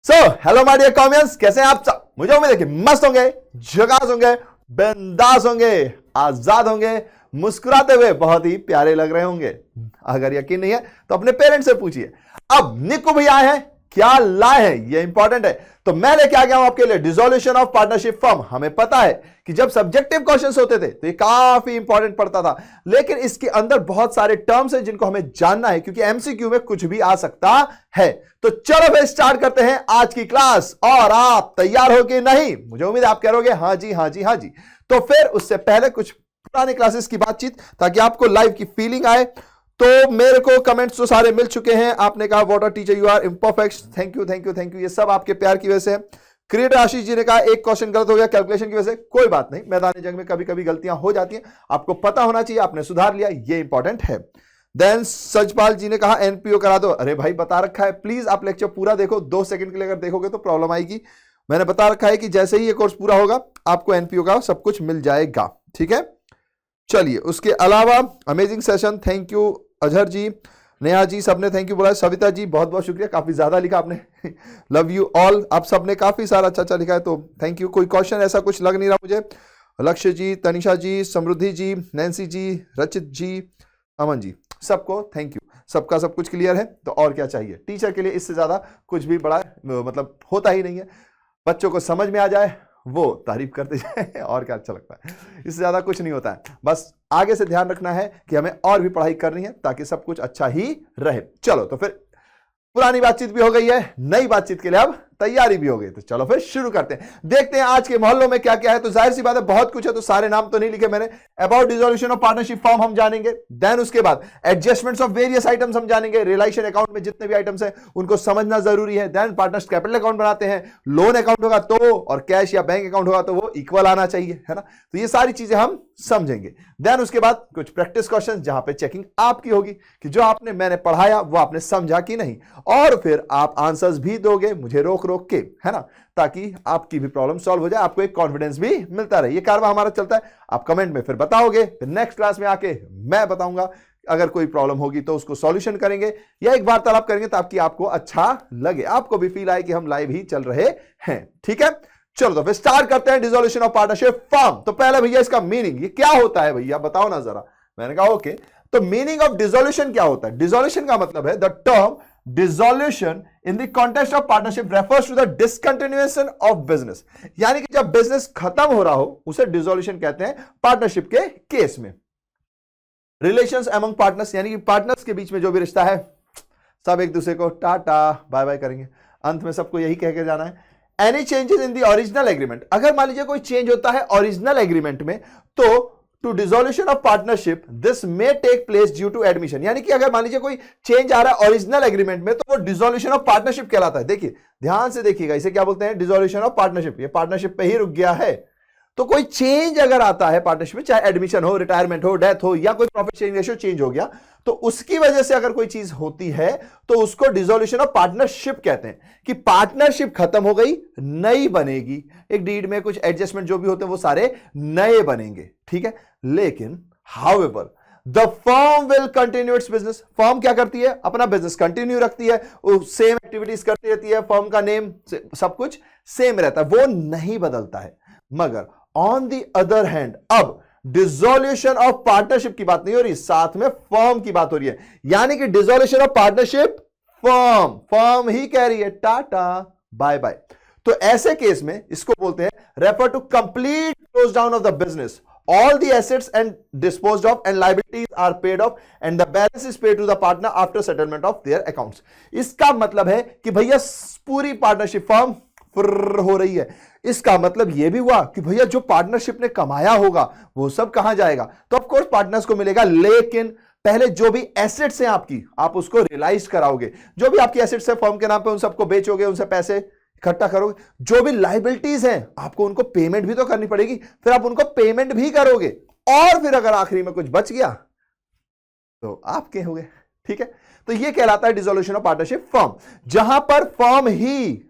Hello my dear कॉमियंस, कैसे हैं आप सब? मुझे उम्मीद है कि मस्त होंगे, झकास होंगे, बिंदास होंगे, आजाद होंगे, मुस्कुराते हुए बहुत ही प्यारे लग रहे होंगे। अगर यकीन नहीं है तो अपने पेरेंट्स से पूछिए। अब निक्कू भैया आए हैं, क्या लाए हैं ये इंपॉर्टेंट है। तो मैं लेके आ गया हूं आपके लिए डिसोल्यूशन ऑफ पार्टनरशिप फर्म। हमें पता है कि जब सब्जेक्टिव क्वेश्चंस होते थे तो ये काफी इंपॉर्टेंट पड़ता था, लेकिन इसके अंदर बहुत सारे टर्म्स हैं जिनको हमें जानना है, क्योंकि एमसीक्यू में कुछ भी आ सकता है। तो चलो फिर स्टार्ट करते हैं आज की क्लास। और आप तैयार हो कि नहीं? मुझे उम्मीद है आप कह रहोगे हाँ जी, हाँ जी, हाँ जी। तो फिर उससे पहले कुछ पुराने क्लासेस की बातचीत, ताकि आपको लाइव की फीलिंग आए। तो मेरे को कमेंट्स तो सारे मिल चुके हैं। आपने कहा what a teacher you are, imperfect, thank you, thank you, thank you. ये सब आपके प्यार की वजह से है। क्रिएटर आशीष जी ने कहा एक क्वेश्चन गलत हो गया कैलकुलेशन की वजह से। कोई बात नहीं, मैदानी जंग में कभी कभी गलतियां हो जाती हैं, आपको पता होना चाहिए, आपने सुधार लिया, ये इंपॉर्टेंट है। देन सजपाल जी ने कहा एनपीओ करा दो। अरे भाई बता रखा है, प्लीज आप लेक्चर पूरा देखो। 2 सेकंड के लिए अगर देखोगे तो प्रॉब्लम आएगी। मैंने बता रखा है कि जैसे ही ये कोर्स पूरा होगा आपको एनपीओ का सब कुछ मिल जाएगा, ठीक है। चलिए, उसके अलावा amazing session, thank you Azhar ji, Neha ji, सबने थैंक यू बोला। सविता जी बहुत बहुत शुक्रिया, काफी ज्यादा लिखा आपने। लव यू ऑल, आप सबने काफी सारा अच्छा अच्छा लिखा है, तो थैंक यू। कोई क्वेश्चन ऐसा कुछ लग नहीं रहा मुझे। लक्ष्य जी, तनिषा जी, समृद्धि जी, नैन्सी जी, रचित जी, अमन जी, सबको थैंक यू। सबका सब कुछ क्लियर है तो और क्या चाहिए टीचर के लिए? इससे ज्यादा कुछ भी बड़ा मतलब होता ही नहीं है। बच्चों को समझ में आ जाए, वो तारीफ करते जाए, और क्या अच्छा लगता है। इससे ज्यादा कुछ नहीं होता है। बस आगे से ध्यान रखना है कि हमें और भी पढ़ाई करनी है ताकि सब कुछ अच्छा ही रहे। चलो, तो फिर पुरानी बातचीत भी हो गई है, नई बातचीत के लिए अब तैयारी भी हो गई। तो चलो फिर शुरू करते हैं, देखते हैं आज के मोहल्लों में क्या क्या है। तो जाहिर सी बात है बहुत कुछ है, तो सारे नाम तो नहीं लिखे मैंने। About dissolution of partnership form हम जानेंगे। देन उसके बाद एडजस्टमेंट्स ऑफ वेरियस आइटम्स हम जानेंगे। रिलेशन अकाउंट में जितने भी आइटम्स हैं उनको समझना जरूरी है। देन पार्टनर्स कैपिटल अकाउंट बनाते हैं। लोन अकाउंट होगा तो, और कैश या बैंक अकाउंट होगा तो वो इक्वल आना चाहिए, है ना। तो ये सारी चीजें हम समझेंगे। देन उसके बाद कुछ प्रैक्टिस क्वेश्चंस जहां पे चेकिंग आपकी होगी कि जो आपने मैंने पढ़ाया वो आपने समझा कि नहीं, और फिर आप आंसर्स भी दोगे मुझे रोक रोक के, है ना, ताकि आपकी भी प्रॉब्लम सॉल्व हो जाए, आपको एक कॉन्फिडेंस भी मिलता रहे। ये कारवा हमारा चलता है। आप कमेंट में फिर बताओगे, फिर नेक्स्ट क्लास में आके मैं बताऊंगा। अगर कोई प्रॉब्लम होगी तो उसको सॉल्यूशन करेंगे या एक वार्तालाप करेंगे ताकि आपको अच्छा लगे, आपको भी फील आए कि हम लाइव ही चल रहे हैं, ठीक है। चलो तो फिर स्टार्ट करते हैं डिसोल्यूशन ऑफ पार्टनरशिप फर्म। तो पहले भैया इसका मीनिंग ये क्या होता है भैया, बताओ ना जरा। मैंने कहा ओके, तो मीनिंग ऑफ डिसोल्यूशन क्या होता है? डिसोल्यूशन का मतलब है the term dissolution in the context of partnership refers to the discontinuation of business. यानी कि जब बिजनेस खत्म हो रहा हो उसे डिसोल्यूशन कहते हैं पार्टनरशिप के केस में। रिलेशंस अमंग पार्टनर्स, यानी कि पार्टनर्स के बीच में जो भी रिश्ता है सब एक दूसरे को टाटा बाय बाय करेंगे, अंत में सबको यही कह के जाना है। Any changes in the original agreement, अगर मान लीजिए कोई चेंज होता है ओरिजिनल एग्रीमेंट में, तो to dissolution of partnership this may take place due to admission. यानी कि अगर मान लीजिए कोई चेंज आ रहा है ओरिजिनल एग्रीमेंट में तो वो डिसोल्यूशन ऑफ पार्टनरशिप कहलाता है। देखिए ध्यान से देखिएगा, इसे क्या बोलते हैं? Dissolution of partnership. ये पार्टनरशिप पे ही रुक गया है। तो कोई चेंज अगर आता है पार्टनरशिप में, चाहे एडमिशन हो, रिटायरमेंट हो, डेथ हो, या कोई प्रॉफिट शेयरिंग रेशियो चेंज हो गया, तो उसकी वजह से अगर कोई चीज होती है तो उसको डिसोल्यूशन ऑफ पार्टनरशिप कहते हैं। कि पार्टनरशिप खत्म हो गई, नई बनेगी। एक डीड में कुछ एडजस्टमेंट जो भी होते हैं वो सारे नए बनेंगे, ठीक है। लेकिन however the firm will continue its business. Firm क्या करती है? अपना बिजनेस कंटिन्यू रखती है, सेम एक्टिविटीज करती रहती है, फर्म का नेम सब कुछ सेम रहता है, वो नहीं बदलता है। मगर ऑन द अदर हैंड अब डिसोल्यूशन ऑफ पार्टनरशिप की बात नहीं हो रही, साथ में फर्म की बात हो रही है। यानी कि डिसोल्यूशन ऑफ पार्टनरशिप फर्म ही कह रही है टाटा बाय बाय। तो ऐसे केस में इसको बोलते हैं refer to complete close down of the business, all the assets and disposed of and liabilities are paid off and the balance is paid to the partner after settlement of their accounts। इसका मतलब है कि भैया पूरी partnership firm हो रही है। इसका मतलब यह भी हुआ कि भैया जो पार्टनरशिप ने कमाया होगा वो सब कहां जाएगा? तो ऑफ कोर्स पार्टनर्स को मिलेगा, लेकिन पहले जो भी एसेट्स हैं आपकी, आप उसको रियलाइज कराओगे। जो भी आपकी एसेट्स है फर्म के नाम पे उन सबको बेचोगे, उनसे पैसे इकट्ठा करोगे। जो भी लाइबिलिटीज हैं आपको उनको पेमेंट भी तो करनी पड़ेगी, फिर आप उनको पेमेंट भी करोगे, और फिर अगर आखिरी में कुछ बच गया तो आपके हो गए, ठीक है। तो ये कहलाता है डिसोल्यूशन ऑफ पार्टनरशिप फर्म, जहां पर फर्म ही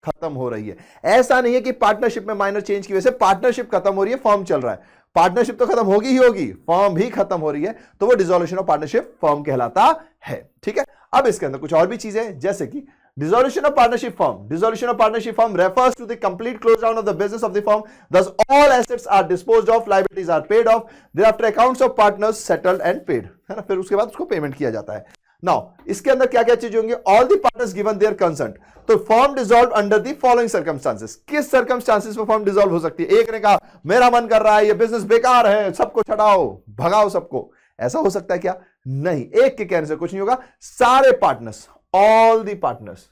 खत्म हो रही है। ऐसा नहीं है कि पार्टनरशिप में माइनर चेंज की वजह से पार्टनरशिप खत्म हो रही है, फर्म चल रहा है। पार्टनरशिप तो खत्म होगी ही होगी, फर्म भी खत्म हो रही है, तो वो डिसोल्यूशन ऑफ पार्टनरशिप फर्म कहलाता है, ठीक है। अब इसके अंदर कुछ और भी चीजें, जैसे कि Dissolution of partnership firm. Dissolution of partnership firm refers to the complete close down of the business of the firm. Thus, all assets are disposed of, liabilities are paid off. Thereafter, accounts of partners settled and paid. है ना, फिर उसके बाद उसको payment किया जाता है. Now, इसके अंदर क्या क्या चीजें होंगी? All the partners given their consent. तो form dissolve under the following circumstances. किस सर्कमस्टांसेस में फॉर्म डिसॉल्व हो सकती है? एक ने कहा मेरा मन कर रहा है, ये बिजनेस बेकार है, सबको छटाओ, भगाओ सबको. ऐसा हो सकता है क्या? नहीं. एक के कहने से कुछ नहीं होगा. सारे partners, all the partners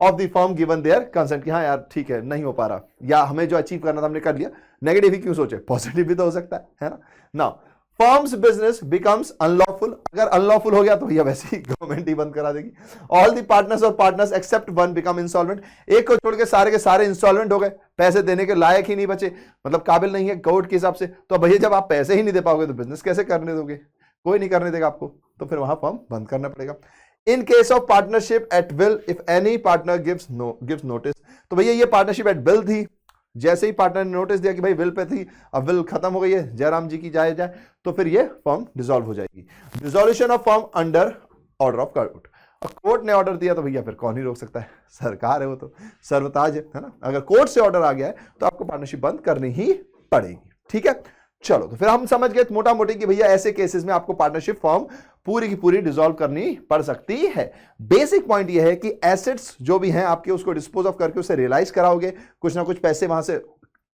of the firm given their consent कि हाँ यार ठीक है, नहीं हो पा रहा, या हमें जो अचीव करना था हमने कर लिया. नेगेटिव ही क्यों सोचे, पॉजिटिव भी तो हो सकता है ना. Now firms business becomes unlawful. अगर अनलॉफुल हो गया तो भैया वैसे ही गवर्नमेंट ही बंद करा देगी. ऑल द पार्टनर्स और partners except one become insolvent. एक को छोड़ के सारे इंस्टॉलमेंट हो गए, पैसे देने के लायक ही नहीं बचे, मतलब काबिल नहीं है कोर्ट के हिसाब से. तो भैया जब आप पैसे ही नहीं दे पाओगे तो बिजनेस कैसे करने दोगे? कोई नहीं करने देगा आपको, तो फिर वहां फर्म बंद करना पड़ेगा. इन case of partnership at will, if any partner gives notice. तो भैया ये पार्टनरशिप एट विल थी, जैसे ही पार्टनर ने नोटिस दिया कि भाई विल पे थी, अब विल खत्म हो गई है, जयराम जी की जाए, तो फिर ये फर्म डिसॉल्व हो जाएगी. Dissolution of firm under order of court. Court ने ऑर्डर दिया तो भैया फिर कौन ही रोक सकता है? सरकार है, वो तो सर्वताज है ना. अगर कोर्ट से ऑर्डर आ गया है तो आपको पार्टनरशिप बंद करनी ही पड़ेगी. ठीक है, चलो. तो फिर हम समझ गए मोटा मोटी कि भैया ऐसे केसेस में आपको पार्टनरशिप फर्म पूरी की पूरी डिसॉल्व करनी पड़ सकती है. बेसिक पॉइंट ये है कि एसेट्स जो भी हैं आपके, उसको डिस्पोज ऑफ करके उसे रियलाइज कराओगे, कुछ ना कुछ पैसे वहां से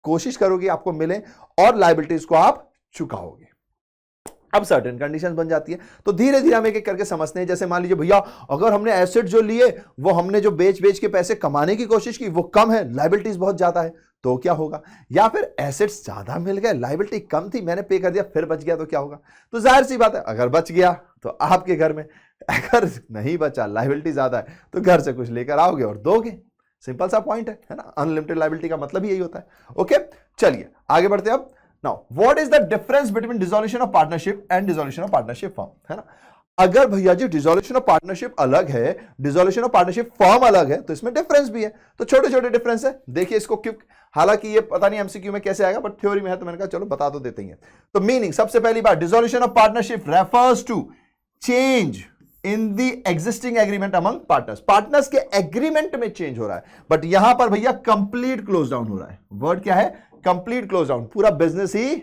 कोशिश करोगे आपको मिले, और लायबिलिटीज को आप चुकाओगे. अब सर्टेन कंडीशंस बन जाती है. तो धीरे धीरे हम एक एक करके समझते हैं. जैसे मान लीजिए भैया अगर हमने एसेट जो लिए वो हमने जो बेच के पैसे कमाने की कोशिश की वो कम है, लायबिलिटीज बहुत ज्यादा है, तो क्या होगा? या फिर एसेट्स ज्यादा मिल गए, लायबिलिटी कम थी, मैंने पे कर दिया, फिर बच गया तो क्या होगा? तो जाहिर सी बात है, अगर बच गया तो आपके घर में, अगर नहीं बचा, लायबिलिटी ज्यादा है, तो घर से कुछ लेकर आओगे और दोगे. सिंपल सा पॉइंट है ना. अनलिमिटेड लायबिलिटी का मतलब ही यही होता है. ओके, चलिए आगे बढ़ते हैं. अब now what is the difference between dissolution of partnership and dissolution of partnership firm, है ना. अगर भैया जी डिसॉल्यूशन ऑफ पार्टनरशिप अलग है, डिसॉल्यूशन ऑफ पार्टनरशिप फर्म अलग है, तो इसमें डिफरेंस भी है. तो छोटे छोटे डिफरेंस है. देखिए इसको क्यों, हालांकि ये पता नहीं एमसीक्यू में कैसे आएगा, बट थ्योरी में है तो मैंने कहा चलो बता तो देते हैं. तो मीनिंग, सबसे पहली बात, dissolution of partnership refers to change in the existing agreement among partners. Partners के एग्रीमेंट में चेंज हो रहा है, बट यहां पर भैया कंप्लीट क्लोज डाउन हो रहा है. वर्ड क्या है? Complete close down. पूरा बिजनेस ही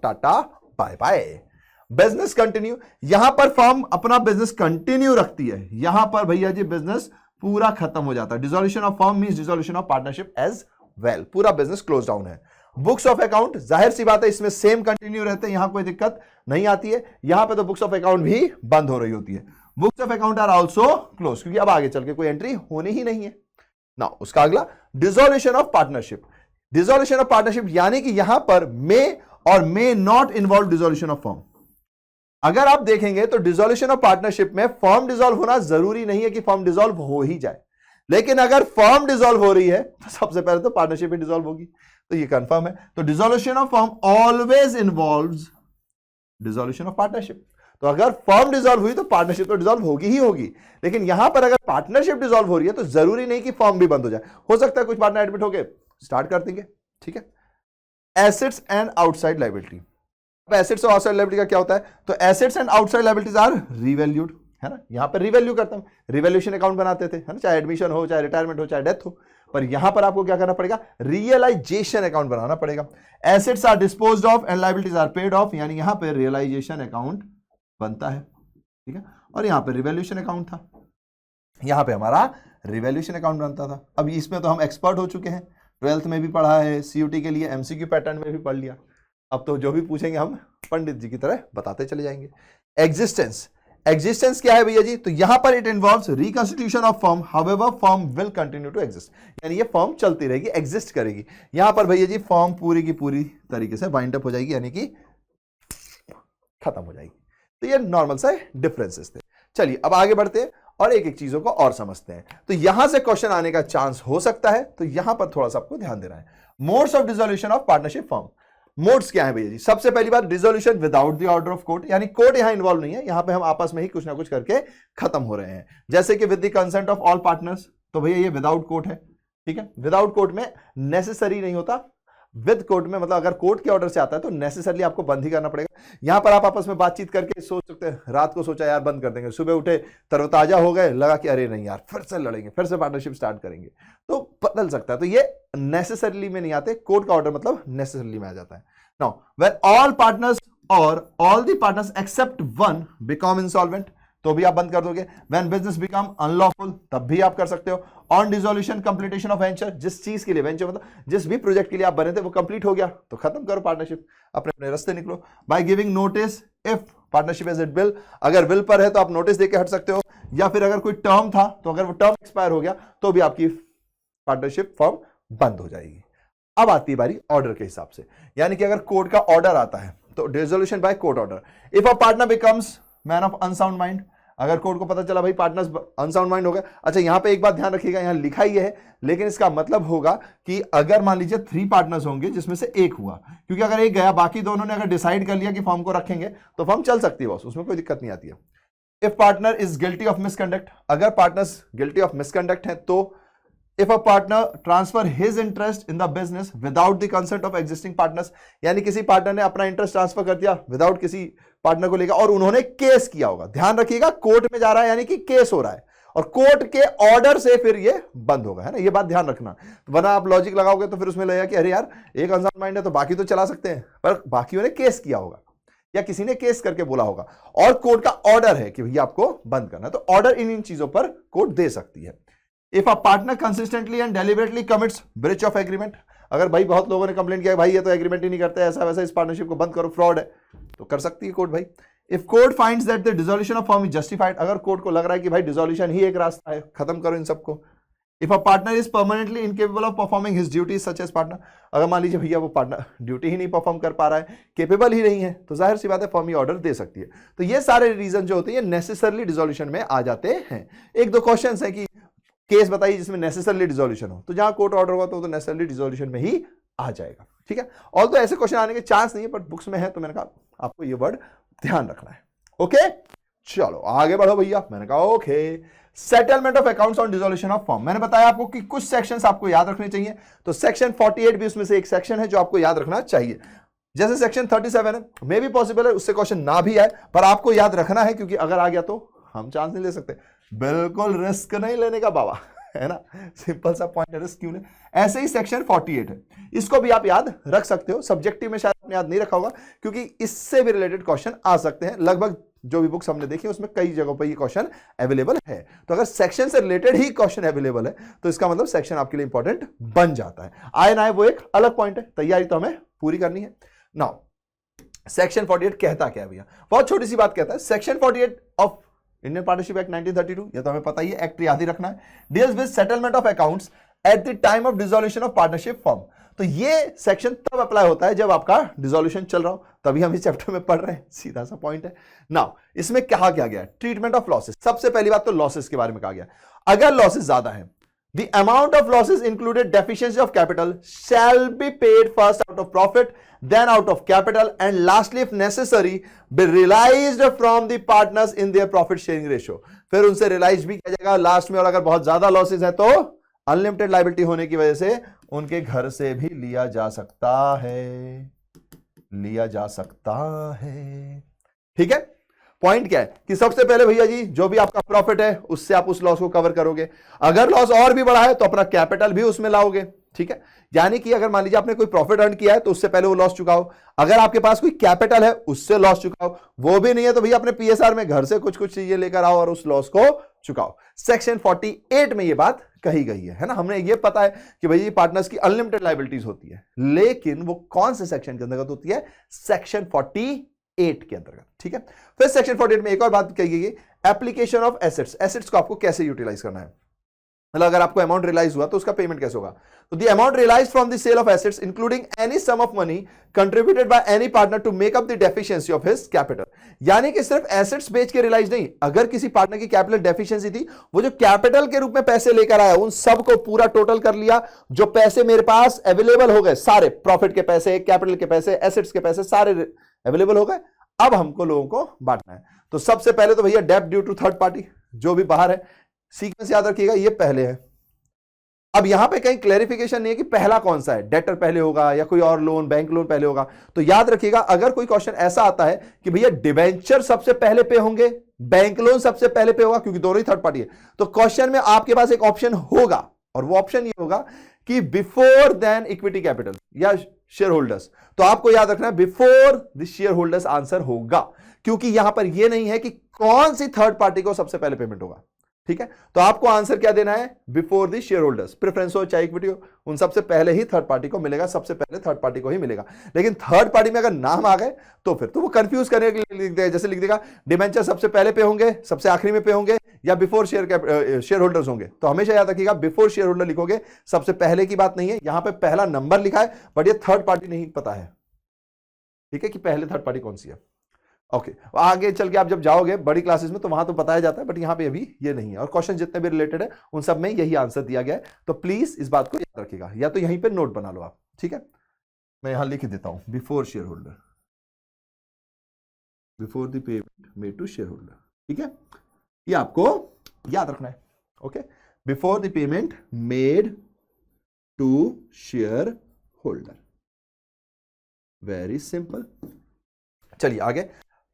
tata bye bye, business continue. यहां पर फर्म अपना बिजनेस कंटिन्यू रखती है, यहां पर भैया जी बिजनेस पूरा खत्म हो जाता है. Dissolution of firm means dissolution of partnership as well. पूरा बिजनेस क्लोज डाउन है. बुक्स ऑफ अकाउंट, जाहिर सी बात है इसमें सेम कंटिन्यू रहते हैं, यहां कोई दिक्कत नहीं आती है. यहां पे तो बुक्स ऑफ अकाउंट भी बंद हो रही होती है. Books of account are also close, क्योंकि अब आगे चल के कोई एंट्री होनी ही नहीं है ना. उसका अगला dissolution of partnership. Dissolution of partnership यानी कि यहां पर मे और may not involve dissolution of firm. अगर आप देखेंगे तो डिसॉल्यूशन ऑफ पार्टनरशिप में फर्म डिसॉल्व होना जरूरी नहीं है कि फर्म डिसॉल्व हो ही जाए, लेकिन अगर फर्म डिसॉल्व हो रही है तो सबसे पहले तो पार्टनरशिप ही डिसॉल्व होगी. तो ये कंफर्म है. तो dissolution of firm always involves dissolution of partnership. तो अगर फर्म डिसॉल्व हुई तो पार्टनरशिप तो डिसॉल्व होगी ही होगी, लेकिन यहां पर अगर पार्टनरशिप डिसॉल्व हो रही है तो जरूरी नहीं कि फर्म भी बंद हो जाए. हो सकता है कुछ पार्टनर एडमिट होके स्टार्ट कर देंगे. ठीक है. Assets and outside liability. Assets और आउटसाइड लायबिलिटी का क्या होता है? तो assets and outside liabilities are revalued, है ना. यहां पर रिवैल्यू करता हूं, रिवैल्यूएशन अकाउंट बनाते थे, है ना, चाहे एडमिशन हो, चाहे रिटायरमेंट हो, चाहे डेथ हो. पर यहां पर आपको क्या करना पड़ेगा? रियलाइजेशन अकाउंट बनाना पड़ेगा. Assets are disposed off and liabilities are paid off, यानी यहां पर रियलाइजेशन अकाउंट बनता है. ठीक है. और यहां पर रिवैल्यूएशन अकाउंट था, यहां पे हमारा रिवैल्यूएशन अकाउंट बनता था. अब इसमें तो हम एक्सपर्ट हो चुके हैं, 12th में भी पढ़ा है, सीयूटी के लिए एमसीक्यू पैटर्न में भी पढ़ लिया. अब तो जो भी पूछेंगे हम पंडित जी की तरह बताते चले जाएंगे. एग्जिस्टेंस. एग्जिस्टेंस क्या है भैया जी? तो यहां पर it involves reconstitution of firm, however firm will continue to exist, यानी ये फर्म चलती रहेगी, एग्जिस्ट करेगी. यहां पर भैया जी फर्म पूरी की पूरी तरीके से वाइंड अप हो जाएगी, यानी कि खत्म हो जाएगी. तो ये नॉर्मल सा डिफरेंसेस थे. चलिए अब आगे बढ़ते हैं और एक एक चीजों को और समझते हैं. तो यहां से क्वेश्चन आने का चांस हो सकता है, तो यहां पर थोड़ा सा आपको ध्यान देना है. Modes of dissolution of partnership firm. Modes क्या है भैया जी? सबसे पहली बात, dissolution without the order of court, यानी कोर्ट यहां इन्वॉल्व नहीं है, यहां पे हम आपस में ही कुछ ना कुछ करके खत्म हो रहे हैं. जैसे कि with the consent of all partners, तो भैया ये विदाउट कोर्ट है. ठीक है. विदाउट कोर्ट में नेसेसरी नहीं होता, विद कोर्ट में, मतलब अगर कोर्ट के ऑर्डर से आता है तो नेसेसरली आपको बंद ही करना पड़ेगा। यहां पर आप आपस में बातचीत करके सोच सकते हैं, रात को सोचा यार बंद कर देंगे, सुबह उठे तरोताजा हो गए, लगा कि अरे नहीं यार फिर से लड़ेंगे, फिर से पार्टनरशिप स्टार्ट करेंगे, तो बदल सकता है। तो ये नेसेसरली में नहीं आते, कोर्ट का ऑर्डर मतलब नेसेसरली में आ जाता है। नाउ व्हेन ऑल पार्टनर्स और all the partners except one become insolvent, तो भी आप बंद कर दोगे। व्हेन बिजनेस बिकम अनलॉफुल, तब भी आप कर सकते हो। On dissolution completion of venture, जिस चीज के लिए वेंचर मतलब जिस भी प्रोजेक्ट के लिए आप बने थे वो कंप्लीट हो गया तो खत्म करो पार्टनरशिप, अपने अपने रास्ते निकलो। By giving notice if partnership is at will, अगर विल पर है तो आप नोटिस देके हट सकते हो, या फिर अगर कोई टर्म था तो अगर वो टर्म एक्सपायर हो गया तो भी आपकी पार्टनरशिप फॉर्म बंद हो जाएगी। अब आती है बारी ऑर्डर के हिसाब से, यानी कि अगर कोर्ट का ऑर्डर आता है तो dissolution by court order. If a partner becomes man of unsound mind, अगर कोर्ट को पता चला भाई पार्टनर्स अनसाउंड माइंड हो गए। अच्छा यहां पे एक बात ध्यान रखिएगा, यहां लिखा ही है लेकिन इसका मतलब होगा कि अगर मान लीजिए 3 पार्टनर्स होंगे जिसमें से एक हुआ, क्योंकि अगर एक गया बाकी दोनों ने अगर डिसाइड कर लिया कि फर्म को रखेंगे तो फर्म चल सकती है बॉस, उसमें कोई दिक्कत नहीं आती है। If partner is guilty of misconduct, अगर पार्टनर्स गिल्टी ऑफ मिसकंडक्ट है तो if a partner transfer his interest in the business without the consent of existing partners, यानी किसी पार्टनर ने अपना इंटरेस्ट ट्रांसफर कर दिया विदाउट किसी पार्टनर को लेकर और उन्होंने केस किया होगा, ध्यान रखिएगा कोर्ट में जा रहा है यानी कि केस हो रहा है और कोर्ट के ऑर्डर से फिर ये बंद होगा, है ना, ये बात ध्यान रखना। वरना आप लॉजिक लगाओगे तो फिर उसमें लगेगा कि अरे यार एक अनसाउंड माइंड है तो बाकी तो चला सकते हैं, पर बाकियों ने केस किया होगा या किसी ने केस करके बोला होगा और कोर्ट का ऑर्डर है कि भैया आपको बंद करना है, तो ऑर्डर इन चीजों पर कोर्ट दे सकती है। If a partner consistently and deliberately commits breach of agreement, अगर भाई बहुत लोगों ने कंप्लेंट किया भाई ये तो एग्रीमेंट ही नहीं करते, ऐसा वैसा, इस पार्टनरशिप को बंद करो, फ्रॉड है, तो कर सकती है कोर्ट भाई। If court finds that the dissolution of firm is justified, अगर कोर्ट को लग रहा है कि भाई डिसोल्यूशन ही एक रास्ता है, खत्म करो इन सबको। If a partner is permanently incapable of performing his duties such as partner, अगर मान लीजिए भैया वो पार्टनर ड्यूटी ही नहीं परफॉर्म कर पा रहा है, केपेबल ही नहीं है, तो जाहिर सी बात है फर्म ही ऑर्डर दे सकती है। तो ये सारे रीजन जो होते हैं नेसेसरली डिसोल्यूशन में आ जाते हैं। एक दो क्वेश्चन है कि केस बताइए जिसमें नेसेसरली डिसोल्यूशन हो, तो जहां कोर्ट ऑर्डर होगा तो नेसेसरली डिसोल्यूशन में ही आ जाएगा, ठीक है। और तो ऐसे क्वेश्चन आने के चांस नहीं है बट बुक्स में है, तो मैंने कहा आपको ये वर्ड ध्यान रखना है। ओके चलो आगे बढ़ो भैया, मैंने कहा okay. Settlement of accounts on dissolution of firm, मैंने बताया आपको कि कुछ सेक्शंस आपको याद रखने चाहिए, तो सेक्शन 48 भी उसमें से एक सेक्शन है जो आपको याद रखना चाहिए। जैसे सेक्शन 37 है, मे भी पॉसिबल है उससे क्वेश्चन ना भी आए, पर आपको याद रखना है क्योंकि अगर आ गया तो हम चांस नहीं ले सकते, बिल्कुल रिस्क नहीं लेने का बाबा, है ना, सिंपल सा पॉइंट है, रिस्क क्यों ले। ऐसे ही सेक्शन 48 है, इसको भी आप याद रख सकते हो, सब्जेक्टिव में शायद आपने याद नहीं रखा होगा क्योंकि इससे भी रिलेटेड क्वेश्चन आ सकते हैं। लगभग जो भी बुक्स हमने देखी उसमें कई जगहों पर ये क्वेश्चन अवेलेबल है, तो अगर सेक्शन से रिलेटेड ही क्वेश्चन अवेलेबल है तो इसका मतलब सेक्शन आपके लिए इंपॉर्टेंट बन जाता है। आए ना आए वो एक अलग पॉइंट है, तैयारी तो हमें पूरी करनी है। नाउ सेक्शन 48 कहता क्या है भैया, बहुत छोटी सी बात कहता है। Section 48 of Indian partnership act 1932, ये तो हमें पता ही है, एक्ट याद ही रखना है, deals with settlement of accounts at the time of dissolution of partnership firm. तो ये सेक्शन तब अप्लाई होता है जब आपका डिसोल्यूशन चल रहा हो, तभी हम इस चैप्टर में पढ़ रहे हैं, सीधा सा पॉइंट है। नाउ इसमें कहा क्या गया, ट्रीटमेंट ऑफ लॉसेस। सबसे पहली बात तो लॉसेस के बारे में कहा गया, अगर लॉसेस ज्यादा है, the amount of losses included deficiency of capital shall be paid first out of profit, then out of capital, and lastly if necessary be realized from the partners in their profit sharing ratio। फिर उनसे realise भी किया जाएगा last में, और अगर बहुत ज्यादा लॉसेस है तो अनलिमिटेड लायबिलिटी होने की वजह से उनके घर से भी लिया जा सकता है, लिया जा सकता है, ठीक है। पॉइंट क्या है कि सबसे पहले भैया जी जो भी आपका प्रॉफिट है उससे आप उस लॉस को कवर करोगे, अगर लॉस और भी बढ़ा है तो अपना कैपिटल भी उसमें लाओगे, ठीक है। यानी कि अगर मान लीजिए आपने कोई प्रॉफिट अर्न किया है तो उससे पहले वो लॉस चुकाओ, अगर आपके पास कोई कैपिटल है उससे लॉस चुकाओ, वो भी नहीं है तो भैया अपने पीएसआर में घर से कुछ कुछ चीजें लेकर आओ और उस लॉस को चुकाओ। सेक्शन 48 में ये बात कही गई है ना। हमने ये पता है कि भाई पार्टनर्स की अनलिमिटेड लायबिलिटीज होती है, लेकिन वो कौन से सेक्शन के अंतर्गत होती है, सेक्शन 48 के अंतर्गत, ठीक है। फिर सेक्शन 48 में एक और बात कही गई, एप्लीकेशन ऑफ एसेट्स। एसेट्स को आपको कैसे यूटिलाइज करना है, मतलब अगर आपको अमाउंट रियलाइज हुआ तो उसका पेमेंट कैसे होगा। तो the amount realise from the sale of assets including any sum of money contributed by any partner to make up the deficiency of his capital. यानी कि सिर्फ एसेट्स बेच के रियलाइज नहीं, अगर किसी पार्टनर की कैपिटल डेफिशिएंसी थी, वो जो कैपिटल के रूप में पैसे लेकर आया उन सबको पूरा टोटल कर लिया, जो पैसे मेरे पास अवेलेबल हो गए सारे, प्रॉफिट के पैसे, कैपिटल के पैसे, एसेट्स के पैसे सारे अवेलेबल हो गए, अब हमको लोगों को बांटना है। तो सबसे पहले तो भैया डेब्ट ड्यू टू थर्ड पार्टी, जो भी बाहर है, सीक्वेंस याद रखिएगा, ये पहले है। अब यहां पे कहीं क्लैरिफिकेशन नहीं है कि पहला कौन सा है, डेटर पहले होगा या कोई और लोन, बैंक लोन पहले होगा। तो याद रखिएगा, अगर कोई क्वेश्चन ऐसा आता है कि भैया डिबेंचर सबसे पहले पे होंगे, बैंक लोन सबसे पहले पे होगा, क्योंकि दोनों ही थर्ड पार्टी है, तो क्वेश्चन में आपके पास एक ऑप्शन होगा, और वो ऑप्शन ये होगा कि बिफोर देन इक्विटी कैपिटल या शेयर होल्डर्स। तो आपको याद रखना है before the share holders answer होगा, क्योंकि यहां पर यह नहीं है कि कौन सी थर्ड पार्टी को सबसे पहले पेमेंट होगा। ठीक है, तो आपको आंसर क्या देना है, before the share holders, preference हो चाहे इक्विटी हो, उन सबसे पहले ही थर्ड पार्टी को मिलेगा, सबसे पहले थर्ड पार्टी को ही मिलेगा। लेकिन थर्ड पार्टी में अगर नाम आ गए तो फिर तो वो कंफ्यूज करने के लिए लिख देगा, जैसे लिख देगा डिबेंचर सबसे पहले पे होंगे, सबसे आखिरी में पे होंगे, या बिफोर शेयर होल्डर्स होंगे। तो हमेशा याद रखिएगा बिफोर शेयर होल्डर लिखोगे, सबसे पहले की बात नहीं है, यहां पे पहला नंबर लिखा है बट ये थर्ड पार्टी नहीं पता है। ठीक है, कि पहले थर्ड पार्टी कौन सी है। ओके, आगे चल के आप जब जाओगे बड़ी क्लासेस में तो वहां तो बताया जाता है, बट यहां पे अभी ये नहीं है, और क्वेश्चन जितने भी रिलेटेड है उन सब में यही आंसर दिया गया है। तो प्लीज इस बात को याद रखिएगा, या तो यहीं पे नोट बना लो आप। ठीक है, मैं यहां लिख देता हूं before share holder, before the payment made to share holder. ठीक है, ये आपको याद रखना है। Okay, before the payment made to share holder, very simple. चलिए आगे,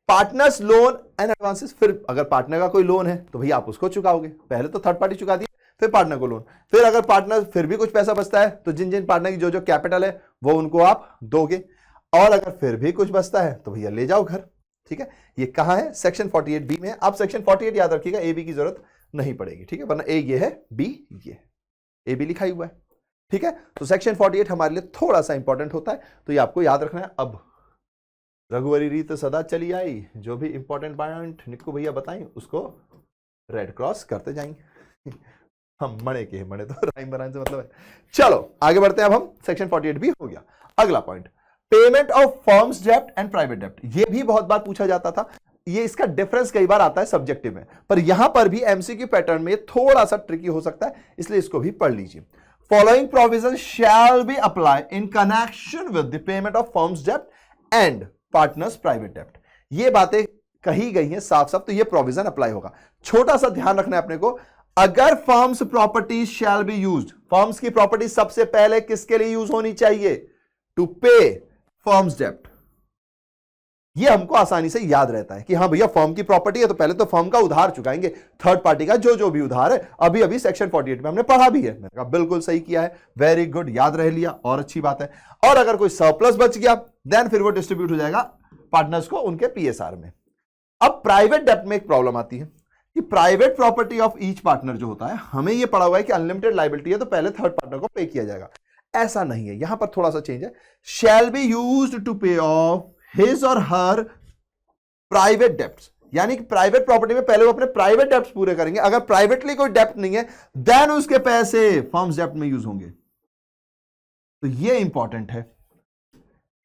पार्टनर्स लोन एंड एडवांसेस। फिर अगर पार्टनर का कोई लोन है तो भैया आप उसको चुकाओगे, पहले तो थर्ड पार्टी चुका दी, फिर पार्टनर को लोन। फिर अगर पार्टनर फिर भी कुछ पैसा बचता है तो जिन जिन पार्टनर की जो जो कैपिटल है वो उनको आप दोगे, और अगर फिर भी कुछ बचता है तो भैया ले जाओ घर। ठीक है, ये कहां है, सेक्शन 48B में। आप सेक्शन 48 याद रखिएगा, ए बी की जरूरत नहीं पड़ेगी। ठीक है, वरना ए ये है, बी ये है, ए बी लिखा ही हुआ है। ठीक है, तो सेक्शन 48 हमारे लिए थोड़ा सा इंपॉर्टेंट होता है, तो ये आपको याद रखना है। अब रघुवरी रीत सदा चली आई, जो भी इंपॉर्टेंट पॉइंट निक्कू भैया बताएं उसको रेड क्रॉस करते जाएंगे। हम मणे के मणे, तो राइम बनाने से मतलब है। चलो आगे बढ़ते हैं, अब हम सेक्शन 48 भी हो गया। अगला point, payment of firms dept and private डेप्ट। ये भी बहुत बार पूछा जाता था, ये इसका डिफरेंस कई बार आता है सब्जेक्टिव में, पर यहां पर भी एमसीक्यू पैटर्न में थोड़ा सा ट्रिकी हो सकता है, इसलिए इसको भी पढ़ लीजिए। Following provision shall be apply in connection with the payment of firms dept and partners private डेप्ट। ये बातें कही गई हैं साफ साफ, तो ये प्रोविजन अप्लाई होगा। छोटा सा ध्यान रखना है अपने को, अगर firms properties shall be used, firms की प्रॉपर्टी सबसे पहले किसके लिए यूज होनी चाहिए, टू पे फर्म्स डेप्ट। ये हमको आसानी से याद रहता है कि हाँ भैया फर्म की प्रॉपर्टी है तो पहले तो फर्म का उधार चुकाएंगे, थर्ड पार्टी का जो जो भी उधार है। अभी अभी सेक्शन 48 में हमने पढ़ा भी है, मैंने कहा बिल्कुल सही किया है, वेरी गुड, याद रह लिया और अच्छी बात है। और अगर कोई सरप्लस बच गया देन फिर वो डिस्ट्रीब्यूट हो जाएगा पार्टनर्स को उनके पीएसआर में। अब प्राइवेट डेप्ट में एक प्रॉब्लम आती है कि private property of each partner जो होता है, हमें ये पढ़ा हुआ है कि अनलिमिटेड लायबिलिटी है तो पहले थर्ड पार्टनर को पे किया जाएगा। ऐसा नहीं है, यहां पर थोड़ा सा चेंज है, shall be used to pay of his और हर प्राइवेट डेप्ट्स, यानी कि प्राइवेट प्रॉपर्टी में पहले वो अपने प्राइवेट डेप्ट्स पूरे करेंगे। अगर प्राइवेटली कोई डेप्ट नहीं है देन उसके पैसे फर्म्स डेप्ट में यूज होंगे। तो ये इंपॉर्टेंट है,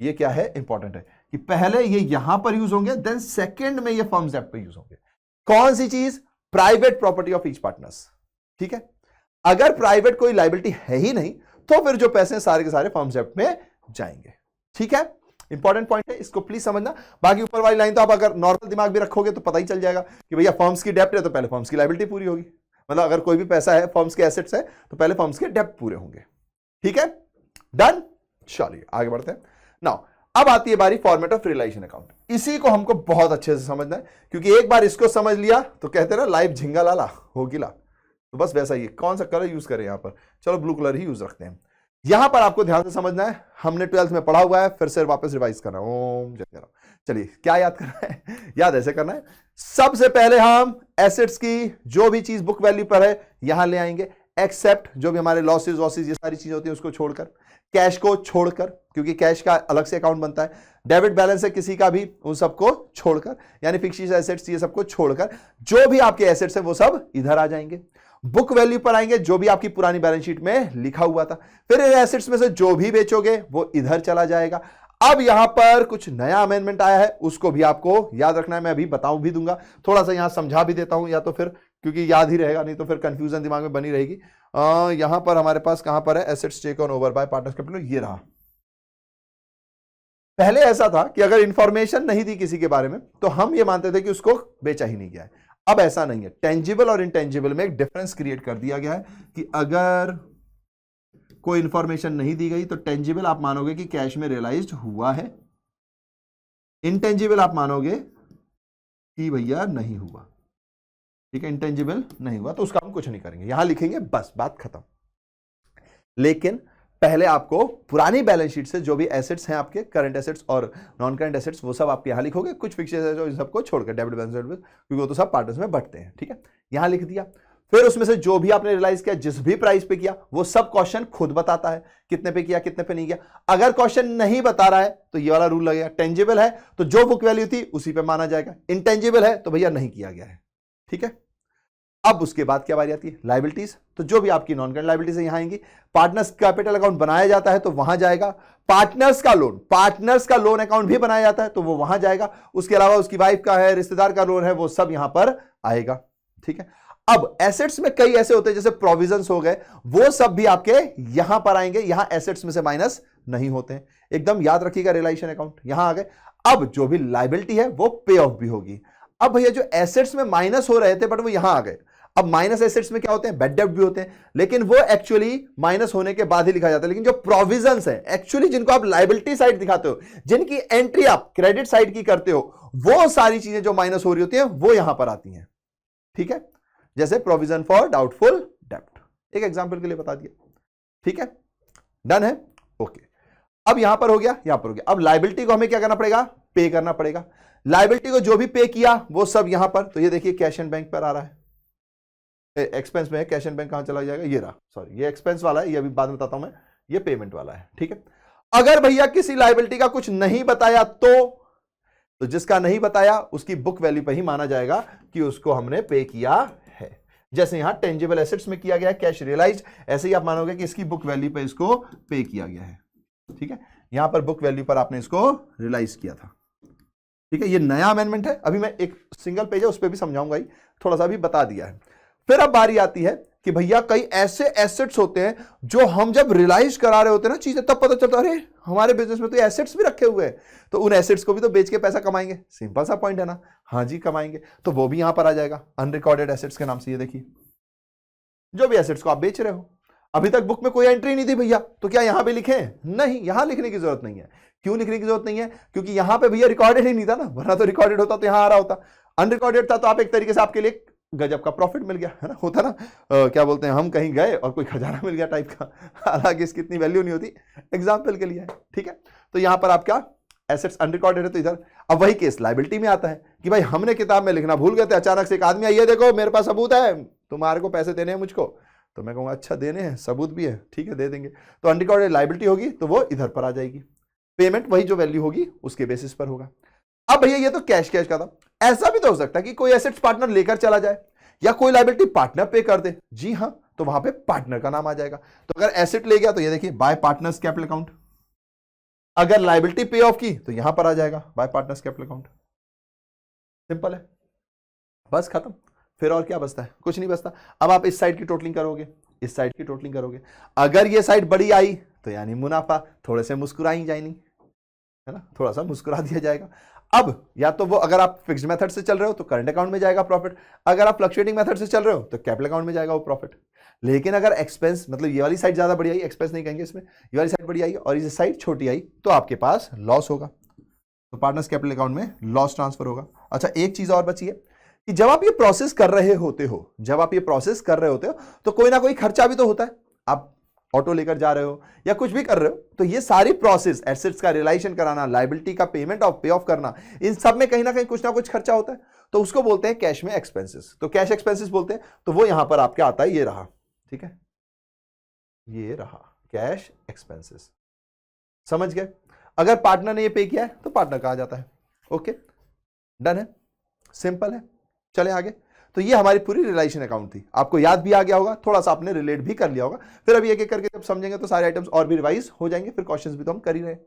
ये क्या है, इंपॉर्टेंट है कि पहले ये यहां पर यूज होंगे देन सेकंड में ये फर्म्स डेप्ट पे यूज होंगे। कौन सी चीज, private property of each partners. ठीक है, अगर प्राइवेट कोई लायबिलिटी है ही नहीं तो फिर जो पैसे सारे के सारे फर्म्स डेप्ट में जाएंगे। ठीक है, इंपॉर्टेंट पॉइंट है, इसको प्लीज समझना। बाकी ऊपर वाली लाइन तो आप अगर नॉर्मल दिमाग भी रखोगे तो पता ही चल जाएगा कि भैया फर्म्स की डेप्ट है तो पहले फर्म्स की लायबिलिटी पूरी होगी, मतलब अगर कोई भी पैसा है फर्म्स के एसेट्स है तो पहले फर्म्स के डेप्ट पूरे होंगे। ठीक है, डन। चलिए आगे बढ़ते हैं। नाउ अब आती है बारी फॉर्मेट ऑफ रियलाइजेशन अकाउंट। इसी को हमको बहुत अच्छे से समझना है, क्योंकि एक बार इसको समझ लिया तो कहते हैं ना लाइफ झिंगा लाला हो गिला, तो बस वैसा ही। कौन सा कलर यूज करें यहां पर, चलो ब्लू कलर ही यूज रखते हैं। यहां पर आपको ध्यान से समझना है, हमने 12th में पढ़ा हुआ है, फिर से वापस रिवाइज करना है। ओम जय राम। चलिए क्या याद करना है, याद ऐसे करना है, सबसे पहले हम एसेट्स की जो भी चीज बुक वैल्यू पर है यहां ले आएंगे, एक्सेप्ट जो भी हमारे लॉसेज वॉसेज ये सारी चीजें होती है उसको छोड़कर, कैश को छोड़कर, क्योंकि कैश का अलग से अकाउंट बनता है, डेबिट बैलेंस है किसी का भी उन सबको छोड़कर, यानी फिक्स्ड एसेट्स ये सबको छोड़कर जो भी आपके एसेट्स है वो सब इधर आ जाएंगे। बुक वैल्यू पर आएंगे जो भी आपकी पुरानी बैलेंस शीट में लिखा हुआ था, फिर एसेट्स में से जो भी बेचोगे वो इधर चला जाएगा। अब यहां पर कुछ नया अमेंडमेंट आया है, उसको भी आपको याद रखना है, मैं अभी बताऊं भी दूंगा, थोड़ा सा यहां समझा भी देता हूं, या तो फिर क्योंकि याद ही रहेगा, नहीं तो फिर कंफ्यूजन दिमाग में बनी रहेगी। यहां पर हमारे पास कहां पर है, assets taken over by partners capital, ये रहा। पहले ऐसा था कि अगर इंफॉर्मेशन नहीं थी किसी के बारे में तो हम ये मानते थे कि उसको बेचा ही नहीं गया है। अब ऐसा नहीं है, टेंजिबल और इंटेंजिबल में एक डिफरेंस क्रिएट कर दिया गया है कि अगर कोई इंफॉर्मेशन नहीं दी गई तो टेंजिबल आप मानोगे कि कैश में रियलाइज्ड हुआ है, इंटेंजिबल आप मानोगे कि भैया नहीं हुआ। ठीक है, इंटेंजिबल नहीं हुआ तो उसका हम कुछ नहीं करेंगे, यहां लिखेंगे बस, बात खत्म। लेकिन पहले आपको पुरानी बैलेंस शीट से जो भी एसेट्स हैं आपके, करंट एसेट्स और नॉन करंट एसेट्स, वो सब आपके यहां लिखोगे, कुछ फिक्सेड है जो इन सबको छोड़कर, डेबिट बैलेंस क्योंकि वो तो सब पार्टनर्स में बंटते हैं। ठीक है, यहां लिख दिया। फिर उसमें से जो भी आपने रियलाइज किया, जिस भी प्राइस पे किया, वो सब क्वेश्चन खुद बताता है कितने पे किया कितने पे नहीं किया। अगर क्वेश्चन नहीं बता रहा है तो ये वाला रूल लगेगा, टेंजिबल है तो जो बुक वैल्यू थी उसी पे माना जाएगा, इंटेंजिबल है तो भैया नहीं किया गया है। ठीक है, अब उसके बाद क्या बारी आती है, लायबिलिटीज। तो जो भी आपकी नॉन करंट लायबिलिटीज यहां आएंगी, पार्टनर्स कैपिटल अकाउंट बनाया जाता है तो वहां जाएगा, पार्टनर्स का लोन अकाउंट भी बनाया जाता है तो वो वहां जाएगा, उसके अलावा उसकी वाइफ का है, रिश्तेदार का लोन है, वो सब यहां पर आएगा। ठीक है, अब एसेट्स में कई ऐसे होते हैं जैसे प्रोविजंस हो गए, वो सब भी आपके यहां पर आएंगे, यहां एसेट्स में से माइनस नहीं होते हैं, एकदम याद रखिएगा, रियलाइजेशन अकाउंट यहां आ गए। अब जो भी लायबिलिटी है वो पे ऑफ भी होगी। अब भैया जो एसेट्स में माइनस हो रहे थे बट वो यहां आ गए, अब माइनस एसेट्स में क्या होते हैं, बैड डेब्ट भी होते हैं, लेकिन वो एक्चुअली माइनस होने के बाद ही लिखा जाता है। लेकिन जो प्रोविजंस है एक्चुअली, जिनको आप लायबिलिटी साइड दिखाते हो, जिनकी एंट्री आप क्रेडिट साइड की करते हो, वो सारी चीजें जो माइनस हो रही होती हैं वो यहां पर आती हैं। ठीक है, जैसे प्रोविजन फॉर डाउटफुल डेब्ट, एक एग्जांपल के लिए बता दिया। ठीक है, डन है, ओके। अब यहां पर हो गया, यहां पर हो गया। अब लायबिलिटी को हमें क्या करना पड़ेगा, पे करना पड़ेगा। लायबिलिटी को जो भी पे किया वो सब यहां पर, तो ये देखिए कैश एंड बैंक पर आ रहा है, एक्सपेंस में है, कैश एंड बैंक कहां चला जाएगा, ये रहा, सॉरी ये एक्सपेंस वाला है, ये अभी बाद में बताता हूं मैं, ये पेमेंट वाला है। ठीक है, अगर भैया किसी लायबिलिटी का कुछ नहीं बताया तो जिसका नहीं बताया उसकी बुक वैल्यू पे ही माना जाएगा कि उसको हमने पे किया है। जैसे यहां टेंजिबल एसेट्स में किया गया कैश रियलाइज्ड, ऐसे ही आप मानोगे कि इसकी बुक वैल्यू पे इसको पे किया गया है। ठीक है, यहां पर बुक वैल्यू पर आपने इसको रियलाइज किया था। ठीक है, ये नया अमेंडमेंट है, अभी मैं एक सिंगल पेज है उस पर भी समझाऊंगा ही, थोड़ा सा भी बता दिया है। फिर अब बारी आती है कि भैया कई ऐसे एसेट्स होते हैं जो हम जब रियलाइज करा रहे होते हैं ना चीजें, तब पता चलता है अरे हमारे बिजनेस में तो एसेट्स भी रखे हुए हैं, तो उन एसेट्स को भी तो बेच के पैसा कमाएंगे, सिंपल सा पॉइंट है ना, हाँ जी कमाएंगे, तो वो भी यहां पर आ जाएगा अनरिकॉर्डेड एसेट्स के नाम से। ये देखिए जो भी एसेट्स को आप बेच रहे हो, अभी तक बुक में कोई एंट्री नहीं थी भैया, तो क्या यहां पे लिखे? नहीं, यहां लिखने की जरूरत नहीं है। क्यों लिखने की जरूरत नहीं है? क्योंकि यहां पे भैया रिकॉर्डेड ही नहीं था ना, वरना तो रिकॉर्डेड होता तो यहां आ रहा होता। अनरिकॉर्डेड था तो आप एक तरीके से आपके लिए गजब का प्रॉफिट मिल गया, है ना, होता ना, क्या बोलते हैं, हम कहीं गए और कोई खजाना मिल गया टाइप का, हालांकि इसकी इतनी वैल्यू नहीं होती, एग्जाम्पल के लिए है। ठीक है, तो यहां पर आपका एसेट्स अनरिकॉर्डेड है, तो इधर अब वही केस लायबिलिटी में आता है कि भाई हमने किताब में लिखना भूल गए थे, अचानक से एक आदमी आइए देखो मेरे पास सबूत है, तुम्हारे को पैसे देने हैं मुझको, तो मैं कहूँगा अच्छा देने हैं, सबूत भी है, ठीक है दे देंगे, तो अनरिकॉर्डेड लायबिलिटी होगी तो वो इधर पर आ जाएगी, पेमेंट वही जो वैल्यू होगी उसके बेसिस पर होगा। अब भैया ये तो कैश का था, ऐसा भी तो हो सकता है कि कोई एसेट्स पार्टनर लेकर चला जाए या कोई लायबिलिटी पार्टनर पे कर दे, जी हाँ, तो वहां पे पार्टनर का नाम आ जाएगा। तो अगर एसेट ले गया तो ये देखिए बाय पार्टनर्स कैपिटल अकाउंट, अगर लायबिलिटी पे ऑफ की तो यहां पर आ जाएगा bye partners capital account, simple है, बस खत्म। फिर और क्या बचता है? कुछ नहीं बचता। अब आप इस साइड की टोटलिंग करोगे, इस साइड की टोटलिंग करोगे, अगर ये साइड बड़ी आई तो यानी मुनाफा, थोड़े से मुस्कुराई जाएंगी, है ना, थोड़ा सा मुस्कुरा दिया जाएगा। अब या तो वो अगर आप फिक्स्ड मेथड से चल रहे हो तो करंट अकाउंट में जाएगा प्रॉफिट, अगर आप फ्लक्चुएटिंग मेथड से चल रहे हो तो कैपिटल अकाउंट में जाएगा वो प्रॉफिट। लेकिन अगर एक्सपेंस, मतलब ये वाली साइड ज्यादा बड़ी आई, एक्सपेंस नहीं कहेंगे इसमें, ये वाली साइड बड़ी आई और ये साइड छोटी आई, तो आपके पास लॉस होगा, तो पार्टनर्स कैपिटल अकाउंट में लॉस ट्रांसफर होगा। अच्छा एक चीज और बची है कि जब आप ये प्रोसेस कर रहे होते हो, जब आप ये प्रोसेस कर रहे होते हो तो कोई ना कोई खर्चा भी तो होता है, आप ऑटो लेकर जा रहे हो या कुछ भी कर रहे हो, तो ये सारी प्रोसेस, एसेट्स का रियलाइजेशन कराना, लायबिलिटी का पेमेंट और पे ऑफ करना, इन सब में कहीं ना कहीं कुछ ना कुछ खर्चा होता है, तो उसको बोलते हैं कैश में एक्सपेंसेस, तो कैश एक्सपेंसेस बोलते हैं, तो वो यहां पर आपके आता है, ये रहा, ठीक है, ये रहा कैश एक्सपेंसेस, समझ गए। अगर पार्टनर ने ये पे किया है तो पार्टनर कहा जाता है, ओके डन है, सिंपल है। चले आगे, तो ये हमारी पूरी रियलाइजेशन अकाउंट थी, आपको याद भी आ गया होगा, थोड़ा सा आपने रिलेट भी कर लिया होगा, फिर अभी एक एक करके जब समझेंगे तो सारे आइटम्स और भी रिवाइज हो जाएंगे, फिर क्वेश्चंस भी तो हम कर ही रहे हैं,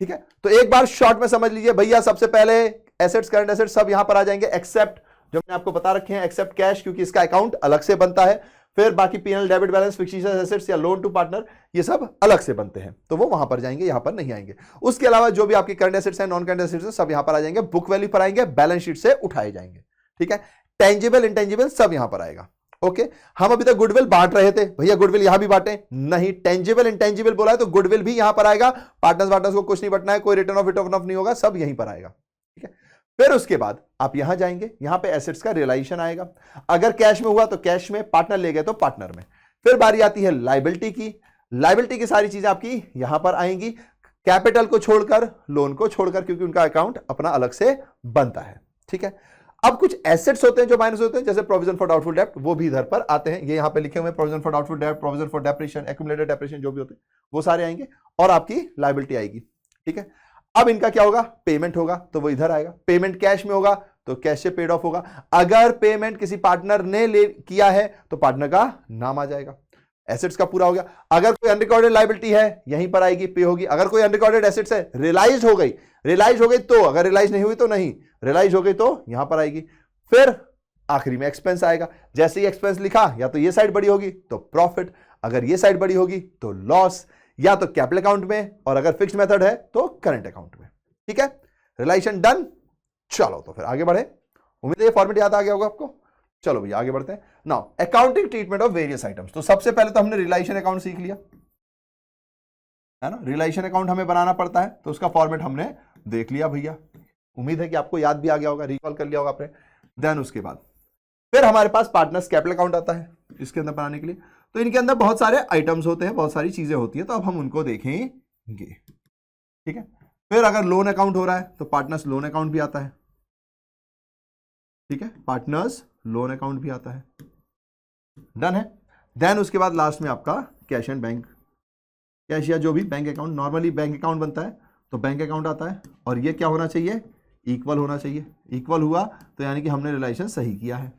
ठीक है। तो एक बार शॉर्ट में समझ लीजिए भैया, सबसे पहले एसेट्स, करंट एसेट्स सब यहां पर आ जाएंगे, एक्सेप्ट जो मैंने आपको बता रखे हैं, एक्सेप्ट कैश, क्योंकि इसका अकाउंट अलग से बनता है, फिर बाकी PNL, debit balance, fixed assets या लोन टू पार्टनर, ये सब अलग से बनते हैं, तो वो वहां पर जाएंगे, यहां पर नहीं आएंगे। उसके अलावा जो भी आपके करंट एसेट्स हैं, नॉन करंट एसेट्स हैं, सब यहां पर आ जाएंगे, बुक वैल्यू पर आएंगे, बैलेंस शीट से उठाए जाएंगे, ठीक है। टेंजिबल इंटेंजिबल सब यहां पर आएगा, ओके हम अभी तक गुडविल बांट रहे थे, भैया गुडविल यहां भी बांटे नहीं, टेंजिबल इंटेंजिबल बोला है तो गुडविल भी यहां पर आएगा, पार्टनर्स को कुछ नहीं बटना है, कोई रिटर्न ऑफ नहीं होगा, सब यहीं पर आएगा। ठीक है, फिर उसके बाद आप यहां जाएंगे, यहां पे एसेट्स का रियलाइजेशन आएगा, अगर कैश में हुआ तो कैश में, पार्टनर ले गए तो पार्टनर में। फिर बारी आती है लायबिलिटी की, लायबिलिटी की सारी चीजें आपकी यहां पर आएंगी, कैपिटल को छोड़कर, लोन को छोड़कर, क्योंकि उनका अकाउंट अपना अलग से बनता है। ठीक है, अब कुछ एसेट्स होते हैं जो माइनस होते हैं, जैसे प्रोविजन फॉर डाउटफुल डेब्ट, वो भी इधर पर आते हैं, ये यहां पे लिखे हुए प्रोविजन फॉर डाउटफुल डेब्ट, provision for depreciation, accumulated depreciation जो भी होते हैं वो सारे आएंगे और आपकी लायबिलिटी आएगी। ठीक है, अब इनका क्या होगा, पेमेंट होगा तो वो इधर आएगा, पेमेंट कैश में होगा तो कैश से पेड ऑफ होगा, अगर पेमेंट किसी पार्टनर ने ले किया है तो पार्टनर का नाम आ जाएगा, एसेट्स का पूरा हो गया। अगर कोई अनरिकॉर्डेड लायबिलिटी है यहीं पर आएगी, पे होगी। अगर कोई अनरिकॉर्डेड एसेट्स है, रियलाइज हो गई तो, अगर रियलाइज नहीं हुई तो नहीं, रियलाइज हो गई तो यहां पर आएगी। फिर आखिरी में एक्सपेंस आएगा, जैसे ही एक्सपेंस लिखा या तो ये साइड बड़ी होगी तो प्रॉफिट, अगर ये साइड बड़ी होगी तो लॉस, या तो कैपिटल अकाउंट में, और अगर फिक्स्ड मेथड है तो करंट अकाउंट में। ठीक है, रियलाइजेशन डन। चलो तो फिर आगे बढ़े, उम्मीद है ये फॉर्मेट याद आ गया होगा आपको। चलो भैया आगे बढ़ते हैं। Now accounting treatment of various items, तो सबसे पहले तो हमने रियलाइजेशन अकाउंट सीख लिया है ना, रियलाइजेशन अकाउंट हमें बनाना पड़ता है तो उसका फॉर्मेट हमने देख लिया भैया, उम्मीद है कि आपको याद भी आ गया होगा, रिकॉल कर लिया होगा आपने। देन उसके बाद फिर हमारे पास पार्टनर्स कैपिटल अकाउंट आता है इसके अंदर बनाने के लिए, तो इनके अंदर बहुत सारे आइटम्स होते हैं, बहुत सारी चीजें होती है, तो अब हम उनको देखेंगे। ठीक है, फिर अगर लोन अकाउंट हो रहा है तो पार्टनर्स लोन अकाउंट भी आता है। ठीक है, पार्टनर्स लोन अकाउंट भी आता है, डन है। देन उसके बाद लास्ट में आपका कैश एंड बैंक, कैश या जो भी bank account, normally bank account बनता है तो बैंक अकाउंट आता है, और ये क्या होना चाहिए, इक्वल होना चाहिए, इक्वल हुआ तो यानी कि हमने रिलेशन सही किया है,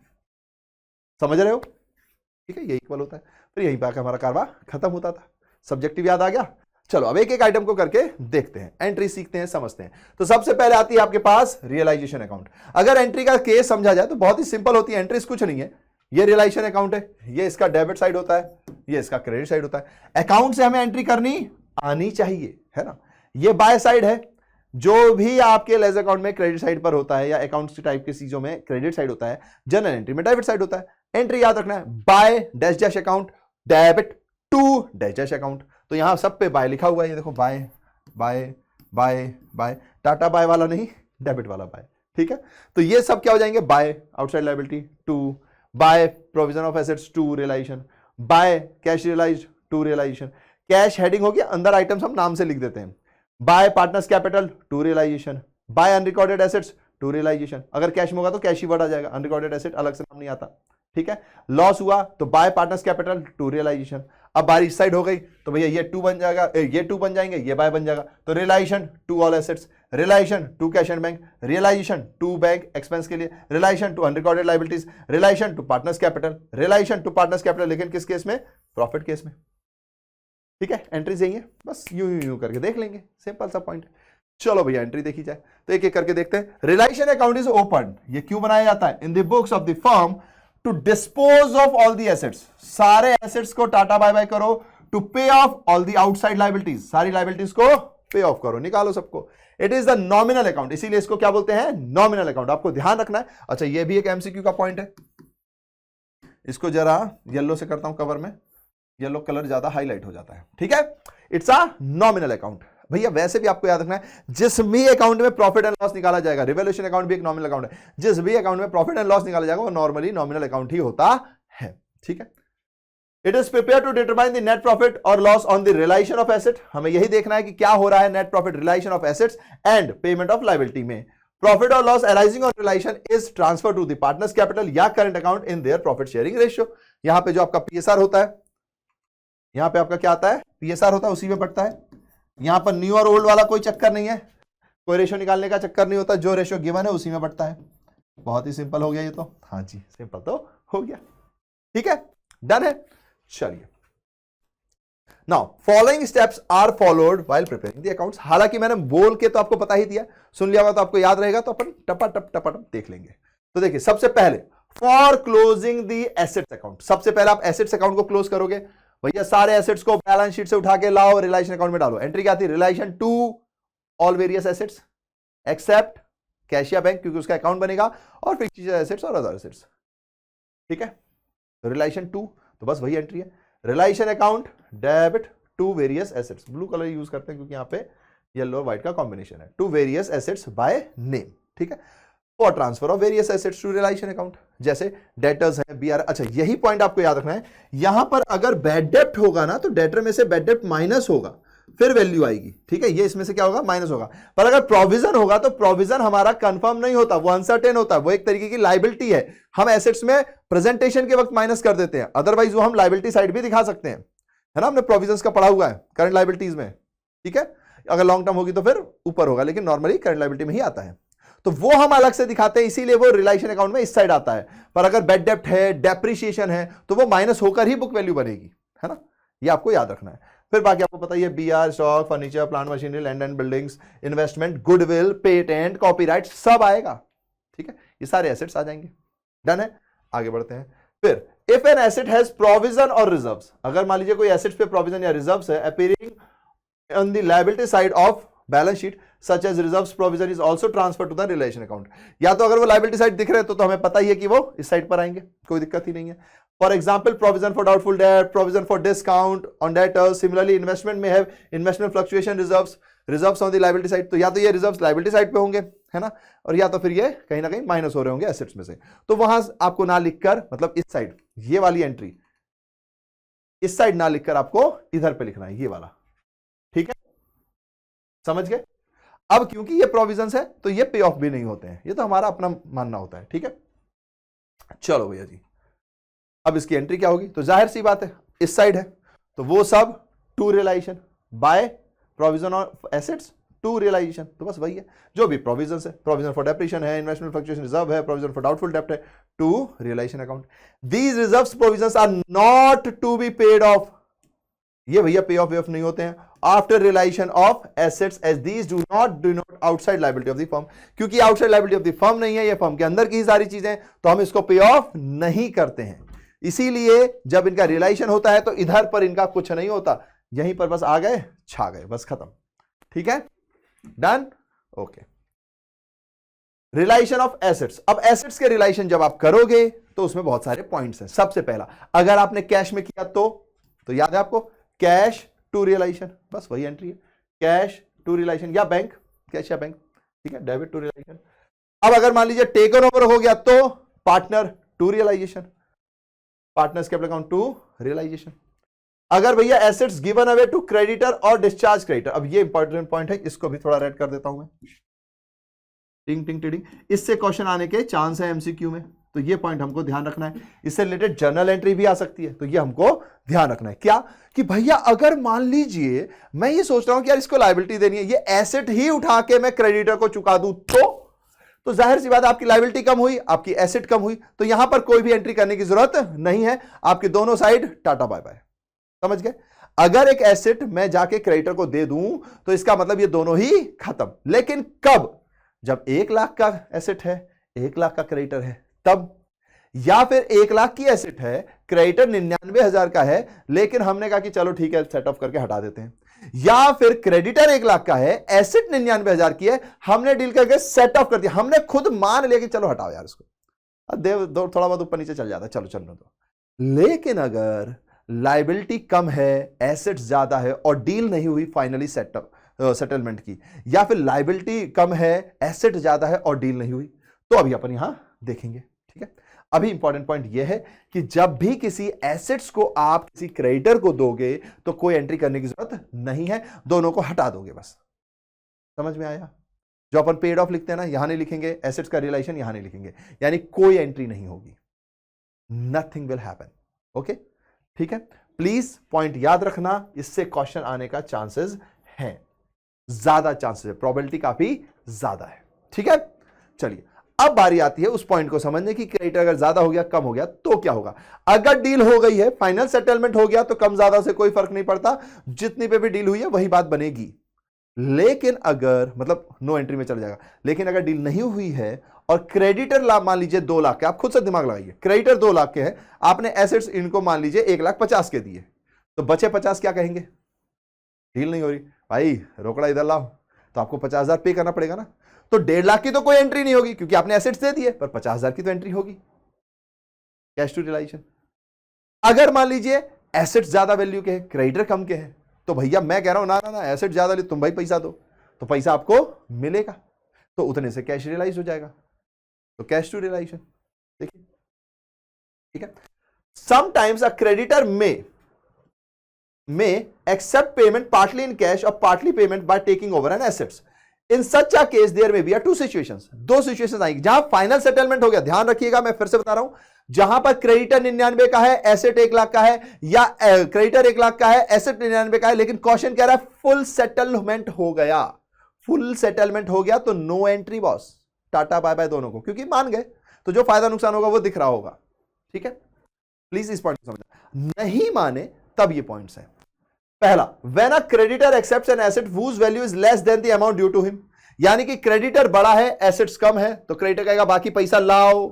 समझ रहे हो। ठीक है, ये इक्वल होता है, फिर यहीं पर हमारा कारवा खत्म होता था। सब्जेक्टिव याद आ गया। चलो अब एक एक आइटम को करके देखते हैं, एंट्री सीखते हैं, समझते हैं। तो सबसे पहले आती है आपके पास रियलाइजेशन अकाउंट। अगर एंट्री का केस समझा जाए तो बहुत ही सिंपल होती है, एंट्रीज कुछ नहीं है, ये रियलाइजेशन अकाउंट है, ये इसका डेबिट साइड होता है, ये इसका क्रेडिट साइड होता है। अकाउंट से हमें एंट्री करनी आनी चाहिए, है ना। ये बाय साइड है, जो भी आपके लेजर अकाउंट में क्रेडिट साइड पर होता है या अकाउंट्स टाइप की चीजों में क्रेडिट साइड होता है, जनरल एंट्री में डेबिट साइड होता है। एंट्री याद रखना है, by dash dash account, debit to dash dash account. तो यहां सब पे बाय लिखा हुआ है, ये देखो by by by by, ta-ta bye वाला नहीं, डेबिट वाला बाय। ठीक है, तो ये सब क्या हो जाएंगे, by outside liability to, by provision of assets to realisation, by cash realised to realisation. Cash heading होगी, अंदर आइटम्स हम नाम से लिख देते हैं, by partners capital to realisation, by unrecorded assets to realisation. अगर कैश में होगा तो कैश ही वर्ड आ जाएगा, अनरिकॉर्डेड एसेट अलग से नाम नहीं आता। ठीक है, लॉस हुआ तो by partners capital to realisation. अब बारी इस साइड हो गई तो भैया ये टू बन जाएगा, ये टू बन जाएंगे, ये बाय बन जाएगा, तो realisation to all assets, realisation to cash and bank, realisation to bank expense के लिए, realisation to unrecorded liabilities, realisation to partners capital, realisation to partners capital, लेकिन किस केस में, प्रॉफिट केस में। ठीक है, एंट्री चाहिए, बस यूं करके देख लेंगे, सिंपल सा पॉइंट। चलो भैया एंट्री देखी जाए, तो एक एक करके देखते हैं। रियलाइजेशन अकाउंट इज ओपन, ये क्यों बनाया जाता है, in the books of the firm to dispose off all the assets, सारे एसेट्स को टाटा बाय बाय करो, to pay off all the outside liabilities, सारी लायबिलिटीज को पे ऑफ करो, निकालो सबको। It is the nominal account, इसीलिए इसको क्या बोलते हैं, नॉमिनल अकाउंट, आपको ध्यान रखना है। अच्छा ये भी एक एमसीक्यू का पॉइंट है, इसको जरा येलो से करता हूं कवर में, येलो कलर ज्यादा हाईलाइट हो जाता है। ठीक है, इट्स अ नॉमिनल अकाउंट। भैया वैसे भी आपको याद रखना है, जिस भी अकाउंट में प्रॉफिट एंड लॉस निकाला जाएगा, रिवैल्यूएशन अकाउंट भी एक नॉमिनल अकाउंट है, जिस भी अकाउंट में प्रॉफिट एंड लॉस निकाला जाएगा वो नॉर्मली नॉमिनल अकाउंट ही होता है। ठीक है, it is prepare to determine the net profit और loss on the realisation of asset, हमें यही देखना है कि क्या हो रहा है net profit, realisation of assets and payment of liability में। प्रॉफिट और loss arising on realisation is transfer to the partners capital या current account in their profit sharing ratio. यहां पे जो आपका पीएसआर होता है, यहां पे आपका क्या आता है, पीएसआर होता है, उसी में बढ़ता है। यहां पर न्यू और ओल्ड वाला कोई चक्कर नहीं है, कोई रेशियो निकालने का चक्कर नहीं होता, जो रेशियो गिवन है उसी में बढ़ता है। बहुत ही सिंपल हो गया ये तो, हाँ जी सिंपल तो हो गया। ठीक है, डन है। चलिए now following steps are followed while preparing the accounts. हालांकि मैंने बोल के तो आपको पता ही दिया, सुन लिया होगा तो आपको याद रहेगा, तो अपन टपा देख लेंगे। तो देखिए सबसे पहले for closing the assets account, सबसे पहले आप एसेट्स अकाउंट को क्लोज करोगे। भैया सारे एसेट्स को बैलेंस शीट से उठा के लाओ, रियलाइजेशन अकाउंट में डालो। एंट्री क्या थी, realisation to all various assets except cash या बैंक, क्योंकि उसका अकाउंट बनेगा, और फिक्स्ड एसेट्स और अदर एसेट्स। ठीक है, तो रिलेशन टू, तो बस वही एंट्री है, relation account debit to various assets, blue colour use करते हैं क्योंकि यहाँ पे येलो और व्हाइट का कॉम्बिनेशन है, to various assets by name, ठीक है, for transfer of various assets to relation account, जैसे डेटर्स है बीआर। अच्छा यही पॉइंट आपको याद रखना है, यहां पर अगर बैड डेप्ट होगा ना तो डेटर में से बैड डेप्ट माइनस होगा फिर वैल्यू आएगी, ठीक है, ये इसमें से क्या होगा माइनस होगा। पर अगर प्रोविजन होगा तो प्रोविजन हमारा कंफर्म नहीं होता, वो अनसर्टेन होता है, वो एक तरीके की लायबिलिटी है, हम एसेट्स में प्रेजेंटेशन के वक्त माइनस कर देते हैं, अदरवाइज वो हम लायबिलिटी साइड भी दिखा सकते हैं, है ना, हमने प्रोविजंस का पढ़ा हुआ है करंट लायबिलिटीज में, ठीक है, अगर लॉन्ग टर्म होगी तो फिर ऊपर होगा, लेकिन नॉर्मली करंट लायबिलिटी में ही आता है, तो वो हम अलग से दिखाते हैं, इसीलिए वो रिलेशन अकाउंट में इस साइड आता है। पर अगर बैड डेप्ट है, डेप्रिसिएशन है, तो वो माइनस होकर ही बुक वैल्यू बनेगी, है ना, ये आपको याद रखना है। फिर बाकी आपको पता ही है, BR, stock, furniture, plant machinery, land and buildings, investment, goodwill, patent, copyright सब आएगा, ठीक है, ये सारे एसेट्स आ जाएंगे। डन है, आगे बढ़ते हैं। फिर if an asset has provision और रिजर्व्स, अगर मान लीजिए कोई एसेट्स पे प्रोविजन या रिजर्व्स है appearing on the liability side of balance sheet such as reserves provision is also transfer to the relation account, या तो अगर वो लायबिलिटी साइड दिख रहे हैं तो हमें पता ही है कि वो इस साइड पर आएंगे, कोई दिक्कत ही नहीं है। For example provision for doubtful debt, provision for discount on debtors, similarly investment में have investment fluctuation reserves on the liability side, तो या तो ये रिजर्व्स लायबिलिटी साइड पे होंगे, है ना, और या तो फिर ये कहीं ना कहीं माइनस हो रहे होंगे एसेट्स में से, तो वहां आपको ना लिखकर, मतलब इस साइड ये वाली एंट्री इस साइड ना लिखकर आपको इधर पे लिखना है, ये वाला, ठीक है, समझ गए। अब क्योंकि ये प्रोविजंस है तो ये पे ऑफ भी नहीं होते हैं, ये तो हमारा अपना मानना होता है, ठीक है। चलो भैया जी, अब इसकी एंट्री क्या होगी, तो जाहिर सी बात है इस साइड है, तो वो सब to realisation by provision of assets to realisation, तो बस वही है जो भी प्रोविजन है, प्रोविजन फॉर डेप्रिसिएशन है, इन्वेस्टमेंट फ्लक्चुएशन रिजर्व है, प्रोविजन फॉर डाउटफुल डेब्ट है, to realisation account. These reserves provisions are not to be paid off, ये भैया पे ऑफ नहीं होते हैं after realisation of assets as these do not outside liability of the firm, क्योंकि outside liability of the firm नहीं है, ये firm के अंदर की ही सारी चीजें, तो हम इसको पे ऑफ नहीं करते हैं। इसीलिए जब इनका रियलाइजेशन होता है तो इधर पर इनका कुछ नहीं होता, यहीं पर बस आ गए छा गए, बस खत्म, ठीक है, done, okay. Realisation of assets, अब एसेट्स के रियलाइजेशन जब आप करोगे तो उसमें बहुत सारे पॉइंट्स हैं। सबसे पहला, अगर आपने कैश में किया तो याद है आपको, कैश टू रियलाइजेशन, बस वही एंट्री है, कैश टू रियलाइजेशन, या बैंक, कैश या बैंक, ठीक है, डेबिट टू रियलाइजेशन। अब अगर मान लीजिए टेकन ओवर हो गया तो partner to realisation, partners capital account to realisation. अगर भैया assets given away to creditor और डिस्चार्ज क्रेडिटर, अब ये इंपॉर्टेंट पॉइंट है, इसको भी थोड़ा रेड कर देता हूं मैं, टिंग टिंग टिंग, इससे क्वेश्चन आने के चांस है एमसीक्यू में, तो ये पॉइंट हमको ध्यान रखना है। इससे रिलेटेड जर्नल एंट्री भी आ सकती है, तो ये हमको ध्यान रखना है। क्या कि भैया अगर मान लीजिए मैं ये सोच रहा हूं कि यार इसको लायबिलिटी देनी है, ये एसेट ही उठा के मैं क्रेडिटर को चुका दूं तो जाहिर सी बात आपकी लायबिलिटी कम हुई, आपकी एसेट कम हुई, तो यहां पर कोई भी एंट्री करने की जरूरत नहीं है, आपके दोनों साइड टाटा बाय बाय, समझ गए। अगर एक एसेट मैं जाके क्रेडिटर को दे दूं तो इसका मतलब ये दोनों ही खत्म, लेकिन कब, जब 1 लाख का एसेट है, 1 लाख का क्रेडिटर है तब, या फिर 1 लाख की एसेट है, क्रेडिटर 99,000 का है, लेकिन हमने कहा कि चलो ठीक है सेट ऑफ करके हटा देते हैं, या फिर क्रेडिटर 1 लाख का है, एसेट 99,000 की है, हमने डील करके सेट ऑफ कर दिया, हमने खुद मान लिया कि चलो हटाओ यार इसको, दो थोड़ा बहुत ऊपर नीचे चल जाता है, चलो चलने दो। लेकिन अगर लायबिलिटी कम है, एसेट ज्यादा है और डील नहीं हुई फाइनली सेटलमेंट की, या फिर लायबिलिटी कम है, एसेट ज्यादा है और डील नहीं हुई, तो अभी अपन यहां देखेंगे, ठीक है। अभी इंपॉर्टेंट पॉइंट यह है कि जब भी किसी एसेट्स को आप किसी क्रेडिटर को दोगे तो कोई एंट्री करने की जरूरत नहीं है, दोनों को हटा दोगे बस, समझ में आया। जो अपन पेड ऑफ लिखते हैं ना, यहां नहीं लिखेंगे, एसेट्स का रियलाइजेशन यहां नहीं लिखेंगे, यानी कोई एंट्री नहीं होगी, नथिंग विल हैपन, ओके, ठीक है। प्लीज पॉइंट याद रखना, इससे क्वेश्चन आने का चांसेस है, ज्यादा चांसेस है, प्रोबेबिलिटी काफी ज्यादा है, ठीक है। चलिए अब बारी आती है उस पॉइंट को समझने की, क्रेडिट अगर ज्यादा हो गया कम हो गया तो क्या होगा। अगर डील हो गई है, फाइनल सेटलमेंट हो गया, तो कम ज्यादा से कोई फर्क नहीं पड़ता, जितनी पे भी डील हुई है वही बात बनेगी। लेकिन अगर मतलब नो एंट्री में चल जाएगा, लेकिन अगर डील नहीं हुई है और क्रेडिटर मान लीजिए 2 लाख के, आप खुद से दिमाग लगाइए, क्रेडिटर 2 लाख के हैं, आपने एसेट्स इनको मान लीजिए 1,50,000 के दिए, तो बचे 50 क्या कहेंगे, डील नहीं हो रही भाई, रोकड़ा इधर लाओ, तो आपको 50,000 पे करना पड़ेगा ना, तो 1.5 लाख की तो कोई एंट्री नहीं होगी क्योंकि आपने एसेट्स दे दिए, पर 50,000 की तो एंट्री होगी, कैश टू रियलाइजेशन, अगर मान लीजिए एसेट ज्यादा वैल्यू के हैं, क्रेडिटर कम के हैं, तो भैया मैं कह रहा हूं ना ना ना, एसेट ज्यादा ले, तुम भाई पैसा दो, तो पैसा आपको मिलेगा, तो उतने से कैश रियलाइज हो जाएगा, तो कैश टू रियलाइजेशन। देखिए ठीक है, sometimes a creditor may accept payment partly in cash or partly payment by taking over an assets. In such a case there may be two situations, दो situation आएंगी जहां final settlement हो गया। ध्यान रखिएगा, मैं फिर से बता रहा हूं, जहां पर क्रेडिटर 99 का है, एसेट 1 लाख का है, या क्रेडिटर 1 लाख का है, एसेट 99 का है, लेकिन क्वेश्चन कह रहा है फुल सेटलमेंट हो गया, फुल सेटलमेंट हो गया, तो no entry boss, tata bye bye दोनों को, क्योंकि मान गए, तो जो फायदा नुकसान होगा वो दिख रहा होगा। ठीक है, प्लीज इस पॉइंट को समझना, नहीं माने तब ये पॉइंट्स हैं। पहला, when a creditor accepts an asset whose value is less than the amount due to him, यानी कि क्रेडिटर बड़ा है, एसेट्स कम है, तो क्रेडिटर कहेगा बाकी पैसा लाओ,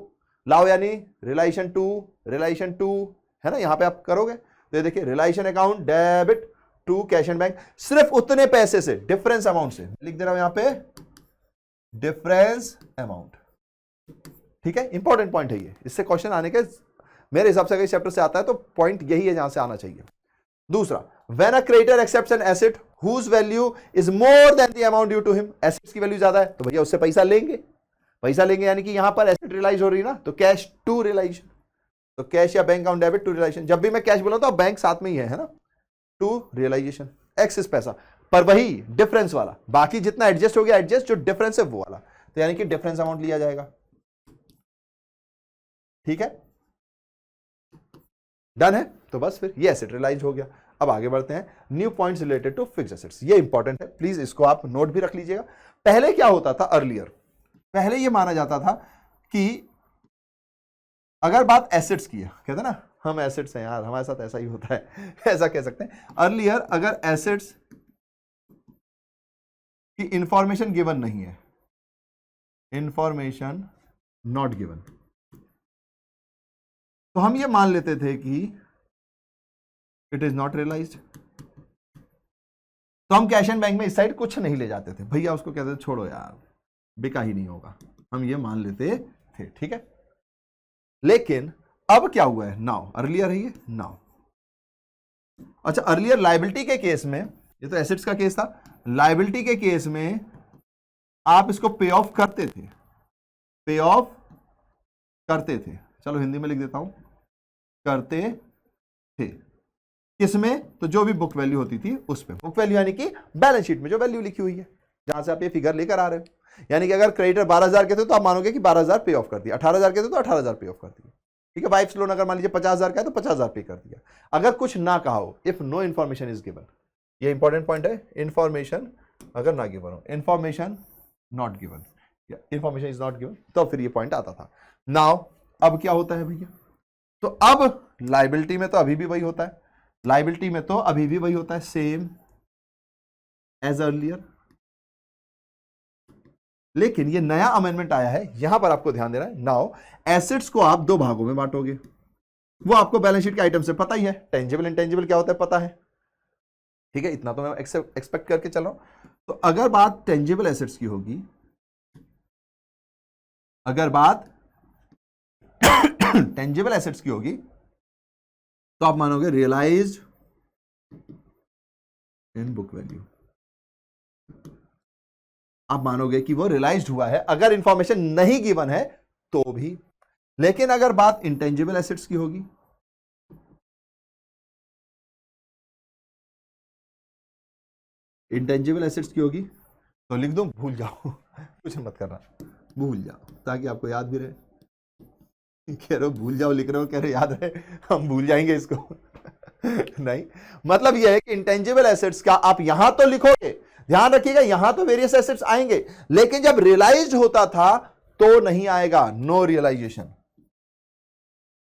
लाओ यानी रिलेशन टू है ना, यहां पे आप करोगे तो ये देखिए relation account debit to cash and bank, सिर्फ उतने पैसे से, डिफरेंस अमाउंट से लिख दे रहा हूं यहां पे, डिफरेंस अमाउंट। ठीक है, इंपॉर्टेंट पॉइंट है ये, इससे क्वेश्चन आने के मेरे हिसाब से अगर चैप्टर से आता है तो पॉइंट यही है जहां से आना चाहिए। दूसरा, when a creditor accepts an asset whose value is more than the amount due to him, assets की वैल्यू ज्यादा है तो भैया उससे पैसा लेंगे, यानी कि यहां पर एसेट रियलाइज हो रही है ना, तो कैश टू रियलाइजेशन, तो कैश या bank account debit to realisation. जब भी मैं कैश बोला तो बैंक साथ में ही है ना, टू रियलाइजेशन, एक्सेस पैसा, पर वही डिफरेंस वाला, बाकी जितना एडजस्ट हो गया एडजस्ट, जो डिफरेंस है वो वाला, तो यानी कि डिफरेंस अमाउंट लिया जाएगा। ठीक है, डन है, तो बस फिर ये एसेट रियलाइज हो गया। अब आगे बढ़ते हैं, new points related to fixed assets, ये इंपॉर्टेंट है, प्लीज इसको आप नोट भी रख लीजिएगा। पहले क्या होता था, अर्लियर पहले ये माना जाता था कि अगर बात एसेट्स की है, कहते ना हम एसेट्स हैं यार, हमारे साथ ऐसा ही होता है ऐसा कह सकते हैं। अर्लियर अगर एसेट्स की इंफॉर्मेशन गिवन नहीं है, इंफॉर्मेशन नॉट गिवन, तो हम ये मान लेते थे कि इट इज नॉट रियलाइज्ड, तो हम कैश एंड बैंक में इस साइड कुछ नहीं ले जाते थे, भैया उसको कहते थे छोड़ो यार बिका ही नहीं होगा, हम ये मान लेते थे। ठीक है, लेकिन अब क्या हुआ है, नाउ अर्लियर है ये, नाउ अच्छा, अर्लियर लायबिलिटी के केस में, ये तो एसेट्स का केस था, लायबिलिटी के केस में आप इसको पे ऑफ करते थे, पे ऑफ करते थे, चलो हिंदी में लिख देता हूं, करते थे, किसमें, तो जो भी बुक वैल्यू होती थी उस पे, बुक वैल्यू यानी कि बैलेंस शीट में जो वैल्यू लिखी हुई है, जहां से आप ये फिगर लेकर आ रहे हो, यानी कि अगर क्रेडिटर 12,000 के थे तो आप मानोगे कि 12,000 पे ऑफ कर दिया, 18,000 के थे तो 18,000 पे ऑफ कर दिया। ठीक है, वाइफ्स लोन अगर मान लीजिए 50,000 का है तो 50,000 पे कर दिया, अगर कुछ ना कहा हो, if no information is given, ये इंपॉर्टेंट पॉइंट है, इन्फॉर्मेशन अगर ना गिवन हो, information not given, information is not given, तो फिर ये पॉइंट आता था। नाउ अब क्या होता है भैया, तो अब लायबिलिटी में तो अभी भी वही होता है, लायबिलिटी में तो अभी भी वही होता है, सेम एज अर्लियर, लेकिन ये नया अमेंडमेंट आया है, यहां पर आपको ध्यान देना है। नाउ एसेट्स को आप दो भागों में बांटोगे, वो आपको बैलेंस शीट के आइटम से पता ही है, टेंजिबल इंटेंजिबल क्या होता है पता है। ठीक है, इतना तो मैं एक्सपेक्ट करके चल रहा हूं। तो अगर बात टेंजिबल एसेट्स की होगी, अगर बात टेंजिबल एसेट्स की होगी, तो आप मानोगे रियलाइज्ड इन बुक वैल्यू, आप मानोगे कि वो रियलाइज्ड हुआ है, अगर इंफॉर्मेशन नहीं गिवन है तो भी। लेकिन अगर बात इंटेंजिबल एसेट्स की होगी, इंटेंजिबल एसेट्स की होगी, तो लिख दूं भूल जाओ कुछ मत करना, भूल जाओ, ताकि आपको याद भी रहे। कह रहे हो भूल जाओ, लिख रहे हो, कह रहे याद रहे, हम भूल जाएंगे इसको नहीं, मतलब यह है कि इंटेंजिबल एसेट्स का आप यहां तो लिखोगे, ध्यान रखिएगा यहां तो वेरियस एसेट्स आएंगे, लेकिन जब रियलाइज्ड होता था तो नहीं आएगा, नो रियलाइजेशन,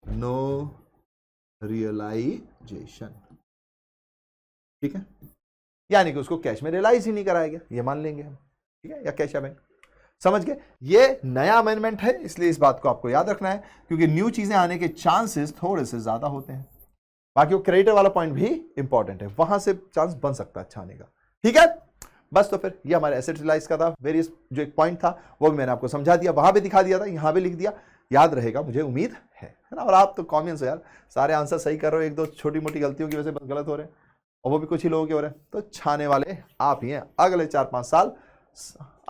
नो रियलाइजेशन। ठीक है, यानी कि उसको कैश में रियलाइज ही नहीं कराया गया, ये मान लेंगे हम। ठीक है, या कैश या बैंक, समझ गए, ये नया अमेंडमेंट है, इसलिए इस बात को आपको याद रखना है, क्योंकि न्यू चीजें आने के चांसेस थोड़े से ज्यादा होते हैं। बाकी वो क्रेडिटर वाला पॉइंट भी इंपॉर्टेंट है, वहां से चांस बन सकता है अच्छा आने का। ठीक है, बस तो फिर ये हमारे एसेट रियलाइज का था, वेरियस जो एक पॉइंट था वो भी मैंने आपको समझा दिया, वहां भी दिखा दिया था, यहां भी लिख दिया, याद रहेगा, मुझे उम्मीद है ना। और आप तो कॉमन्स हो यार, सारे आंसर सही कर रहे हो, एक दो छोटी मोटी गलतियों की वजह से बस गलत हो रहे हैं, और वो भी कुछ ही लोगों के हो रहे हैं। तो छाने वाले आप ही हैं, अगले 4-5 साल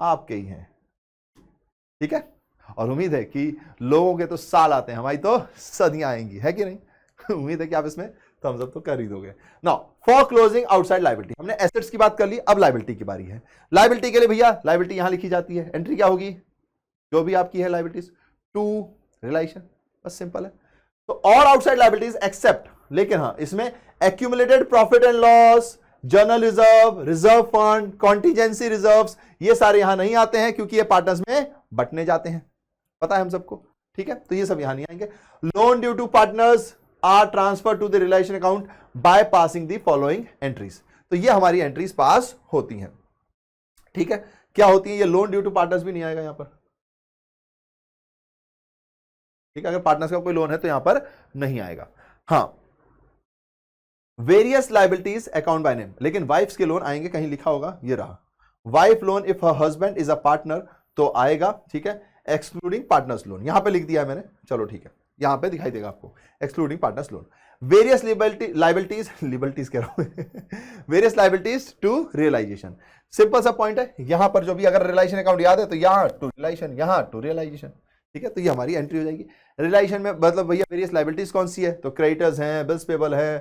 आपके ही हैं, ठीक है। और उम्मीद है कि लोगों के तो साल आते हैं, हमारी तो सदियां आएंगी, है कि नहीं। उम्मीद है कि आप इसमें थम्स अप तो कर ही दोगे। Now for closing outside liability, हमने एसेट्स की बात कर ली, अब लायबिलिटी की बारी है। लायबिलिटी के लिए भैया लायबिलिटी यहां लिखी जाती है, एंट्री क्या होगी, जो भी आपकी है लायबिलिटीज टू रिलेशन, बस सिंपल है। तो और आउटसाइड लायबिलिटीज एक्सेप्ट, लेकिन हाँ इसमें accumulated profit and loss, journal reserve, reserve fund, contingency reserves, ये सारे यहां नहीं आते हैं क्योंकि ये पार्टनर्स में बंटने जाते हैं, पता है हम सबको, ठीक है। तो ये सब यहां नहीं आएंगे। Loan due to partners are transfer to the relation account by passing the following entries, तो ये हमारी एंट्रीज पास होती हैं, ठीक है। क्या होती है ये, लोन ड्यू टू पार्टनर्स भी नहीं आएगा यहां पर, ठीक है। अगर पार्टनर्स का कोई लोन है तो यहां पर नहीं आएगा। हाँ, various liabilities account by name, लेकिन वाइफ्स के लोन आएंगे, कहीं लिखा होगा, ये रहा, wife loan if her husband is a partner तो आएगा, ठीक है। एक्सक्लूडिंग पार्टनर्स लोन यहां पे लिख दिया है मैंने, चलो ठीक है, यहां पे दिखाई देगा आपको, excluding partners loan. Various liabilities कह रहा हूं various liabilities to realisation, simple सा पॉइंट है, यहां पर जो भी अगर रियलाइजेशन अकाउंट याद है तो यहां टू रियलाइजेशन, यहां टू रियलाइजेशन, ठीक है। तो ये हमारी एंट्री हो जाएगी। रियलाइजेशन में मतलब भैया वेरियस लायबिलिटीज कौन सी है, तो क्रेडिटर्स हैं, बिल्स पेबल है,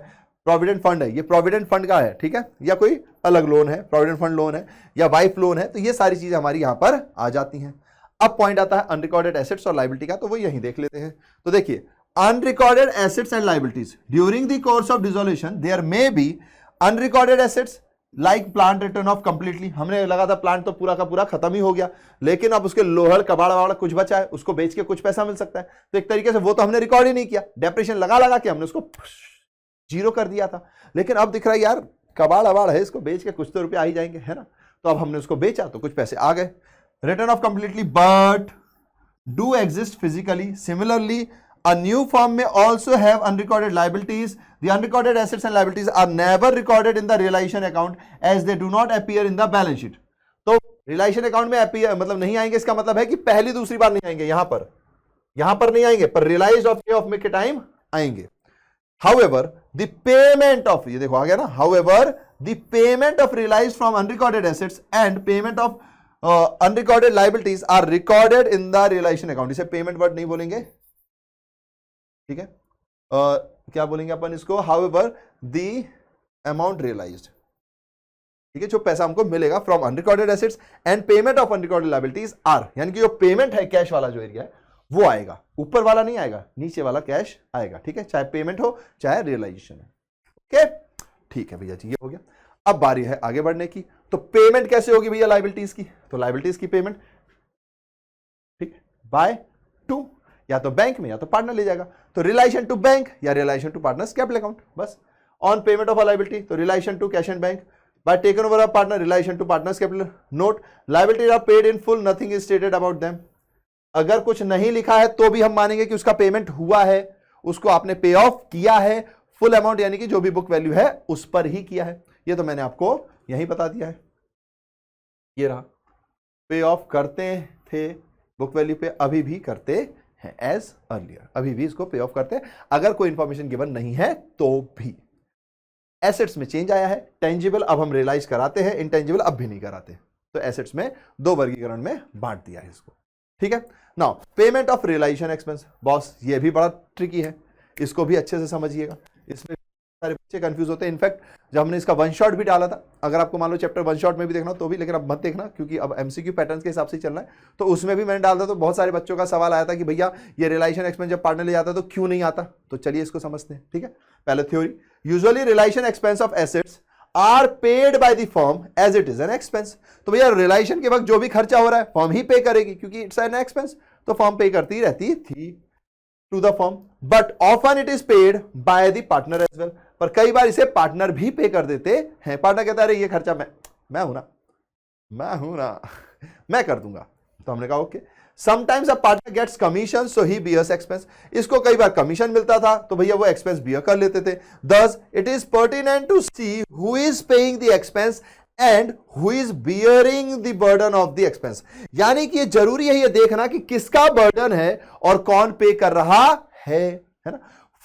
प्रोविडेंट फंड है, ये प्रोविडेंट फंड का है, ठीक है, या कोई अलग लोन है, प्रोविडेंट फंड लोन है या वाइफ लोन है, तो ये सारी चीजें हमारी यहां पर आ जाती हैं। अब पॉइंट आता है अनरिकॉर्डेड एसेट्स और लायबिलिटी का, तो वो यहीं देख लेते हैं। तो देखिए, unrecorded assets and liabilities during the course of dissolution there may be unrecorded assets like plant return of completely, हमने लगा था प्लांट तो पूरा का पूरा खत्म ही हो गया, लेकिन अब उसके लोहड़ कबाड़ वाड़ कुछ बचा है, उसको बेच के कुछ पैसा मिल सकता है, तो एक तरीके से वो तो हमने रिकॉर्ड ही नहीं किया, डेप्रेशन लगा के हमने उसको जीरो कर दिया था, लेकिन अब दिख रहा है यार कबाड़ अबाड़ है, इसको बेच के कुछ तो रुपए आ ही जाएंगे, है ना। तो अब हमने उसको बेचा तो कुछ पैसे आ गए। Return of completely but do exist physically, similarly a new firm may also have unrecorded liabilities. The unrecorded assets and liabilities are never recorded in the realization account as they do not appear in the balance sheet. तो realisation account में appear मतलब नहीं आएंगे, इसका मतलब है कि पहली दूसरी बार नहीं आएंगे, यहां पर नहीं आएंगे, पर realised off day off may के टाइम आएंगे। However, the payment of, ये देखो आ गया ना, however the payment of realized from unrecorded assets and payment of unrecorded liabilities are recorded in the realization account. इसे पेमेंट वर्ड नहीं बोलेंगे, ठीक है। क्या बोलेंगे अपन इसको, however the amount realized, ठीक है, जो पैसा हमको मिलेगा from unrecorded assets and payment of unrecorded liabilities are, यानी कि जो पेमेंट है कैश वाला जो एरिया है वो आएगा, ऊपर वाला नहीं आएगा, नीचे वाला कैश आएगा, ठीक है, चाहे पेमेंट हो चाहे रियलाइजेशन है, ओके, ठीक है भैया जी, ये हो गया। अब बारी है आगे बढ़ने की, तो पेमेंट कैसे होगी भैया लायबिलिटीज की, तो लायबिलिटीज की पेमेंट, ठीक है, बाय टू, या तो बैंक में या तो पार्टनर ले जाएगा, तो रिलेशन टू बैंक या relation to partners capital account, बस। On payment of a liability, तो relation to cash and bank, by taken over of partner relation to partners capital. Note, liabilities are paid in full, nothing is stated about them. अगर कुछ नहीं लिखा है तो भी हम मानेंगे कि उसका पेमेंट हुआ है, उसको आपने पे ऑफ किया है, फुल अमाउंट यानी कि जो भी बुक वैल्यू है उस पर ही किया है, ये तो मैंने आपको यही बता दिया है, ये रहा, पे ऑफ करते थे बुक वैल्यू पे, अभी भी करते हैं एज अर्लियर, अभी भी इसको पे ऑफ करते हैं, अगर कोई इंफॉर्मेशन गिवन नहीं है तो भी। एसेट्स में चेंज आया है, टेंजिबल अब हम रियलाइज कराते हैं, इंटेंजिबल अब भी नहीं कराते, तो एसेट्स में दो वर्गीकरण में बांट दिया है इसको, ठीक है। Now payment of realisation expense, boss ये भी बड़ा ट्रिकी है, इसको भी अच्छे से समझिएगा, इसमें सारे बच्चे कंफ्यूज होते हैं। इनफैक्ट जब हमने इसका वन शॉट भी डाला था, अगर आपको मान लो चैप्टर वन शॉट में भी देखना तो भी, लेकिन अब मत देखना क्योंकि अब एमसीक्यू पैटर्न के हिसाब से चल रहा है, तो उसमें भी मैंने डाला था, तो बहुत सारे बच्चों का सवाल आया था कि भैया ये रियलाइजेशन एक्सपेंस जब पार्टनर ले जाता है तो क्यों नहीं आता, तो चलिए इसको समझते हैं, ठीक है। पहले theory, usually realisation expense of assets are paid by the firm as it is an expense, तो भैया रियलाइजेशन के वक्त जो भी खर्चा हो रहा है फर्म ही पे करेगी क्योंकि इट्स एन एक्सपेंस, तो फर्म पे करती रहती थी to the firm, but often it is paid by the partner as well, पर कई बार इसे पार्टनर भी पे कर देते हैं, पार्टनर कहता है ये खर्चा मैं हूं ना मैं कर दूंगा, तो हमने कहा okay. Sometimes a partner gets commission so he bears expense, इसको कई बार कमीशन मिलता था तो भैया वो एक्सपेंस बियर कर लेते थे। Thus it is pertinent to see who is paying the expense and who is bearing the burden of the expense. यानी कि ये जरूरी है ये देखना कि किसका बर्डन है और कौन पे कर रहा है ना।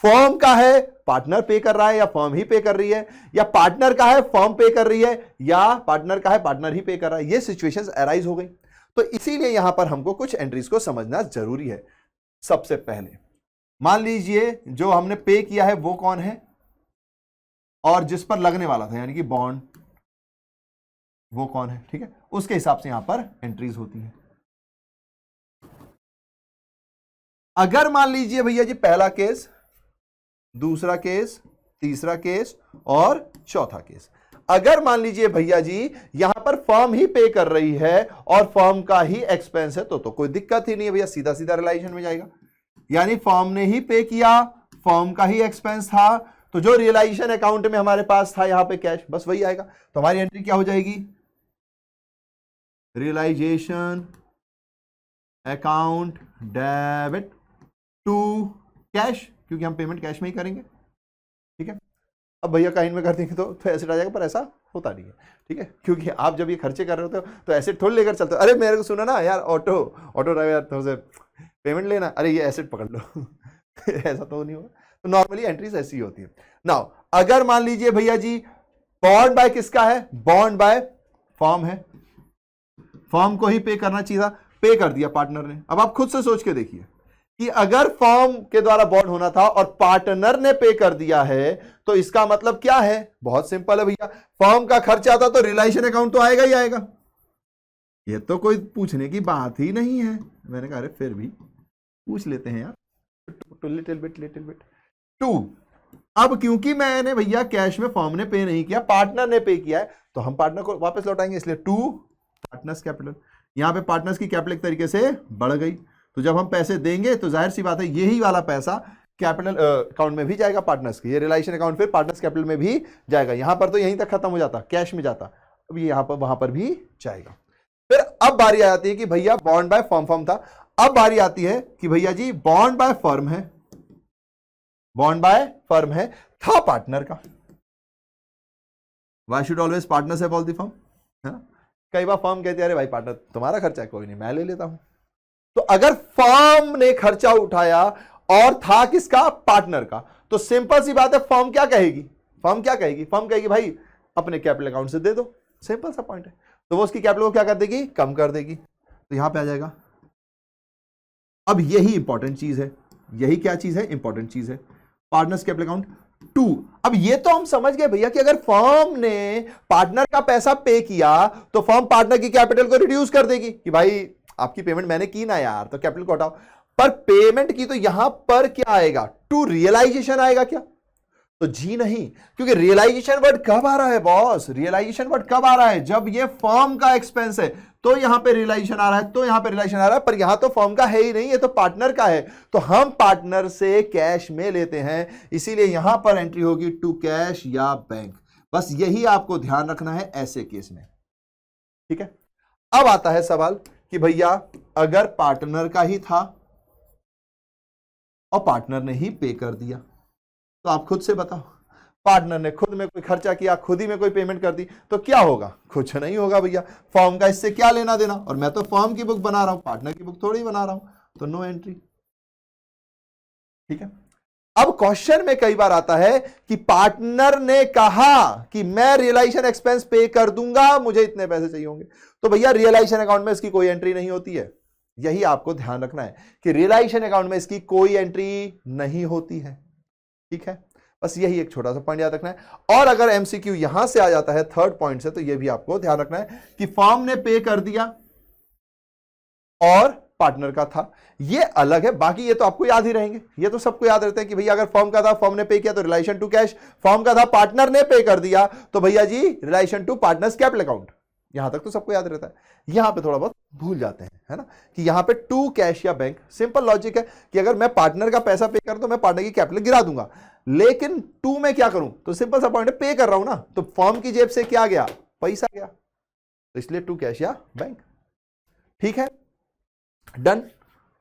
फर्म का है, पार्टनर पे कर रहा है या फर्म ही पे कर रही है, या पार्टनर का है फर्म पे कर रही है या पार्टनर का है पार्टनर ही पे कर रहा है। ये सिचुएशंस अराइज हो गई। तो इसीलिए यहां पर हमको कुछ एंट्रीज को समझना जरूरी है। सबसे पहले मान लीजिए जो हमने पे किया है वो कौन है, और जिस पर लगने वाला था यानी कि बॉन्ड वो कौन है, ठीक है, उसके हिसाब से यहां पर एंट्रीज होती है। अगर मान लीजिए भैया जी पहला केस, दूसरा केस, तीसरा केस और चौथा केस, अगर मान लीजिए भैया जी यहां पर फर्म ही पे कर रही है और फर्म का ही एक्सपेंस है तो कोई दिक्कत ही नहीं है भैया, सीधा सीधा रिलाइजेशन में जाएगा। यानी फर्म ने ही पे किया, फर्म का ही एक्सपेंस था, तो जो रियलाइजेशन अकाउंट में हमारे पास था यहां पे कैश, बस वही आएगा। तो हमारी एंट्री क्या हो जाएगी, realisation account debit to cash, क्योंकि हम पेमेंट कैश में ही करेंगे, ठीक है। अब भैया काइन में कर देंगे तो एसेट आ जाएगा, पर ऐसा होता नहीं है, ठीक है, क्योंकि आप जब ये खर्चे कर रहे होते हो तो एसेट थोड़ी लेकर चलते हो। अरे मेरे को सुना ना यार, ऑटो ड्राइवर थोड़ा से पेमेंट लेना, अरे ये एसेट पकड़ लो ऐसा तो नहीं होगा। तो नॉर्मली एंट्रीज ऐसी होती है। नाउ अगर मान लीजिए भैया जी बॉन्ड बाय किसका है, बॉन्ड बाय फर्म है, फर्म को ही पे करना चाहिए था, पे कर दिया पार्टनर ने। अब आप खुद से सोच के देखिए कि अगर फर्म के द्वारा बॉन्ड होना था और पार्टनर ने पे कर दिया है तो इसका मतलब क्या है, बहुत सिंपल है भैया, फर्म का खर्चा था तो रियलाइजेशन अकाउंट तो आएगा ही आएगा। ये तो कोई पूछने की बात ही नहीं है। मैंने कहा अरे फिर भी पूछ लेते हैं यार, लिटिल बिट टू। अब क्योंकि मैंने भैया कैश में फर्म ने पे नहीं किया, पार्टनर ने पे किया है, तो हम पार्टनर को वापस लौटाएंगे, इसलिए टू पार्टनर्स कैपिटल। यहां पे पार्टनर्स की कैपिटल एक तरीके से बढ़ गई, तो जब हम पैसे देंगे तो जाहिर सी बात है यही वाला पैसा कैपिटल अकाउंट में भी जाएगा पार्टनर्स के, ये रियलाइजेशन अकाउंट फिर पार्टनर्स कैपिटल में भी जाएगा। यहां पर तो यहीं तक खत्म हो जाता, कैश में जाता, अब ये यहां पर वहां पर भी जाएगा। फिर अब बारी आ जाती है कि भैया बॉन्ड बाय फर्म था। अब बारी आती है कि भैया जी बॉन्ड बाय फर्म है, बॉन्ड बाय फर्म है, था पार्टनर का। Why should always partners have all the firm, है ना। कई बार फर्म कहती है अरे भाई पार्टनर तुम्हारा खर्चा है, कोई नहीं मैं ले लेता हूं। तो अगर फर्म ने खर्चा उठाया और था किसका, पार्टनर का, तो सिंपल सी बात है फर्म क्या कहेगी, फर्म कहेगी भाई अपने कैपिटल अकाउंट से दे दो, सिंपल सा पॉइंट है। तो वो उसकी कैपिटल को क्या कर देगी, कम कर देगी, तो यहां पे आ जाएगा। अब यही इंपॉर्टेंट चीज है, यही क्या चीज है, इंपॉर्टेंट चीज है, पार्टनर्स कैपिटल अकाउंट टू। अब ये तो हम समझ गए भैया कि अगर फर्म ने पार्टनर का पैसा पे किया तो फर्म पार्टनर की कैपिटल को रिड्यूस कर देगी कि भाई आपकी पेमेंट मैंने की ना यार, तो कैपिटल को हटाओ। पर पेमेंट की तो यहां पर क्या आएगा, टू रियलाइजेशन आएगा क्या, तो जी नहीं, क्योंकि रियलाइजेशन वर्ड कब आ रहा है बॉस, रियलाइजेशन वर्ड कब आ रहा है, जब ये फर्म का एक्सपेंस है तो यहां पे रियलाइजेशन आ रहा है, तो यहां पे रियलाइजेशन आ रहा है, पर यहां तो फर्म का है ही नहीं, ये तो पार्टनर का है, तो हम पार्टनर से कैश में लेते हैं, इसीलिए यहां पर एंट्री होगी टू कैश या बैंक। बस यही आपको ध्यान रखना है ऐसे केस में, ठीक है। अब आता है सवाल कि भैया अगर पार्टनर का ही था और पार्टनर ने ही पे कर दिया, तो आप खुद से बताओ, पार्टनर ने खुद में कोई खर्चा किया, खुद ही में कोई पेमेंट कर दी, तो क्या होगा, कुछ नहीं होगा भैया, फर्म का इससे क्या लेना देना, और मैं तो फर्म की बुक बना रहा हूं, पार्टनर की बुक थोड़ी बना रहा हूं, तो नो एंट्री, ठीक है। अब क्वेश्चन में कई बार आता है कि पार्टनर ने कहा कि मैं रियलाइजेशन एक्सपेंस पे कर दूंगा, मुझे इतने पैसे चाहिए होंगे, तो भैया रियलाइजेशन अकाउंट में इसकी कोई एंट्री नहीं होती है। यही आपको ध्यान रखना है कि रियलाइजेशन अकाउंट में इसकी कोई एंट्री नहीं होती है, ठीक है। बस यही एक छोटा सा पॉइंट याद रखना है। और अगर एमसीक्यू यहां से आ जाता है थर्ड पॉइंट से, तो यह भी आपको ध्यान रखना है कि फर्म ने पे कर दिया और पार्टनर का था, ये अलग है, बाकी ये तो आपको याद ही रहेंगे, ये तो सबको याद रहते हैं कि भैया अगर फर्म का था, फर्म ने पे किया तो रिलेशन टू कैश, फर्म का था, पार्टनर ने पे कर दिया तो भैया जी relation to partners capital account, यहां तक तो सबको याद रहता है। यहां पे थोड़ा बहुत भूल जाते हैं, है ना, कि यहां पे टू कैश या बैंक, सिंपल लॉजिक है कि अगर मैं पार्टनर का पैसा पे कर तो मैं पार्टनर की कैपिटल गिरा दूंगा, लेकिन टू में क्या करूं, तो सिंपल सा पॉइंट है पे कर रहा हूं ना, तो फर्म की जेब से क्या गया, पैसा गया, तो इसलिए टू कैश या बैंक, ठीक है, डन।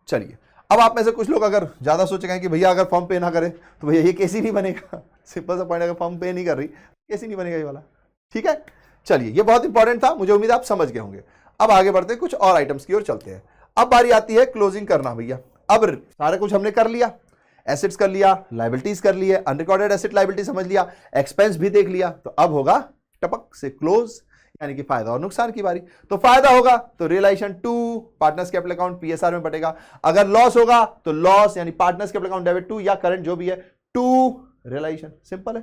चलिए अब आप में से कुछ लोग अगर ज्यादा सोचेंगे कि भैया अगर फर्म पे ना करे तो भैया ये केस ही नहीं बनेगा, सिंपल सा पॉइंट, अगर फर्म पे नहीं कर रही केस ही नहीं बनेगा ये वाला, ठीक है। चलिए, ये बहुत इंपॉर्टेंट था, मुझे उम्मीद है आप समझ गए होंगे। अब आगे बढ़ते हैं, कुछ और आइटम्स की ओर चलते हैं। अब बारी आती है क्लोजिंग करना भैया। अब सारा कुछ हमने कर लिया, एसेट्स कर लिया, लाइबिलिटीज कर लिए, अनरिकॉर्डेड एसेट लाइबिलिटी समझ लिया, एक्सपेंस भी देख लिया, तो अब होगा टपक से क्लोज, यानी कि फायदा और नुकसान की बारी। तो फायदा होगा तो realisation to partners capital account PSR में बटेगा, अगर लॉस होगा तो लॉस यानी partners capital account debit to या करंट जो भी है टू रियलाइजेशन। सिंपल है,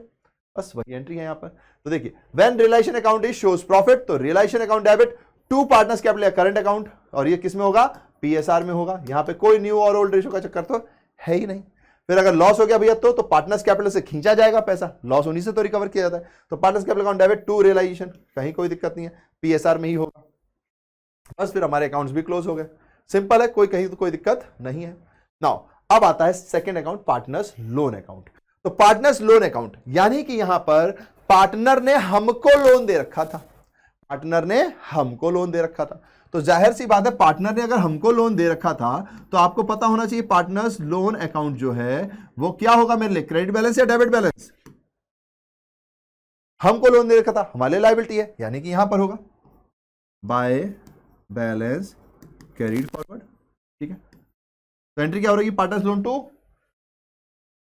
बस वही एंट्री है यहां पर। तो देखिए, when realisation account is shows profit तो realisation account debit to partners capital या करंट अकाउंट, और ये किस में होगा, पीएसआर में होगा। यहां पे कोई न्यू और ओल्ड रेशियो का चक्कर तो है ही नहीं। फिर अगर लॉस हो गया भैया तो पार्टनर्स कैपिटल से खींचा जाएगा पैसा, लॉस उन्हीं से तो रिकवर किया जाता है। तो partners capital account debit to realisation, कहीं कोई दिक्कत नहीं है, पीएसआर में ही होगा। बस फिर हमारे अकाउंट्स भी क्लोज हो गए। सिंपल है, कोई कहीं तो कोई दिक्कत नहीं है। नाउ अब आता है second account, partners loan account. तो पार्टनर्स लोन अकाउंट यानी कि यहां पर पार्टनर ने हमको लोन दे रखा था, पार्टनर ने हमको लोन दे रखा था। तो जाहिर सी बात है, पार्टनर ने अगर हमको लोन दे रखा था तो आपको पता होना चाहिए पार्टनर्स लोन अकाउंट जो है वो क्या होगा मेरे लिए, क्रेडिट बैलेंस या डेबिट बैलेंस। हमको लोन दे रखा था, हमारे लायबिलिटी है, यानी कि यहां पर होगा बाय बैलेंस कैरीड फॉरवर्ड। ठीक है, तो एंट्री क्या हो रही है, partners loan to,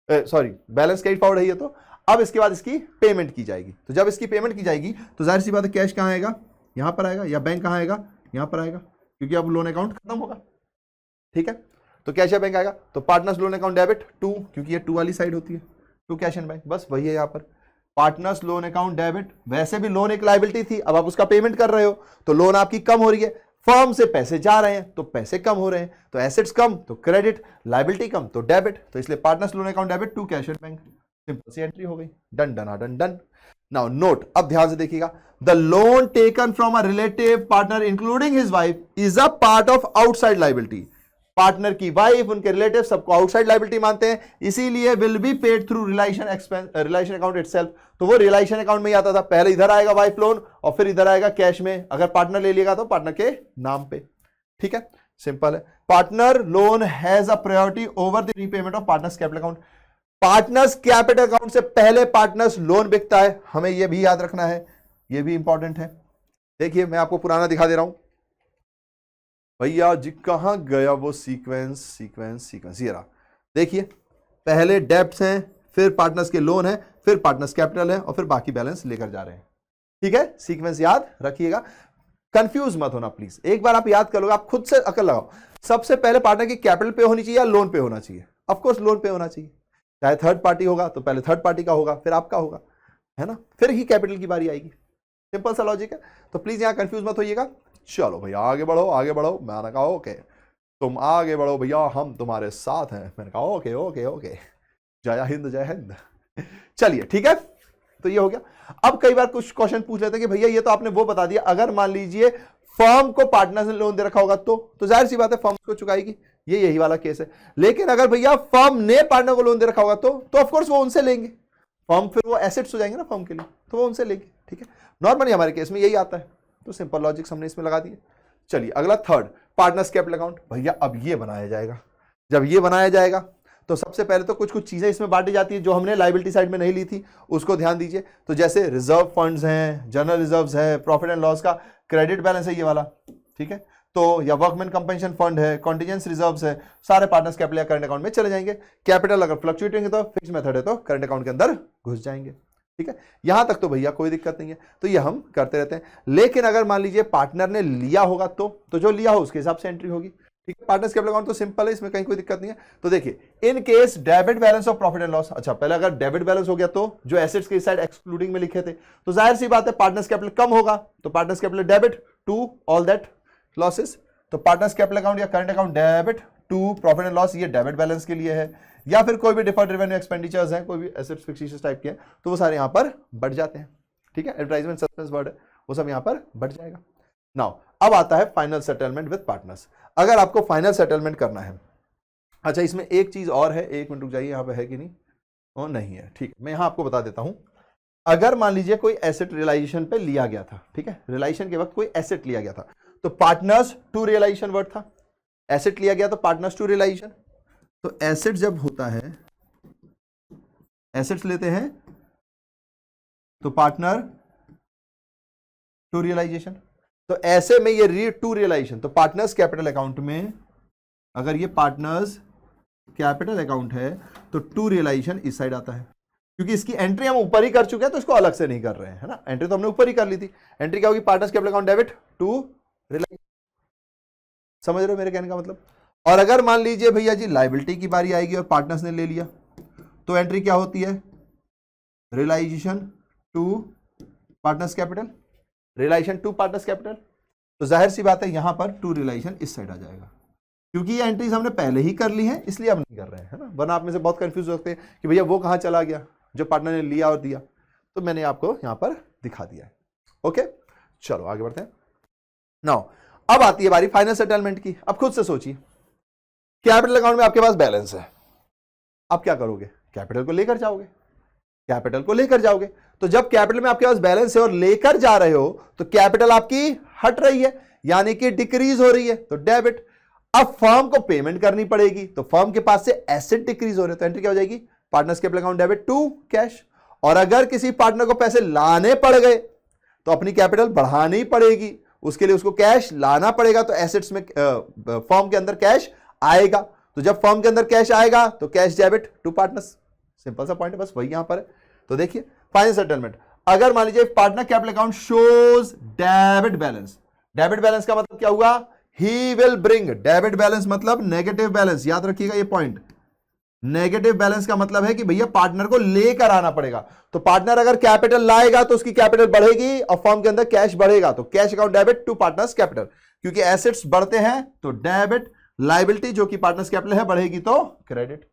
sorry balance carried forward है ये। तो अब इसके बाद इसकी पेमेंट की जाएगी। तो जब इसकी पेमेंट की जाएगी तो जाहिर सी बात है कैश कहां आएगा, यहां पर आएगा, या बैंक कहां आएगा, यहां पर आएगा, क्योंकि अब लोन अकाउंट खत्म होगा। ठीक है, तो कैश या बैंक आएगा, तो partners loan account debit to, क्योंकि ये टू वाली साइड होती है, टू कैश एंड बैंक, बस वही है यहां पर। पार्टनर्स लोन अकाउंट डेबिट, वैसे भी लोन एक लायबिलिटी थी, अब आप उसका पेमेंट कर रहे हो तो लोन आपकी कम हो रही है, फर्म से पैसे जा रहे हैं तो पैसे कम हो रहे हैं, तो एसेट्स कम तो क्रेडिट, लायबिलिटी कम तो डेबिट, तो इसलिए partners loan account debit to cash and bank. Simple सी एंट्री हो गई, done done done done. Now note, अब ध्यान से देखिएगा, the loan taken from a relative partner including his wife is a part of outside liability. Partner की wife, उनके relative सबको आउटसाइड लायबिलिटी मानते हैं, इसीलिए will be paid through realisation expense, realisation account itself. तो वो रियलाइजेशन अकाउंट में ही आता था, पहले इधर आएगा वाइफ लोन और फिर इधर आएगा कैश में, अगर पार्टनर ले लिएगा तो पार्टनर के नाम पे। ठीक है, सिंपल है। Partner loan has a priority over the repayment of partners capital account. Partners capital account से पहले पार्टनर्स लोन बिकता है, हमें यह भी याद रखना है, यह भी इंपॉर्टेंट है। देखिए मैं आपको पुराना दिखा दे रहा हूं भैया जी, कहां गया वो सीक्वेंस, सीक्वेंस सीक्वेंस, ये रहा। देखिए पहले डेब्ट्स हैं, फिर पार्टनर्स के लोन है, फिर पार्टनर्स कैपिटल है, और फिर बाकी बैलेंस लेकर जा रहे हैं। ठीक है, सीक्वेंस याद रखिएगा, कंफ्यूज मत होना प्लीज। एक बार आप याद कर लोगे, आप खुद से अकल लगाओ, सबसे पहले पार्टनर की कैपिटल पे होनी चाहिए या लोन पे होना चाहिए? ऑफ कोर्स लोन पे होना चाहिए। चाहे थर्ड पार्टी होगा तो पहले थर्ड पार्टी का होगा, फिर आपका होगा, है ना, फिर ही कैपिटल की बारी आएगी। सिंपल सा लॉजिक है, तो प्लीज यहां कंफ्यूज मत होइएगा। चलो भैया आगे बढ़ो, आगे बढ़ो। मैंने कहा ओके, तुम आगे बढ़ो भैया, हम तुम्हारे साथ हैं। मैंने कहा ओके ओके ओके, जय हिंद जय हिंद। चलिए ठीक है, तो ये हो गया। अब कई बार कुछ क्वेश्चन पूछ लेते हैं कि भैया ये तो आपने वो बता दिया, अगर मान लीजिए फर्म को पार्टनर ने लोन दे रखा होगा तो जाहिर सी बात है फर्म को चुकाएगी, ये यही वाला केस है। लेकिन अगर भैया फर्म ने पार्टनर को लोन दे रखा होगा तो ऑफ कोर्स वो उनसे लेंगे, फर्म फिर वो एसेट्स हो जाएंगे ना फर्म के लिए, तो वो उनसे लेंगे। ठीक है, नॉर्मली हमारे केस में यही आता है, तो सिंपल लॉजिक्स हमने इसमें लगा दिए। चलिए अगला थर्ड, पार्टनर्स कैपिटल अकाउंट। भैया अब ये बनाया जाएगा, जब ये बनाया जाएगा तो सबसे पहले तो कुछ कुछ चीजें इसमें बांटी जाती है जो हमने लायबिलिटी साइड में नहीं ली थी, उसको ध्यान दीजिए। तो जैसे रिजर्व फंड्स हैं, जनरल रिजर्व्स है, प्रॉफिट एंड लॉस का क्रेडिट बैलेंस है ये वाला, ठीक है, तो या वर्कमैन कंपनसेशन फंड है, कॉन्टिजेंस रिजर्व्स है, सारे पार्टनर्स कैपिटल या करंट अकाउंट में चले जाएंगे। कैपिटल अगर फ्लक्चुएट होंगे तो फिक्स मेथड है तो करंट अकाउंट के अंदर घुस जाएंगे। ठीक है, यहां तक तो भैया कोई दिक्कत नहीं है, तो ये हम करते रहते हैं। लेकिन अगर मान लीजिए पार्टनर ने लिया होगा तो जो लिया हो उसके हिसाब से एंट्री होगी। ठीक है, पार्टनर्स कैपिटल अकाउंट तो सिंपल है, इसमें कहीं कोई दिक्कत नहीं है। तो देखिए in case debit balance of profit and loss, अच्छा पहले अगर डेबिट बैलेंस हो गया तो जो एसेट्स के साइड एक्सक्लूडिंग में लिखे थे, तो जाहिर सी बात है पार्टनर्स कैपिटल कम होगा, तो partners capital debit to all that losses. तो पार्टनर्स कैपिटल अकाउंट या current account debit to profit and loss, ये डेबिट बैलेंस के लिए है। या फिर कोई भी डिफर्ड रेवेन्यू एक्सपेंडिचर्स हैं, कोई भी एसेट्स फिक्सेस टाइप के हैं, तो वो सारे यहां पर बढ़ जाते हैं। ठीक है, एडवर्टाइजमेंट सस्पेंस वर्ड है, वो सब यहां पर बढ़ जाएगा। नाउ अब आता है फाइनल सेटलमेंट विद पार्टनर्स। अगर आपको फाइनल सेटलमेंट करना है, अच्छा इसमें एक चीज और है, एक मिनट रुक जाइए, यहां पे है कि नहीं, वो नहीं है, ठीक है, मैं यहां आपको बता देता हूं। अगर मान लीजिए कोई एसेट रियलाइजेशन पे लिया गया था, ठीक है, रियलाइजेशन के वक्त कोई एसेट लिया गया था, तो पार्टनर्स टू रियलाइजेशन वर्ड था, एसेट लिया गया तो पार्टनर्स टू रियलाइजेशन। तो एसेट जब होता है, एसेट्स लेते हैं तो पार्टनर टू रियलाइजेशन। तो ऐसे में ये टू रियलाइजेशन, तो पार्टनर्स कैपिटल अकाउंट में अगर ये पार्टनर्स कैपिटल अकाउंट है तो टू रियलाइजेशन इस साइड आता है, क्योंकि इसकी एंट्री हम ऊपर ही कर चुके हैं तो इसको अलग से नहीं कर रहे हैं, है ना। एंट्री तो हमने ऊपर ही कर ली थी। एंट्री क्या होगी? Partners capital account debit to realisation. समझ रहे हो मेरे कहने का मतलब? और अगर मान लीजिए भैया जी लायबिलिटी की बारी आएगी और पार्टनर्स ने ले लिया, तो एंट्री क्या होती है? Realisation to partners capital, realisation to partners capital. तो जाहिर सी बात है यहां पर टू रियलाइजेशन इस साइड आ जाएगा, क्योंकि ये एंट्रीज हमने पहले ही कर ली हैं, इसलिए हम नहीं कर रहे हैं, है ना। वरना आप में से बहुत कंफ्यूज होते हैं कि भैया वो कहां चला गया जो पार्टनर ने लिया और दिया, तो मैंने आपको यहां पर दिखा दिया है। ओके, चलो आगे बढ़ते हैं। नाउ अब आती है बारी फाइनल सेटलमेंट की। अब खुद से सोचिए, कैपिटल अकाउंट में आपके पास बैलेंस है, आप क्या करोगे? कैपिटल को लेकर जाओगे, कैपिटल को लेकर जाओगे। तो जब कैपिटल में आपके पास बैलेंस है और लेकर जा रहे हो तो कैपिटल आपकी हट रही है, यानी कि डिक्रीज हो रही है, तो डेबिट। अब फर्म को पेमेंट करनी पड़ेगी, तो फर्म के पास से एसेट डिक्रीज हो रहे हैं, तो एंट्री क्या हो जाएगी? Partners capital account debit to cash. और अगर किसी पार्टनर को पैसे लाने पड़ गए तो अपनी कैपिटल बढ़ानी पड़ेगी, उसके लिए उसको कैश लाना पड़ेगा, तो एसेट्स में फर्म के अंदर कैश आएगा। तो जब फर्म के अंदर कैश आएगा तो cash debit to partners. Simple सा पॉइंट है, बस वही यहां पर है। तो देखिए फाइनल सेटलमेंट, अगर मान लीजिए partner capital account shows debit balance, debit balance का मतलब क्या हुआ? He will bring, debit balance मतलब नेगेटिव बैलेंस, याद रखिएगा ये पॉइंट। नेगेटिव बैलेंस का मतलब है कि भैया पार्टनर को लेकर आना पड़ेगा। तो पार्टनर अगर कैपिटल लाएगा तो उसकी कैपिटल बढ़ेगी और फर्म के अंदर कैश बढ़ेगा, तो cash account debit to partners capital, क्योंकि एसेट्स बढ़ते हैं तो डेबिट, लायबिलिटी जो कि पार्टनर्स कैपिटल है बढ़ेगी तो क्रेडिट।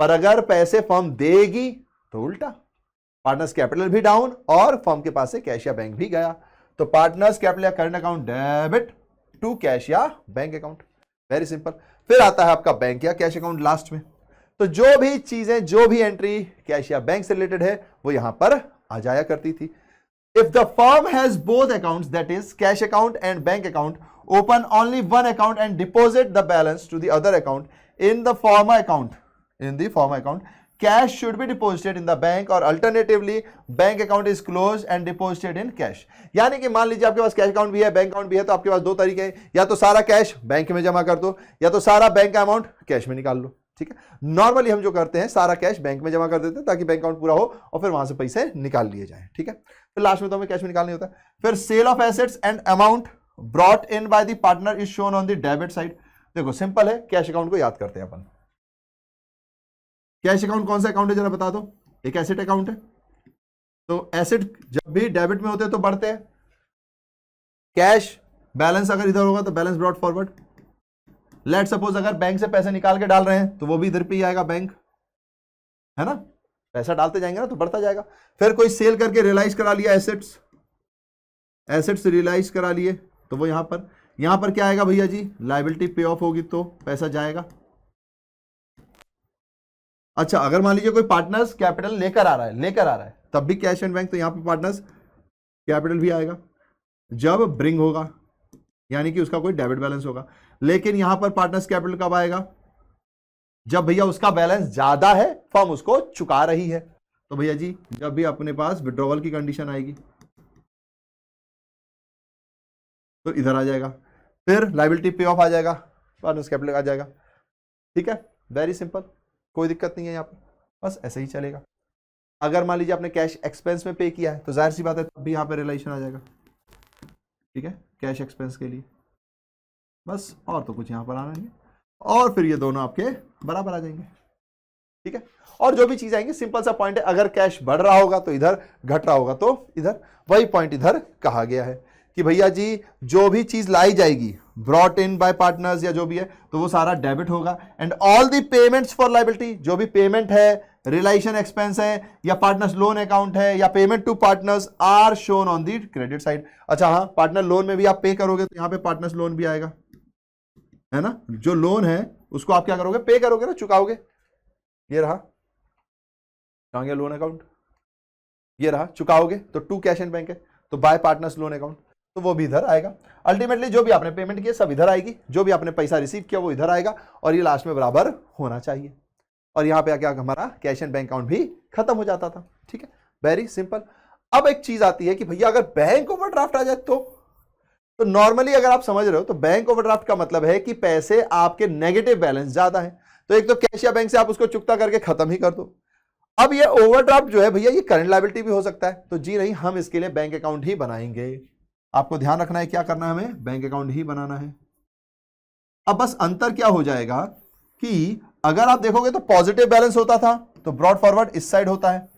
पर अगर पैसे फर्म देगी तो उल्टा, पार्टनर्स कैपिटल भी डाउन और फर्म के पास से कैश या बैंक भी गया, तो पार्टनर्स कैपिटल या current account debit to cash या बैंक अकाउंट। Very simple. फिर आता है आपका बैंक या कैश अकाउंट लास्ट में। तो जो भी चीजें, जो भी एंट्री कैश या बैंक से रिलेटेड है वो यहां पर आ जाया करती थी। If the firm has both accounts, that is cash account and bank account, open only one account and deposit the balance to the other account in the former account. In the former account, cash should be deposited in the bank or alternatively bank account is closed and deposited in cash. यानी कि मान लीजिए आपके पास cash account भी है, bank account भी है, तो आपके पास दो तरीके हैं, या तो सारा कैश बैंक में जमा कर दो या तो सारा बैंक का अमाउंट कैश में निकाल लो। ठीक है, नॉर्मली हम जो करते हैं सारा कैश बैंक में जमा कर देते हैं ताकि बैंक अकाउंट पूरा हो और फिर वहां से पैसे निकाल लिए जाए। ठीक है, फिर लास्ट में तो हमें कैश में निकालना होता है। फिर sale of assets and amount brought in by the partner is shown on the debit side. देखो सिंपल है, कैश अकाउंट को याद करते हैं अपन। कैश अकाउंट कौन सा अकाउंट है जरा बता दो? एक एसेट अकाउंट है। तो एसेट जब भी डेबिट में होते हैं तो बढ़ते हैं, कैश बैलेंस अगर इधर होगा तो balance brought forward. Let suppose अगर बैंक से पैसे निकाल के डाल रहे हैं तो वो भी इधर पे ही आएगा, बैंक है ना, पैसा डालते जाएंगे ना तो बढ़ता जाएगा। फिर कोई सेल करके रियलाइज करा लिया एसेट्स, एसेट्स रियलाइज करा लिए तो वो यहां पर क्या आएगा भैया जी? लायबिलिटी पे ऑफ होगी तो पैसा जाएगा। अच्छा, अगर मान लीजिए कोई पार्टनर्स कैपिटल लेकर आ रहा है तब भी कैश एंड बैंक, तो यहां पे पार्टनर्स कैपिटल भी आएगा जब ब्रिंग होगा, यानी कि उसका कोई डेबिट बैलेंस होगा। लेकिन यहां पर पार्टनर्स कैपिटल कब आएगा? जब भैया उसका बैलेंस ज्यादा है, फर्म उसको चुका रही है, तो भैया जी जब भी अपने पास विड्रॉवल की कंडीशन आएगी तो इधर आ जाएगा। फिर लायबिलिटी पे ऑफ आ जाएगा, पार्टनर्स कैपिटल आ जाएगा। ठीक है, वेरी सिंपल, कोई दिक्कत नहीं है यहाँ पर, बस ऐसे ही चलेगा। अगर मान लीजिए आपने कैश एक्सपेंस में पे किया है तो जाहिर सी बात है तब भी यहाँ पे रियलाइजेशन आ जाएगा। ठीक है, कैश एक्सपेंस के लिए बस, और तो कुछ यहाँ पर आना नहीं है, और फिर ये दोनों आपके बराबर आ जाएंगे। ठीक है, और जो भी चीज आएंगी सिंपल सा पॉइंट है, अगर कैश बढ़ रहा होगा तो इधर, घट रहा होगा तो इधर, वही पॉइंट इधर कहा गया है कि भैया जी जो भी चीज लाई जाएगी ब्रॉट इन बाय पार्टनर्स या जो भी है तो वो सारा डेबिट होगा। And all the payments for liability, जो भी पेमेंट है, रिलेशन एक्सपेंस है या पार्टनर्स लोन अकाउंट है या payment to partners, are shown on the credit side. अच्छा हाँ, पार्टनर लोन में भी आप पे करोगे तो यहाँ पे पार्टनर्स लोन भी आएगा, है ना। जो लोन है उसको आप क्या करोगे? पे करोगे ना, चुकाओगे। ये रहा, कहां गया लोन अकाउंट? ये रहा, चुकाओगे तो टू कैश एंड बैंक है, तो बाय पार्टनर्स लोन अकाउंट, तो वो भी इधर आएगा। अल्टीमेटली जो भी आपने पेमेंट किया सब इधर आएगी, जो भी आपने पैसा रिसीव किया वो इधर आएगा, और ये लास्ट में बराबर होना चाहिए। और यहाँ पे क्या हमारा कैश एंड बैंक अकाउंट भी खत्म हो जाता था। ठीक है, वेरी सिंपल। अब एक चीज आती है कि भैया अगर बैंक ओवरड्राफ्ट आ जाए तो नॉर्मली अगर आप समझ रहे हो तो बैंक ओवरड्राफ्ट का मतलब है कि पैसे आपके नेगेटिव बैलेंस ज्यादा है, तो एक तो कैश या बैंक से आप उसको चुकता करके खत्म ही कर दो। अब ये ओवरड्राफ्ट जो है भैया ये करंट लायबिलिटी भी हो सकता है, तो जी नहीं, हम इसके लिए बैंक अकाउंट ही बनाएंगे। आपको ध्यान रखना है क्या करना है, हमें बैंक अकाउंट ही बनाना है। अब बस अंतर क्या हो जाएगा कि अगर आप देखोगे तो पॉजिटिव बैलेंस होता था तो ब्रॉड फॉरवर्ड इस साइड होता है,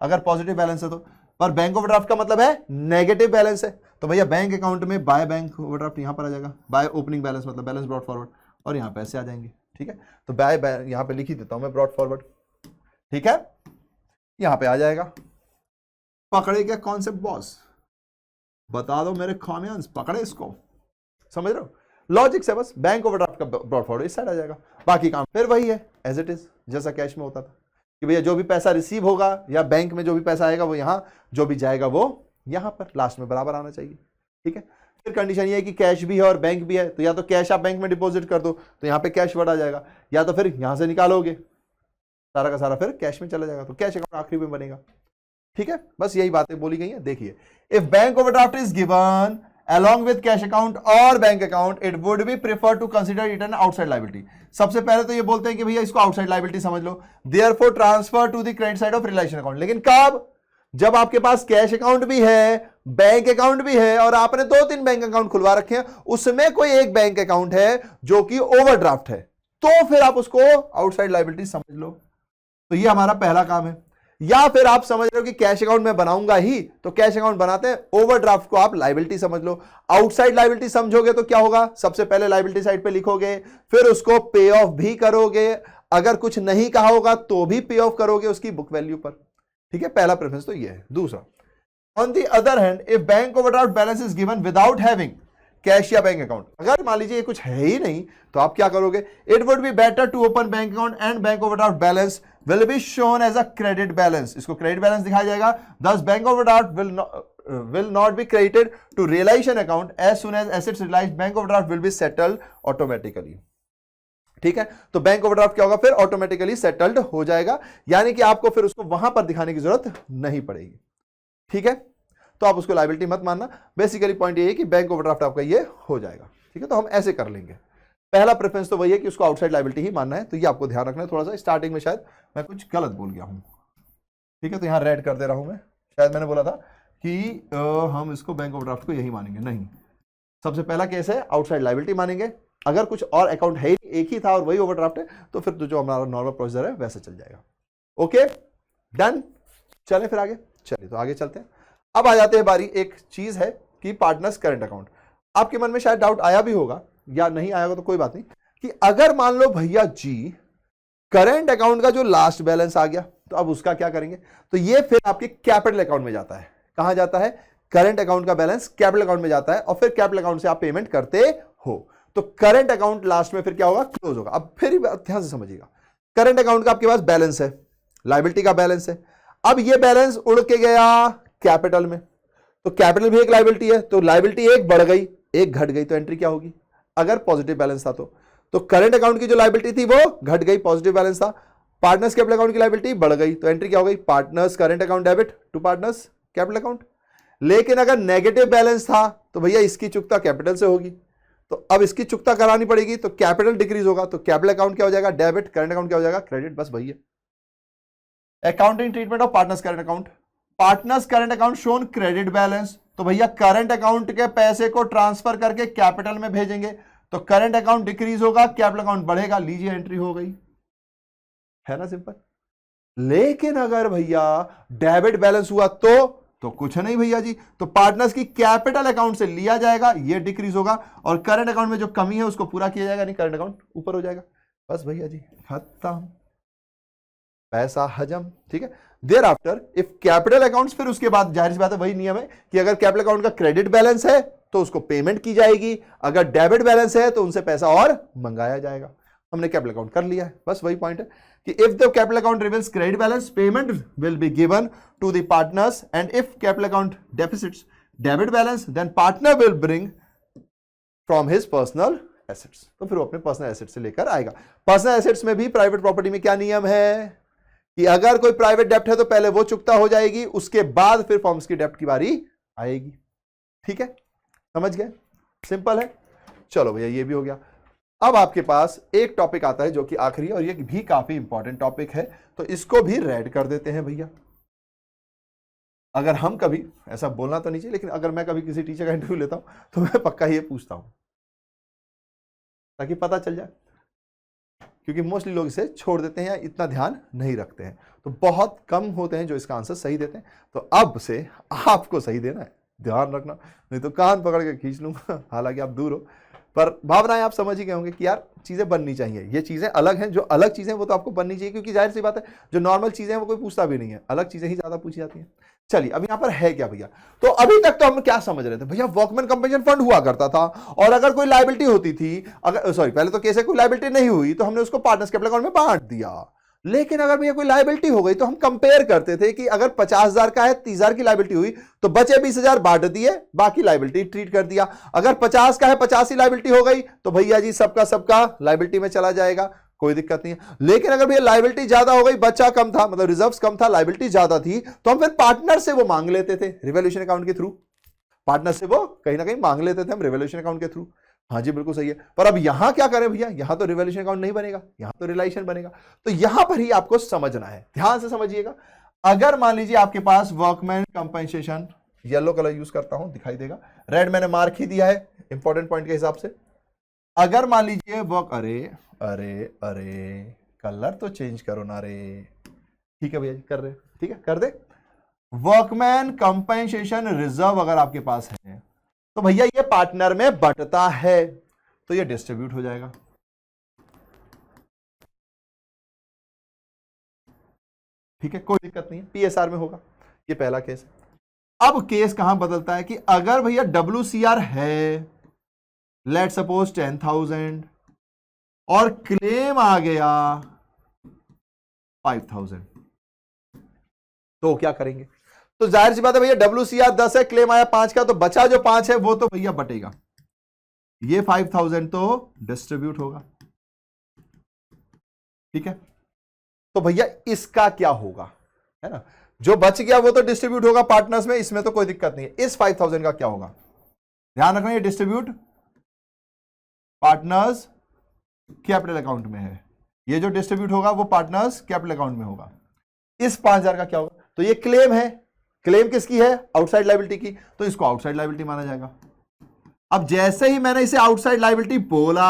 अगर पॉजिटिव बैलेंस है तो, पर बैंक ओवरड्राफ्ट का मतलब है नेगेटिव बैलेंस है, तो भैया बैंक अकाउंट में बाय बैंक ओवरड्राफ्ट यहां पर आ जाएगा, बाय ओपनिंग बैलेंस मतलब बैलेंस ब्रॉड फॉरवर्ड, और यहां पैसे आ जाएंगे। ठीक है, तो बाय यहां पे लिख ही देता हूं मैं ब्रॉड फॉरवर्ड। ठीक है, यहां पे आ जाएगा। पकड़े क्या कॉन्सेप्ट बॉस, बता दो मेरे कॉमियंस, पकड़े इसको, समझ रहे हो लॉजिक से। बस बैंक ओवरड्राफ्ट का ब्रॉड फॉरवर्ड इस साइड आ जाएगा, बाकी काम फिर वही है एज इट इज, जैसा कैश में होता था कि भैया जो भी पैसा रिसीव होगा या बैंक में जो भी पैसा आएगा वो यहां, जो भी जाएगा वो यहां पर लास्ट में बराबर आना चाहिए। ठीक है, फिर कंडीशन ये है कि कैश भी है और बैंक भी है, तो या तो कैश आप बैंक में डिपॉजिट कर दो तो यहां पे कैश वर्ड आ जाएगा, या तो फिर यहां से निकालोगे सारा का सारा फिर कैश में चला जाएगा, तो कैश अकाउंट आखिरी में बनेगा। ठीक है, बस यही बातें बोली गई हैं। देखिए, if bank overdraft is given along with cash account और bank account, it would be preferred to consider it an outside liability। सबसे पहले तो ये बोलते हैं कि भैया इसको आउटसाइड लायबिलिटी समझ लो, therefore transfer to the credit side of relation account। लेकिन कब, जब आपके पास कैश अकाउंट भी है, बैंक अकाउंट भी है, और आपने 2-3 बैंक अकाउंट खुलवा रखे हैं, उसमें कोई एक बैंक अकाउंट है जो कि ओवरड्राफ्ट है, तो फिर आप उसको आउटसाइड लायबिलिटी समझ लो। तो ये हमारा पहला काम है। या फिर आप समझ रहे हो कि कैश अकाउंट में बनाऊंगा ही, तो कैश अकाउंट बनाते हैं, ओवरड्राफ्ट को आप लायबिलिटी समझ लो। आउटसाइड लायबिलिटी समझोगे तो क्या होगा, सबसे पहले लायबिलिटी साइड पे लिखोगे, फिर उसको पे ऑफ भी करोगे, अगर कुछ नहीं कहा होगा तो भी पे ऑफ करोगे उसकी बुक वैल्यू पर। ठीक है, पहला प्रेफरेंस तो ये है। दूसरा, on the other hand if bank overdraft balance is given without having cash या बैंक अकाउंट, अगर मान लीजिए ये कुछ है ही नहीं तो आप क्या करोगे, it would be better to open bank account and bank overdraft balance will be shown as a credit balance। इसको क्रेडिट बैलेंस दिखाया जाएगा। thus bank overdraft will not be credited to realization account as soon as assets realized, bank overdraft will be settled automatically। ठीक है, तो bank overdraft क्या होगा, फिर automatically settled हो जाएगा, यानी कि आपको फिर उसको वहां पर दिखाने की जरूरत नहीं पड़ेगी। ठीक है, तो आप उसको लायबिलिटी मत मानना। बेसिकली पॉइंट ये है कि बैंक ओवरड्राफ्ट आपका ये हो जाएगा। ठीक है, तो हम ऐसे कर लेंगे। पहला प्रेफरेंस तो वही है कि उसको आउटसाइड लायबिलिटी ही मानना है, तो ये आपको ध्यान रखना है। थोड़ा सा स्टार्टिंग में शायद मैं कुछ गलत बोल गया हूं। ठीक है, तो यहां रेड कर दे रहा हूं मैं, शायद मैंने बोला था कि हम इसको बैंक ओवरड्राफ्ट को यही मानेंगे, नहीं, सबसे पहला केस है आउटसाइड लायबिलिटी मानेंगे। अगर कुछ और अकाउंट है, एक ही था और वही ओवरड्राफ्ट है, तो फिर तो जो हमारा नॉर्मल प्रोसीजर है वैसे चल जाएगा। ओके डन, चलें फिर आगे। चलिए तो आगे चलते हैं। अब आ जाते हैं बारी, एक चीज है कि पार्टनर्स करंट अकाउंट। आपके मन में शायद डाउट आया भी होगा या नहीं आया होगा तो कोई बात नहीं, कि अगर मान लो भैया जी करंट अकाउंट का जो लास्ट बैलेंस आ गया तो अब उसका क्या करेंगे, तो ये फिर आपके कैपिटल अकाउंट में जाता है। कहां जाता है, करंट अकाउंट का बैलेंस कैपिटल अकाउंट में जाता है, और फिर कैपिटल अकाउंट से आप पेमेंट करते हो, तो करंट अकाउंट लास्ट में फिर क्या होगा, क्लोज होगा। अब फिर ध्यान से समझिएगा, करंट अकाउंट का आपके पास बैलेंस है, लायबिलिटी का बैलेंस है, अब ये बैलेंस उड़ के गया कैपिटल में, तो कैपिटल भी एक लायबिलिटी है, तो लायबिलिटी एक बढ़ गई एक घट गई, तो एंट्री क्या होगी, अगर पॉजिटिव बैलेंस था तो करंट अकाउंट की जो लायबिलिटी थी वो घट गई, पॉजिटिव बैलेंस था। पार्टनर्स कैपिटल अकाउंट की लायबिलिटी बढ़ गई, तो एंट्री क्या हो गई, partners current account debit to partners capital account. लेकिन अगर नेगेटिव बैलेंस था तो भैया इसकी चुकता कैपिटल से होगी, तो अब इसकी चुकता करानी पड़ेगी, तो कैपिटल डिक्रीज होगा, तो कैपिटल अकाउंट क्या हो जाएगा, डेबिट, करंट अकाउंट क्या हो जाएगा, क्रेडिट। बस भैया accounting treatment of partners current account, partners current account shown credit balance, तो भैया करंट अकाउंट के पैसे को ट्रांसफर करके कैपिटल में भेजेंगे, तो करंट अकाउंट डिक्रीज होगा, कैपिटल अकाउंट बढ़ेगा, लीजिए एंट्री हो गई, है ना सिंपल। लेकिन अगर भैया डेबिट बैलेंस हुआ तो कुछ नहीं भैया जी, तो पार्टनर्स की कैपिटल अकाउंट से लिया जाएगा, ये डिक्रीज होगा, और करंट अकाउंट में जो कमी है उसको पूरा किया जाएगा, नहीं करंट अकाउंट ऊपर हो जाएगा। बस भैया जी खत्म, पैसा हजम। ठीक है, thereafter if capital accounts, फिर उसके बाद जाहिर सी बात है वही नियम है कि अगर कैपिटल अकाउंट का क्रेडिट बैलेंस है तो उसको पेमेंट की जाएगी, अगर डेबिट बैलेंस है तो उनसे पैसा और मंगाया जाएगा। हमने कैपिटल अकाउंट कर लिया है, बस वही पॉइंट है कि if the capital account reveals credit balance, payment will be given to the partners, and if capital account deficits debit balance, then partner will bring from his personal assets, तो फिर वो अपने पर्सनल एसेट्स से लेकर आएगा। Personal assets में भी private property में क्या नियम है कि अगर कोई प्राइवेट डेप्ट है तो पहले वो चुकता हो जाएगी, उसके बाद फिर फर्म्स की डेप्ट की बारी आएगी। ठीक है, समझ गए? सिंपल है। चलो भैया ये भी हो गया। अब आपके पास एक टॉपिक आता है जो कि आखिरी है, और ये भी काफी इंपॉर्टेंट टॉपिक है, तो इसको भी रेड कर देते हैं भैया। अगर हम कभी, ऐसा बोलना तो नहीं चाहिए, लेकिन अगर मैं कभी किसी टीचर का इंटरव्यू लेता हूं तो मैं पक्का ये पूछता हूं ताकि पता चल जाए, क्योंकि मोस्टली लोग इसे छोड़ देते हैं या इतना ध्यान नहीं रखते हैं, तो बहुत कम होते हैं जो इसका आंसर सही देते हैं। तो अब से आपको सही देना है, ध्यान रखना, नहीं तो कान पकड़ के खींच लूंगा। हालांकि आप दूर हो, पर भावनाएं आप समझ ही गए होंगे कि यार चीजें बननी चाहिए। ये चीजें अलग हैं, जो अलग चीजें वो तो आपको बननी चाहिए, क्योंकि जाहिर सी बात है जो नॉर्मल चीजें हैं वो कोई पूछता भी नहीं है, अलग चीजें ही ज्यादा पूछी जाती हैं। चलिए अब यहां पर है क्या भैया, तो अभी तक तो हम क्या समझ रहे थे भैया, वर्कमैन कंपनसेशन फंड हुआ करता था, और अगर कोई लायबिलिटी होती थी, अगर सॉरी पहले तो केस है कोई लायबिलिटी नहीं हुई तो हमने उसको पार्टनर्स कैपिटल अकाउंट में बांट दिया। लेकिन अगर भैया कोई लायबिलिटी हो गई तो हम कंपेयर करते थे कि अगर 50,000 का है, 30,000 की लायबिलिटी हुई तो बचे 20,000 बांट दिए, बाकी लायबिलिटी ट्रीट कर दिया। अगर 50 का है, 50 ही लायबिलिटी हो गई तो भैया जी सबका सबका लायबिलिटी में चला जाएगा, कोई दिक्कत नहीं है। लेकिन अगर भैया लायबिलिटी ज्यादा हो गई, बच्चा कम था, मतलब रिजर्व्स कम था, लायबिलिटी ज्यादा थी, तो हम फिर पार्टनर से वो मांग लेते थे रिवैल्यूएशन अकाउंट के थ्रू। पार्टनर से वो कहीं ना कहीं मांग लेते थे हम रिवैल्यूएशन अकाउंट के थ्रू। हाँ जी बिल्कुल सही है। पर अब यहां क्या करें भैया, यहां तो रिवैल्यूएशन अकाउंट नहीं बनेगा, यहां तो रियलाइजेशन बनेगा। तो यहां पर ही आपको समझना है, ध्यान से समझिएगा। अगर मान लीजिए आपके पास workman compensation, yellow colour use करता हूं दिखाई देगा, रेड मैंने मार्क ही दिया है इंपॉर्टेंट पॉइंट के हिसाब से। अगर मान लीजिए अरे अरे अरे कलर तो चेंज करो ना रे। ठीक है भैया जी कर रहे, ठीक है कर दे। वर्कमैन कंपनसेशन रिजर्व अगर आपके पास है तो भैया ये पार्टनर में बंटता है, तो ये डिस्ट्रीब्यूट हो जाएगा। ठीक है कोई दिक्कत नहीं है, पीएसआर में होगा, ये पहला केस है। अब केस कहां बदलता है कि अगर भैया WCR है, लेट सपोज 10,000 और क्लेम आ गया 5,000, तो क्या करेंगे? तो जाहिर सी बात है भैया WCR 10 है, क्लेम आया 5 का, तो बचा जो 5 है वो तो भैया बटेगा, ये 5,000 तो डिस्ट्रीब्यूट होगा। ठीक है, तो भैया इसका क्या होगा, है ना, जो बच गया वो तो डिस्ट्रीब्यूट होगा पार्टनर्स में, इसमें तो कोई दिक्कत नहीं है। इस 5,000 का क्या होगा, ध्यान रखना, ये डिस्ट्रीब्यूट पार्टनर्स कैपिटल अकाउंट में है, ये जो डिस्ट्रीब्यूट होगा वो पार्टनर्स कैपिटल अकाउंट में होगा। इस 5,000 का क्या होगा, तो ये क्लेम है, क्लेम किसकी है, आउटसाइड लायबिलिटी की, तो इसको आउटसाइड लायबिलिटी माना जाएगा। अब जैसे ही मैंने इसे आउटसाइड लायबिलिटी बोला,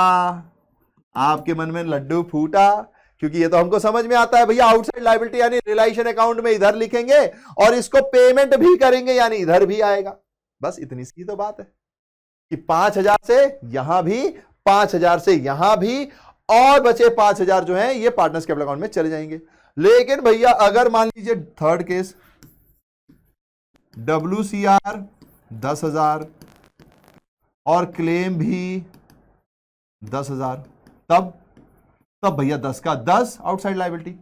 आपके मन में लड्डू फूटा, क्योंकि ये तो हमको समझ में आता है भैया, आउटसाइड लायबिलिटी यानी रियलाइजेशन अकाउंट में इधर लिखेंगे और इसको पेमेंट भी करेंगे यानी इधर भी आएगा। बस इतनी सी तो बात है कि 5,000 से यहां भी, 5,000 से यहां भी, और बचे 5,000 जो है ये पार्टनर्स कैपिटल अकाउंट में चले जाएंगे। लेकिन भैया अगर मान लीजिए थर्ड केस, WCR 10,000 और क्लेम भी 10,000, तब भैया 10 का 10 आउटसाइड लायबिलिटी,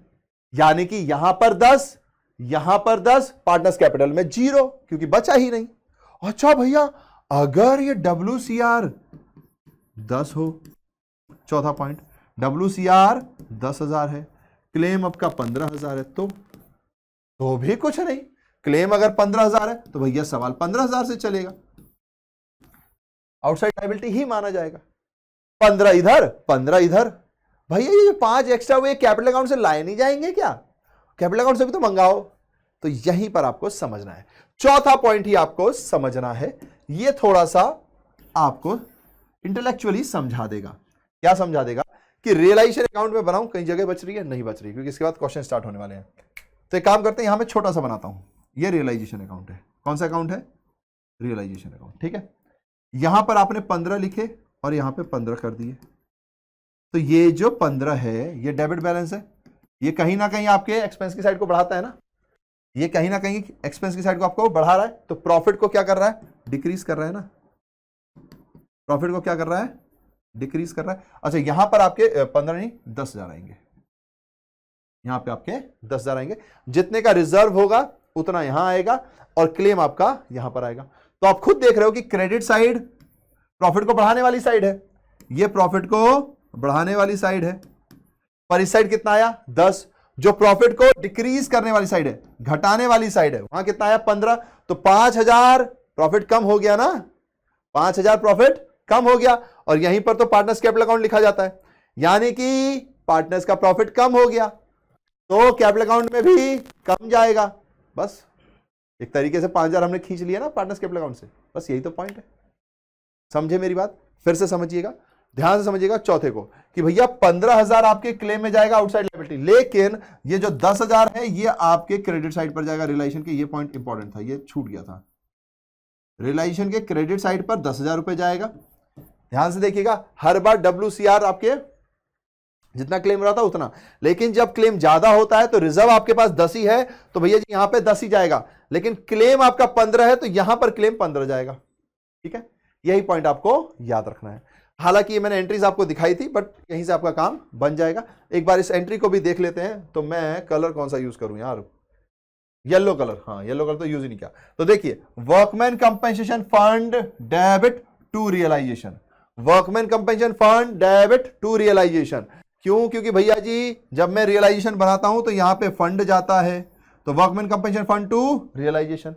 यानी कि यहां पर 10, यहां पर 10, पार्टनर्स कैपिटल में 0, क्योंकि बचा ही नहीं। अच्छा भैया अगर ये WCR 10 हो, चौथा पॉइंट, WCR 10,000 है, क्लेम आपका 15,000 है, तो भी कुछ नहीं। क्लेम अगर 15,000 है तो भैया सवाल 15,000 से चलेगा, आउटसाइड लायबिलिटी ही माना जाएगा। 15 इधर 15 इधर, भैया ये 5 एक्स्ट्रा हुए कैपिटल अकाउंट से लाए नहीं जाएंगे क्या, कैपिटल अकाउंट से भी तो मंगाओ। तो यहीं पर आपको समझना है, चौथा पॉइंट ही आपको समझना है, ये थोड़ा सा आपको इंटेलेक्चुअली समझा देगा। क्या समझा देगा कि रियलाइजेशन अकाउंट में बनाऊं, कई जगह बच रही है, नहीं बच रही, क्योंकि इसके बाद क्वेश्चन स्टार्ट होने वाले हैं। तो एक काम करते हैं, यहां मैं छोटा सा बनाता हूं, ये रियलाइजेशन अकाउंट है। कौन सा अकाउंट है, रियलाइजेशन अकाउंट। ठीक है, यहां पर आपने 15 लिखे और यहां पे 15 कर दिए, तो ये जो 15 है ये डेबिट बैलेंस है, ये कहीं ना कहीं आपके एक्सपेंस की साइड को बढ़ाता है ना, ये कहीं ना कहीं एक्सपेंस की साइड को आपको बढ़ा रहा है, तो प्रॉफिट को क्या कर रहा है, डिक्रीज कर रहा है ना, प्रॉफिट को क्या कर रहा है, डिक्रीज कर रहा है। अच्छा यहां पर आपके 15 नहीं 10,000 आएंगे, यहां पे आपके 10,000 आएंगे, जितने का रिजर्व होगा उतना यहां आएगा और क्लेम आपका यहां पर आएगा। तो आप खुद देख रहे हो कि क्रेडिट साइड प्रॉफिट को बढ़ाने वाली साइड है, ये प्रॉफिट को बढ़ाने वाली साइड है, पर इस साइड कितना आया 10, जो प्रॉफिट को डिक्रीज करने वाली साइड है, घटाने वाली साइड है, वहां कितना आया 15, तो 5000 प्रॉफिट कम हो गया ना, 5000 प्रॉफिट कम हो गया। और यहीं पर तो पार्टनर्स कैपिटल अकाउंट लिखा जाता है, यानी कि पार्टनर्स का प्रॉफिट कम हो गया तो कैपिटल अकाउंट में भी कम जाएगा। बस एक तरीके से 5000 हमने खींच लिया ना पार्टनर्स कैपिटल अकाउंट से, बस यही तो पॉइंट है। समझे मेरी बात? फिर से समझिएगा, ध्यान से समझिएगा चौथे को, कि भैया 15000 आपके क्लेम में जाएगा आउटसाइड लायबिलिटी, लेकिन ये जो 10000 है ये आपके क्रेडिट साइड पर जाएगा रियलाइजेशन के। ये पॉइंट इंपॉर्टेंट था, ये छूट गया था। रियलाइजेशन के क्रेडिट साइड पर 10,000 रुपए जाएगा। ध्यान से देखिएगा, हर बार WCR आपके जितना क्लेम रहा था उतना, लेकिन जब क्लेम ज्यादा होता है तो रिजर्व आपके पास 10 ही है तो भैया जी यहां पे 10 ही जाएगा, लेकिन क्लेम आपका 15 है तो यहां पर क्लेम 15 जाएगा। ठीक है, यही पॉइंट आपको याद रखना है। हालांकि ये मैंने एंट्रीज आपको दिखाई थी, बट यहीं से आपका काम बन जाएगा। एक बार इस एंट्री को भी देख लेते हैं। तो मैं कलर कौन सा यूज करूं यार, येलो कलर, हाँ येलो कलर तो यूज ही नहीं किया। तो देखिए, workman compensation fund debit to realisation, workman compensation fund debit to realisation. क्यों? क्योंकि भैया जी जब मैं रियलाइजेशन बनाता हूं तो यहां पे फंड जाता है, तो workman compensation fund to realisation.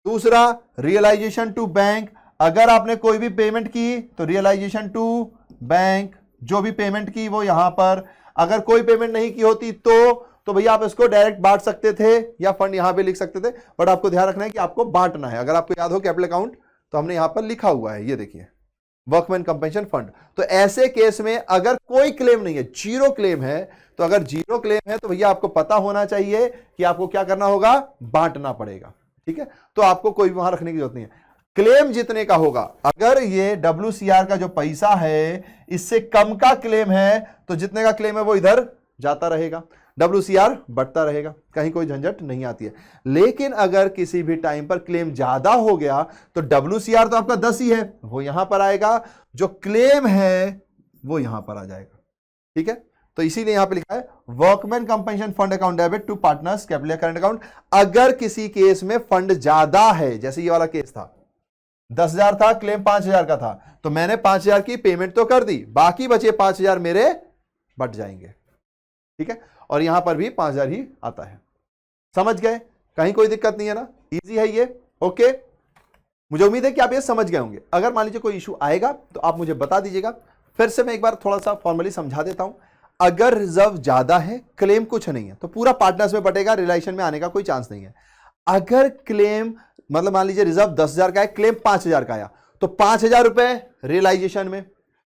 दूसरा, रियलाइजेशन टू बैंक, अगर आपने कोई भी पेमेंट की तो रियलाइजेशन टू बैंक, जो भी पेमेंट की वो यहां पर। अगर कोई पेमेंट नहीं की होती तो भैया आप इसको डायरेक्ट बांट सकते थे या फंड यहां पे लिख सकते थे, बट आपको ध्यान रखना है कि आपको बांटना है। अगर आपको याद हो कैपिटल अकाउंट तो हमने यहां पर लिखा हुआ है, ये देखिए वर्कमैन कंपेंसेशन फंड। तो ऐसे केस में अगर कोई क्लेम नहीं है, जीरो क्लेम है, तो अगर जीरो क्लेम है तो भैया आपको पता होना चाहिए कि आपको क्या करना होगा, बांटना पड़ेगा। ठीक है, तो आपको कोई भी वहां रखने की जरूरत नहीं है। क्लेम जितने का होगा, अगर ये WCR का जो पैसा है इससे कम का क्लेम है तो जितने का क्लेम है वो इधर जाता रहेगा, WCR बढ़ता रहेगा, कहीं कोई झंझट नहीं आती है। लेकिन अगर किसी भी टाइम पर क्लेम ज्यादा हो गया तो WCR तो आपका 10 ही है, वो यहां पर आएगा, जो क्लेम है वो यहां पर आ जाएगा। ठीक है, तो इसीलिए यहां पे लिखा है workman compensation fund account debit to partners capital current account. अगर किसी केस में फंड ज्यादा है, जैसे ये वाला केस था, 10,000 था, क्लेम 5,000 का था, तो मैंने 5,000 की पेमेंट तो कर दी, बाकी बचे 5,000 मेरे बट जाएंगे। ठीक है, और यहां पर भी 5,000 ही आता है। समझ गए? कहीं कोई दिक्कत नहीं है ना, इजी है ये। ओके, मुझे उम्मीद है कि आप ये समझ गए होंगे। अगर मान लीजिए कोई इशू आएगा तो आप मुझे बता दीजिएगा। फिर से मैं एक बार थोड़ा सा फॉर्मली समझा देता हूं। अगर रिजर्व ज्यादा है, क्लेम कुछ नहीं है, तो पूरा पार्टनर्स में बटेगा, रियलाइजेशन में आने का कोई चांस नहीं है। अगर क्लेम मतलब मान लीजिए रिजर्व 10,000 का है, क्लेम 5,000 का आया, तो 5,000 रुपए रियलाइजेशन में,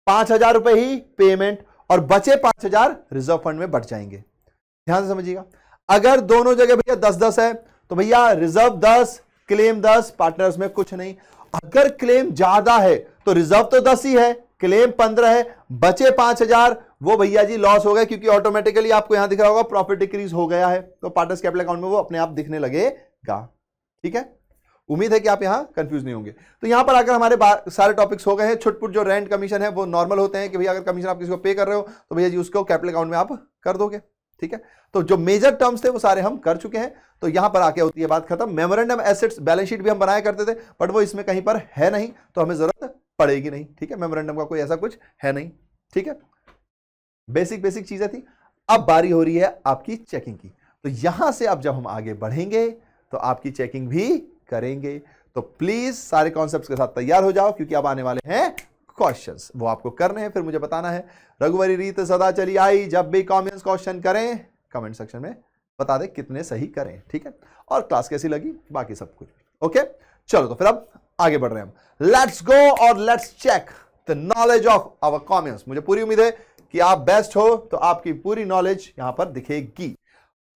5,000 रुपए ही पेमेंट, और बचे 5,000 रिजर्व फंड में बट जाएंगे। ध्यान से समझिएगा। अगर दोनों जगह भैया 10-10 है तो भैया रिजर्व 10, क्लेम 10, पार्टनर्स में कुछ नहीं। अगर क्लेम ज्यादा है तो रिजर्व तो 10 ही है, क्लेम 15 है, बचे 5,000, वो भैया जी लॉस हो गए, क्योंकि ऑटोमेटिकली आपको यहां दिख रहा होगा प्रॉफिट डिक्रीज हो गया है, तो पार्टनर्स कैपिटल अकाउंट में वो अपने आप दिखने लगेगा। ठीक है, उम्मीद है कि आप यहां कंफ्यूज नहीं होंगे। तो यहां पर अगर हमारे सारे टॉपिक्स हो गए हैं, छुटपुट जो रेंट कमीशन है वो नॉर्मल होते हैं कि भैया अगर कमीशन आप किसी को पे कर रहे हो तो भैया जी उसको कैपिटल अकाउंट में आप कर दोगे। ठीक है, तो जो मेजर टर्म्स थे वो सारे हम कर चुके हैं, तो यहां पर आके होती है बात खत्म। मेमोरेंडम एसेट्स बैलेंस शीट भी हम बनाया करते थे, बट वो इसमें कहीं पर है नहीं, तो हमें जरूरत पड़ेगी नहीं। ठीक है, मेमोरेंडम का कोई ऐसा कुछ है नहीं। ठीक है, बेसिक चीजें थी। अब बारी हो रही है आपकी चेकिंग की। तो यहां से अब जब हम आगे बढ़ेंगे तो आपकी चेकिंग भी करेंगे। तो प्लीज सारे कॉन्सेप्ट्स के साथ तैयार हो जाओ, क्योंकि अब आने वाले हैं क्वेश्चंस, वो आपको करने हैं, फिर मुझे बताना है। रघुवरी रीत सदा चली आई, जब भी कॉमेंट्स क्वेश्चन करें कमेंट सेक्शन में बता दे कितने सही करें। ठीक है, और क्लास कैसी लगी, बाकी सब कुछ। ओके, चलो तो फिर अब आगे बढ़ रहे हैं हम। लेट्स गो और let's check the knowledge of our comments. मुझे पूरी उम्मीद है कि आप बेस्ट हो, तो आपकी पूरी नॉलेज यहां पर दिखेगी।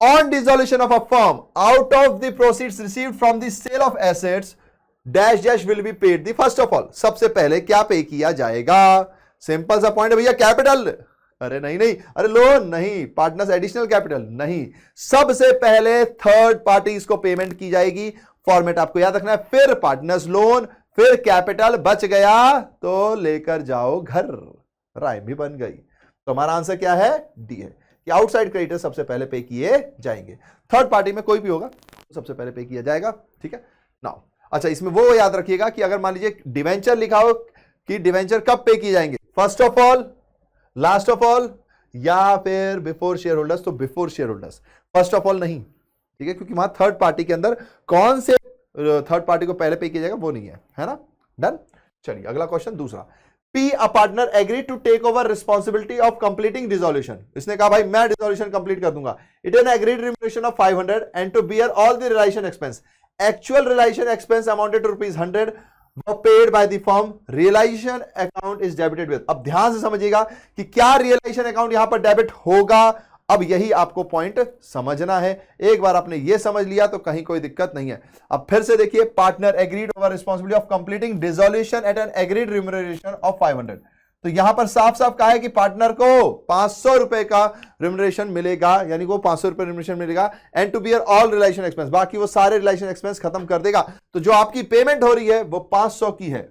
On dissolution of a firm, out of the proceeds received from the sale of assets, dash dash will be paid the first of all. सबसे पहले क्या पे किया जाएगा? सिंपल सा पॉइंट है भैया, कैपिटल। अरे नहीं, अरे लोन नहीं, पार्टनर्स एडिशनल कैपिटल नहीं, सबसे पहले थर्ड पार्टी इसको पेमेंट की जाएगी। फॉर्मेट आपको याद रखना है, फिर पार्टनर्स लोन, फिर कैपिटल, बच गया तो लेकर जाओ घर। राय भी बन गई। तो हमारा आंसर क्या है? डी है कि आउटसाइड क्रेडिटर सबसे पहले पे किए जाएंगे। थर्ड पार्टी में कोई भी होगा तो सबसे पहले पे किया जाएगा। ठीक है, नाउ अच्छा, इसमें वो याद रखिएगा कि अगर मान लीजिए डिवेंचर लिखा हो कि डिवेंचर कब पे किए जाएंगे, first of all, last of all, या फिर बिफोर शेयर होल्डर्स, तो before share holders, first of all नहीं, ठीक है, क्योंकि वहां थर्ड पार्टी के अंदर कौन से थर्ड पार्टी को पहले पे किया जाएगा वो नहीं है ना। डन। चलिए अगला क्वेश्चन दूसरा, P a partner agree to take over responsibility of completing dissolution. इसने कहा भाई मैं डिसोल्यूशन कंप्लीट कर दूंगा। It an agreed remuneration of 500 and to bear all the realisation expense. Actual realisation expense amounted to ₹100 were paid by the firm. Realization account is debited with. अब ध्यान से समझिएगा कि क्या रियलाइजेशन अकाउंट यहां पर डेबिट होगा। अब यही आपको पॉइंट समझना है। एक बार आपने ये समझ लिया तो कहीं कोई दिक्कत नहीं है। अब फिर से देखिए, partner agreed over responsibility of completing dissolution at an agreed remuneration of 500। तो यहां पर साफ साफ कहा है कि पार्टनर को 500 रुपए का रिम्यूनरेशन मिलेगा, यानी वो 500 रुपए रिम्यूनरेशन मिलेगा, and to bear all relation expense, बाकी वो सारे रिलेशन एक्सपेंस खत्म कर देगा। तो जो आपकी पेमेंट हो रही है वो 500 की है,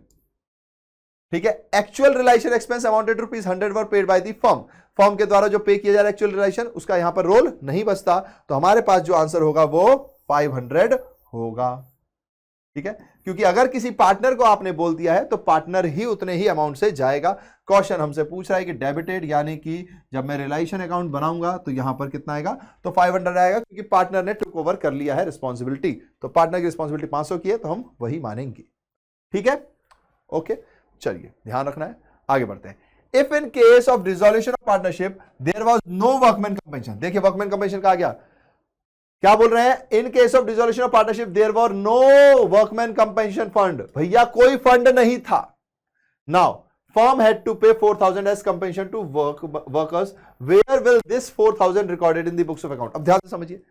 ठीक है। Actual relation expense amounted ₹100 were paid by the firm. Firm के द्वारा जो पे किया जा रहा है एक्चुअल रिलेशन, उसका यहां पर रोल नहीं बचता। तो हमारे पास जो आंसर होगा वो 500 होगा, ठीक है। क्योंकि अगर किसी पार्टनर को आपने बोल दिया है तो पार्टनर ही उतने ही अमाउंट से जाएगा। क्वेश्चन हमसे पूछ रहा है कि डेबिटेड, यानी कि जब मैं रिलेशन अकाउंट बनाऊंगा तो यहां पर कितना आएगा, तो 500 आएगा, क्योंकि पार्टनर ने टुक ओवर कर लिया है रिस्पॉन्सिबिलिटी। तो पार्टनर की रिस्पॉन्सिबिलिटी 500 की है, तो हम वही मानेंगे, ठीक है। ओके, चलिए ध्यान रखना है, आगे बढ़ते हैं। If in case of dissolution of partnership there was no workman compensation. देखिए वर्कमैन कंपेंसेशन कहा गया, क्या बोल रहे हैं, in case of dissolution of partnership there were no workman compensation fund. भैया कोई फंड नहीं था। Now firm had to pay 4000 as compensation to workers, where will this 4000 recorded in the books of account. अब ध्यान से समझिए,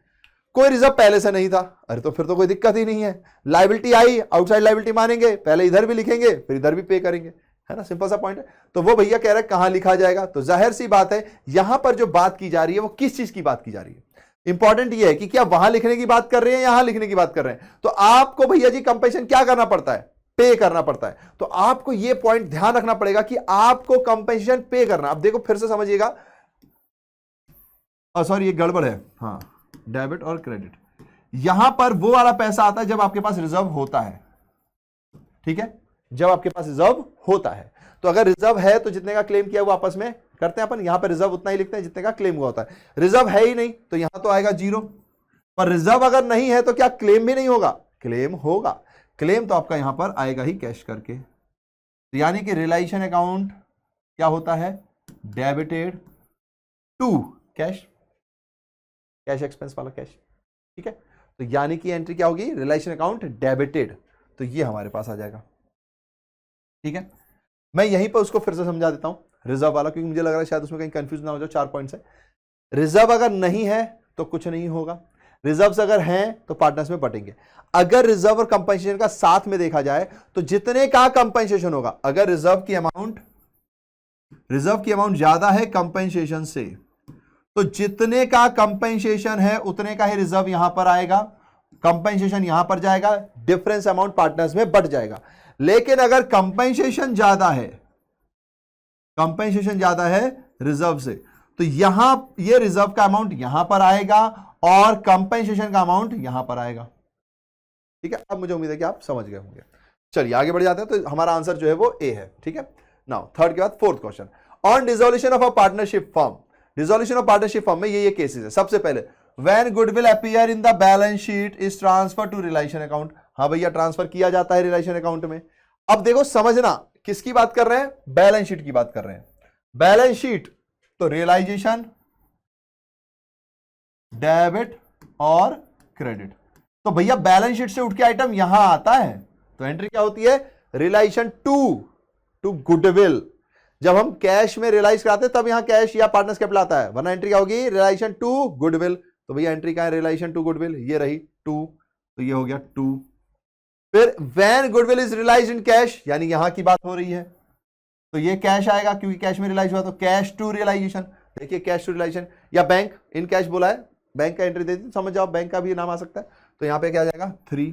कोई reserve पहले से नहीं था, अरे तो फिर तो कोई दिक्कत ही नहीं है। लायबिलिटी आई, आउटसाइड लायबिलिटी मानेंगे, पहले इधर भी लिखेंगे फिर इधर भी पे करेंगे, है ना, सिंपल सा पॉइंट है। तो वो भैया कह रहे हैं कहां लिखा जाएगा, तो जाहिर सी बात है यहां पर जो बात की जा रही है वो किस चीज की बात की जा रही है। इंपॉर्टेंट ये है कि क्या वहां लिखने की बात कर रहे हैं, यहां लिखने की बात कर रहे हैं। तो आपको भैया जी कंपेंसेशन क्या करना पड़ता है, पे करना पड़ता है। तो आपको ये पॉइंट ध्यान रखना पड़ेगा कि आपको कंपेंसेशन पे करना। अब देखो फिर से समझिएगा, सॉरी ये गड़बड़ है, हाँ, डेबिट और क्रेडिट। यहां पर वो वाला पैसा आता है जब आपके पास रिजर्व होता है, ठीक है, जब आपके पास रिजर्व होता है। तो अगर रिजर्व है तो जितने का क्लेम किया वो आपस में करते हैं अपन, यहां पर रिजर्व उतना ही लिखते हैं जितने का क्लेम हुआ होता है। रिजर्व है ही नहीं तो यहां तो आएगा 0, पर रिजर्व अगर नहीं है तो क्या क्लेम भी नहीं होगा, क्लेम होगा। क्लेम तो आपका यहां पर आएगा ही कैश करके। तो यानी कि रिलाइजेशन अकाउंट क्या होता है, debited to cash, cash expense वाला कैश, ठीक है। तो यानी कि एंट्री क्या होगी, रिलेशन अकाउंट डेबिटेड। तो ये हमारे पास आ जाएगा, ठीक है। मैं यहीं पर उसको फिर से समझा देता हूं रिजर्व वाला, क्योंकि मुझे लग रहा है शायद उसमें कहीं कंफ्यूज ना हो जाए। 4 पॉइंट्स है। रिजर्व अगर नहीं है तो कुछ नहीं होगा, रिजर्व्स अगर हैं तो पार्टनर्स में बटेंगे। अगर रिजर्व और कंपनसेशन का साथ में देखा जाए तो जितने का कंपनसेशन होगा, अगर रिजर्व की अमाउंट ज्यादा है कंपनसेशन से, तो जितने का कंपनसेशन है उतने का ही रिजर्व यहां पर आएगा, कंपनसेशन यहां पर जाएगा, डिफरेंस अमाउंट पार्टनर्स में बढ़ जाएगा। लेकिन अगर कंपनसेशन ज्यादा है रिजर्व से, तो यहां ये रिजर्व का अमाउंट यहां पर आएगा और कंपनसेशन का अमाउंट यहां पर आएगा, ठीक है। अब मुझे उम्मीद है कि आप समझ गए होंगे। चलिए आगे बढ़ जाते हैं। तो हमारा आंसर जो है वो ए है, ठीक है। नाउ थर्ड के बाद fourth question, on dissolution of a partnership firm. Dissolution of partnership firm में ये केसेस है। सबसे पहले when goodwill appear in the balance sheet is transfer to relation account. हाँ भैया ट्रांसफर किया जाता है रिलेशन अकाउंट में। अब देखो समझना, किसकी बात कर रहे हैं, बैलेंस शीट की बात कर रहे हैं। बैलेंस शीट तो रियलाइजेशन, डेबिट और क्रेडिट। तो भैया बैलेंस शीट से उठ के आइटम यहां आता है, तो एंट्री क्या होती है, रिलेशन टू गुडविल। जब हम कैश में रियलाइज कराते हैं तब यहां कैश या पार्टनर्स कैपिटल आता है, वरना एंट्री क्या होगी, रिलेशन टू गुडविल। तो भैया एंट्री क्या है, रिलेशन टू गुडविल, ये रही 2, तो ये हो गया 2। फिर when goodwill is realised in cash, यानी यहां की बात हो रही है, तो ये कैश आएगा क्योंकि कैश में रियलाइज हुआ, तो कैश टू रियलाइजेशन। देखिए कैश टू रियलाइजेशन, या बैंक इन कैश बोला है, बैंक का एंट्री दे दी, समझ जाओ बैंक का भी नाम आ सकता है। तो यहां पे क्या आ जाएगा 3।